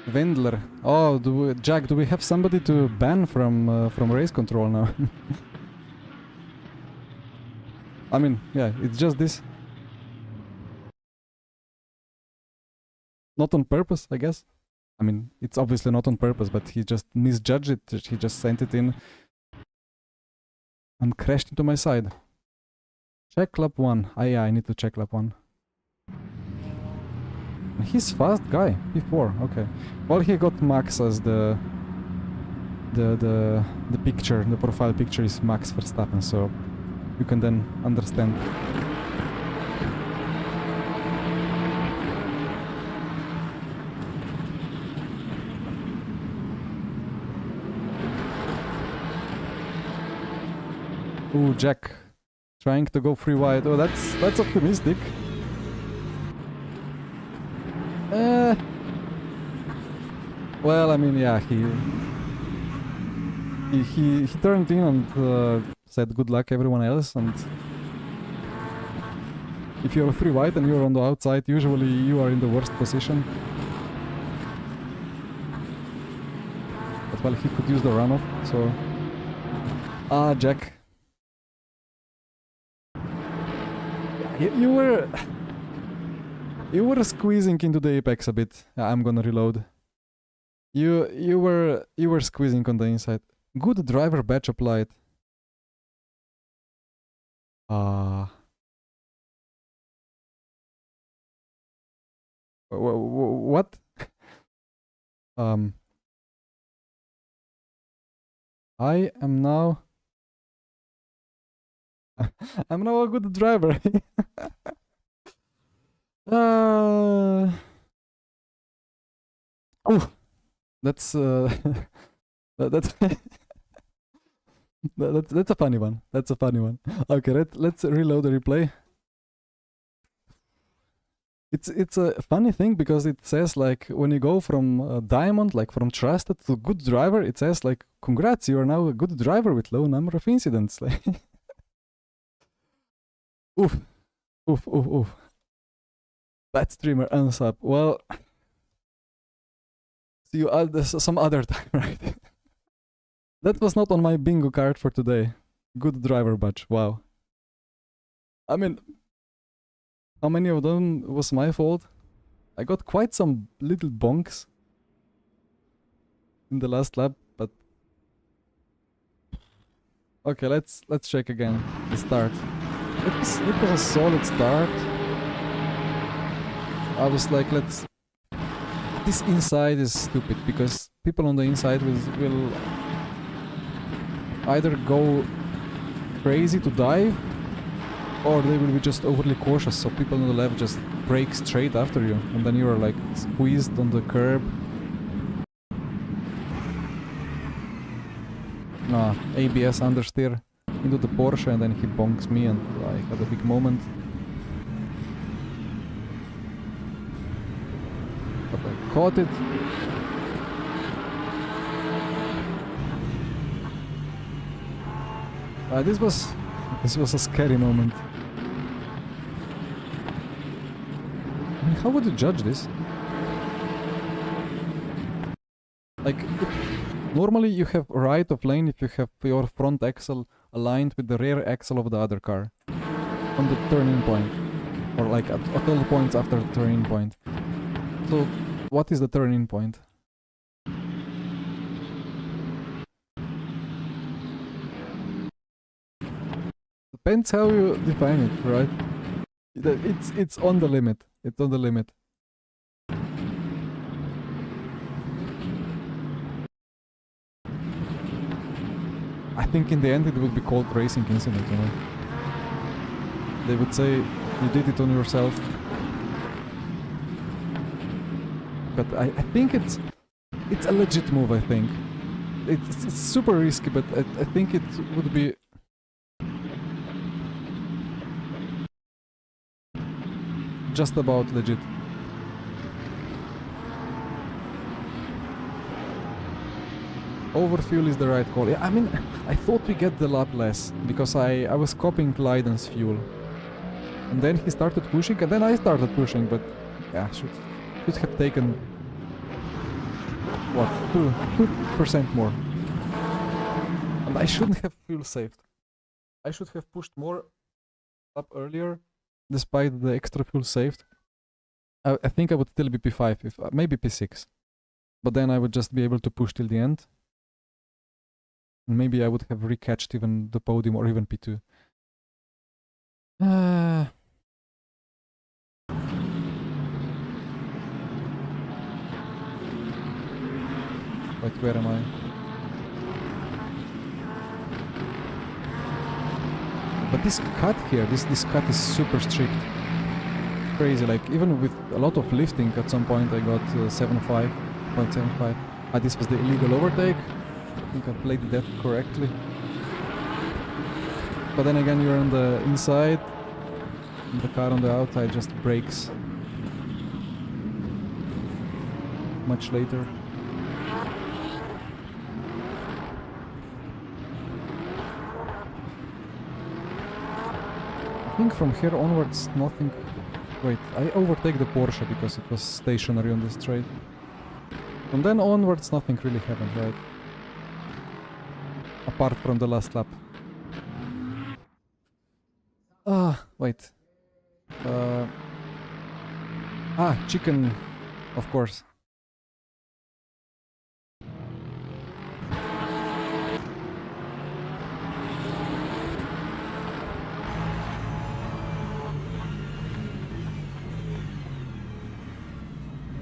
Wendler. Oh, Jack, do we have somebody to ban from race control now? I mean, yeah, it's just this. Not on purpose, I guess. I mean, it's obviously not on purpose, but he just misjudged it. He just sent it in and crashed into my side. Check lap 1. Yeah, I need to check lap 1. He's fast guy. P4. Okay. Well, he got Max as the picture, the profile picture is Max Verstappen, so you can then understand. Ooh, Jack, trying to go free wide. Oh, that's optimistic. Well, I mean, yeah, he turned in and said good luck everyone else, and if you're free wide and you're on the outside, usually you are in the worst position. But well, he could use the runoff, so... Jack. You were... You were squeezing into the apex a bit. I'm gonna reload. You were squeezing on the inside. Good driver badge applied. What? I am now... I'm now a good driver. Oh, that's that's that's a funny one. That's a funny one. Okay, let's reload the replay. It's a funny thing because it says like when you go from diamond, like from trusted to good driver, it says like congrats, you are now a good driver with low number of incidents. Oof, oof, oof, oof. Bad streamer unsub. Well, see you some other time, right? That was not on my bingo card for today. Good driver badge. Wow. I mean, how many of them was my fault? I got quite some little bonks in the last lap, but okay, let's check again the start. It was a solid start. I was like, this inside is stupid because people on the inside will either go crazy to dive or they will be just overly cautious, so people on the left just brake straight after you and then you are like squeezed on the curb. ABS understeer into the Porsche and then he bonks me and I had a big moment. But I caught it. This was a scary moment. I mean, how would you judge this? Like, normally you have right of lane if you have your front axle aligned with the rear axle of the other car on the turning point, or like at all points after the turning point. So, what is the turning point? Depends how you define it, right? It's on the limit. It's on the limit. I think in the end it would be called racing incident, you know. They would say you did it on yourself. But I think it's a legit move, I think. It's super risky, but I think it would be just about legit. Overfuel is the right call. Yeah, I mean, I thought we get the lap less because I was copying Leiden's fuel. And then he started pushing and then I started pushing, but yeah, should have taken what, 2% more. And I shouldn't have fuel saved. I should have pushed more up earlier despite the extra fuel saved. I think I would still be P5, if maybe P6. But then I would just be able to push till the end. And maybe I would have recatched even the podium or even P2. Wait, where am I? But this cut here, this cut is super strict. Crazy, like even with a lot of lifting at some point I got 0.75. This was the illegal overtake. I think I played that correctly. But then again, you're on the inside, and the car on the outside just brakes much later. I think from here onwards nothing... Wait, I overtake the Porsche because it was stationary on the straight. From then onwards nothing really happened, right? Apart from the last lap. Wait. Chicken, of course.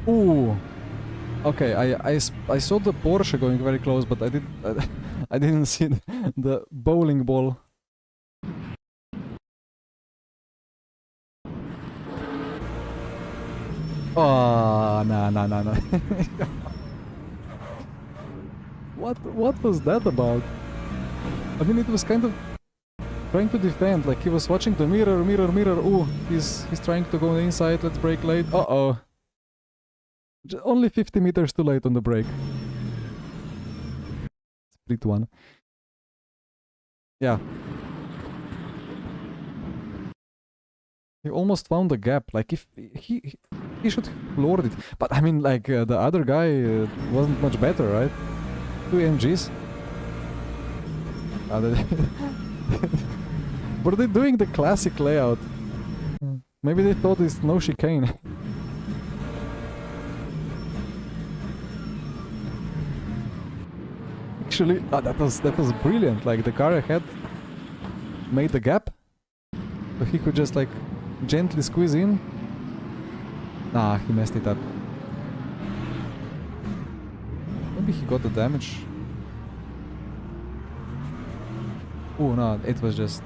Ooh. Okay, I saw the Porsche going very close, but I didn't see the bowling ball. Oh, no. What was that about? I mean, it was kind of trying to defend, like he was watching the mirror. Ooh, he's trying to go on the inside. Let's brake late. Uh-oh. Only 50 meters too late on the brake. Split one. Yeah. He almost found the gap. Like if he should have floored it. But I mean, like the other guy wasn't much better, right? 2 AMGs. Were they doing the classic layout? Maybe they thought it's no chicane. Actually, that was brilliant. Like the car ahead made the gap, so he could just like gently squeeze in. Nah, he messed it up. Maybe he got the damage. Oh no, it was just...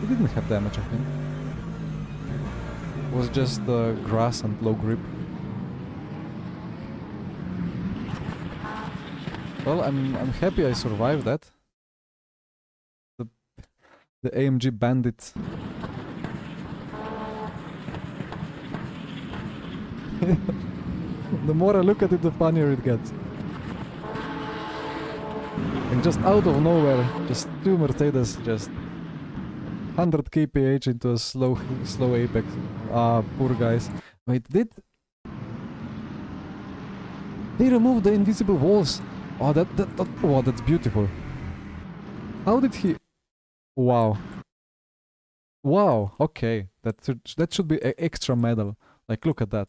He didn't have damage, I think. It was just grass and low grip. Well, I'm happy I survived that. The AMG bandit. The more I look at it, the funnier it gets. And just out of nowhere, just 2 Mercedes, just 100 kph into a slow apex. Ah, poor guys. Wait, did they remove the invisible walls? Oh, oh, that's beautiful. How did he? Wow. Wow. Okay, that should be an extra medal. Like, look at that.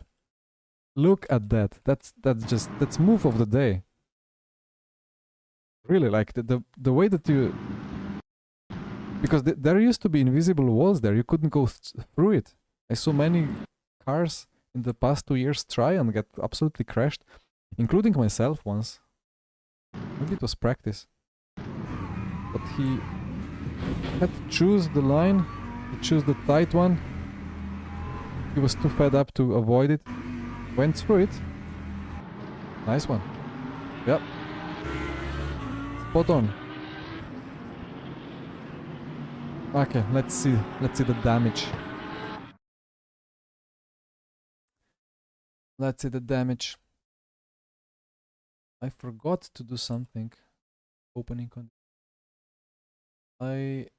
Look at that. That's move of the day. Really, like the way that you, because there used to be invisible walls there. You couldn't go through it. I saw many cars in the past 2 years try and get absolutely crashed, including myself once. Maybe it was practice. But he had to choose the line. He chose the tight one. He was too fed up to avoid it. Went through it. Nice one. Yep. Spot on. Okay, let's see the damage. Let's see the damage. I forgot to do something. Opening con. Wait,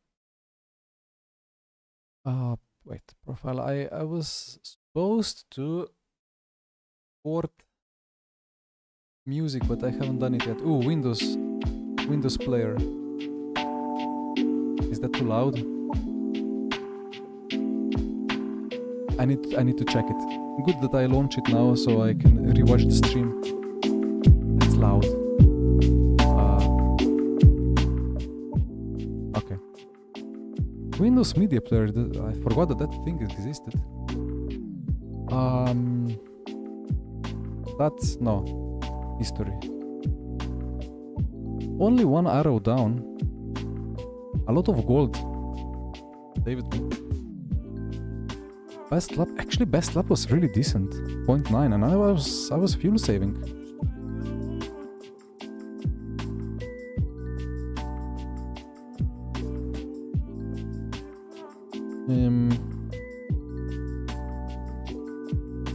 profile. I was supposed to port music, but I haven't done it yet. Ooh, Windows player. Is that too loud? I need to check it. Good that I launch it now so I can rewatch the stream. It's loud. Okay. Windows Media Player. I forgot that thing existed. That's no history. Only 1 arrow down. A lot of gold. David. Best lap. Actually, best lap was really decent. 0.9, and I was fuel saving.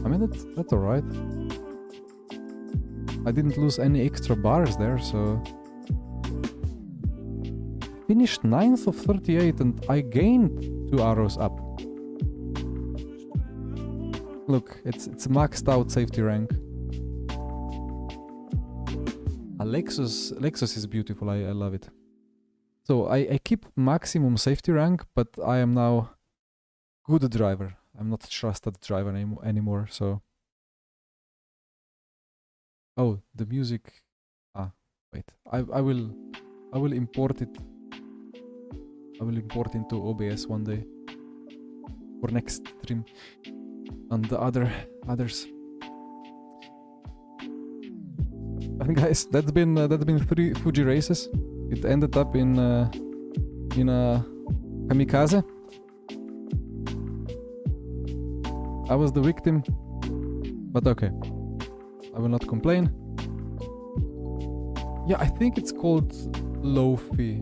I mean that's alright. I didn't lose any extra bars there, so finished 9th of 38 and I gained 2 arrows up. Look, it's maxed out safety rank. Lexus is beautiful, I love it. So I keep maximum safety rank, but I am now good driver. I'm not a trusted driver anymore, so... Oh, the music... Ah, wait. I will import it. I will import into OBS one day. For next stream. And the others. And guys, that's been 3 Fuji races. It ended up in a kamikaze. I was the victim, but okay. I will not complain. Yeah, I think it's called Lofi.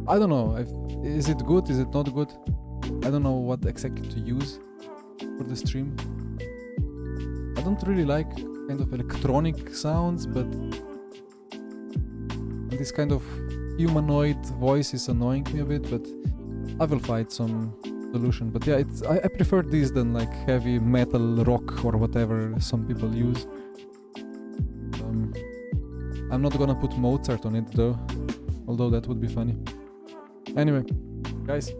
I don't know. Is it good? Is it not good? I don't know what exactly to use for the stream. I don't really like kind of electronic sounds, but this kind of humanoid voice is annoying me a bit, but I will find some solution. But yeah, I prefer this than like heavy metal rock or whatever some people use. I'm not gonna put Mozart on it though, although that would be funny. Anyway, guys,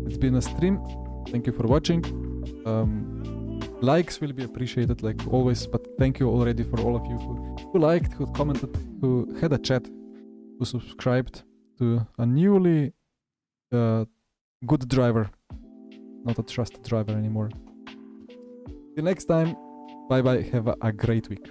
it's been a stream. Thank you for watching. Likes will be appreciated like always, but thank you already for all of you who liked, who commented, who had a chat, who subscribed to a newly good driver, not a trusted driver anymore. Till next time, bye bye, have a great week.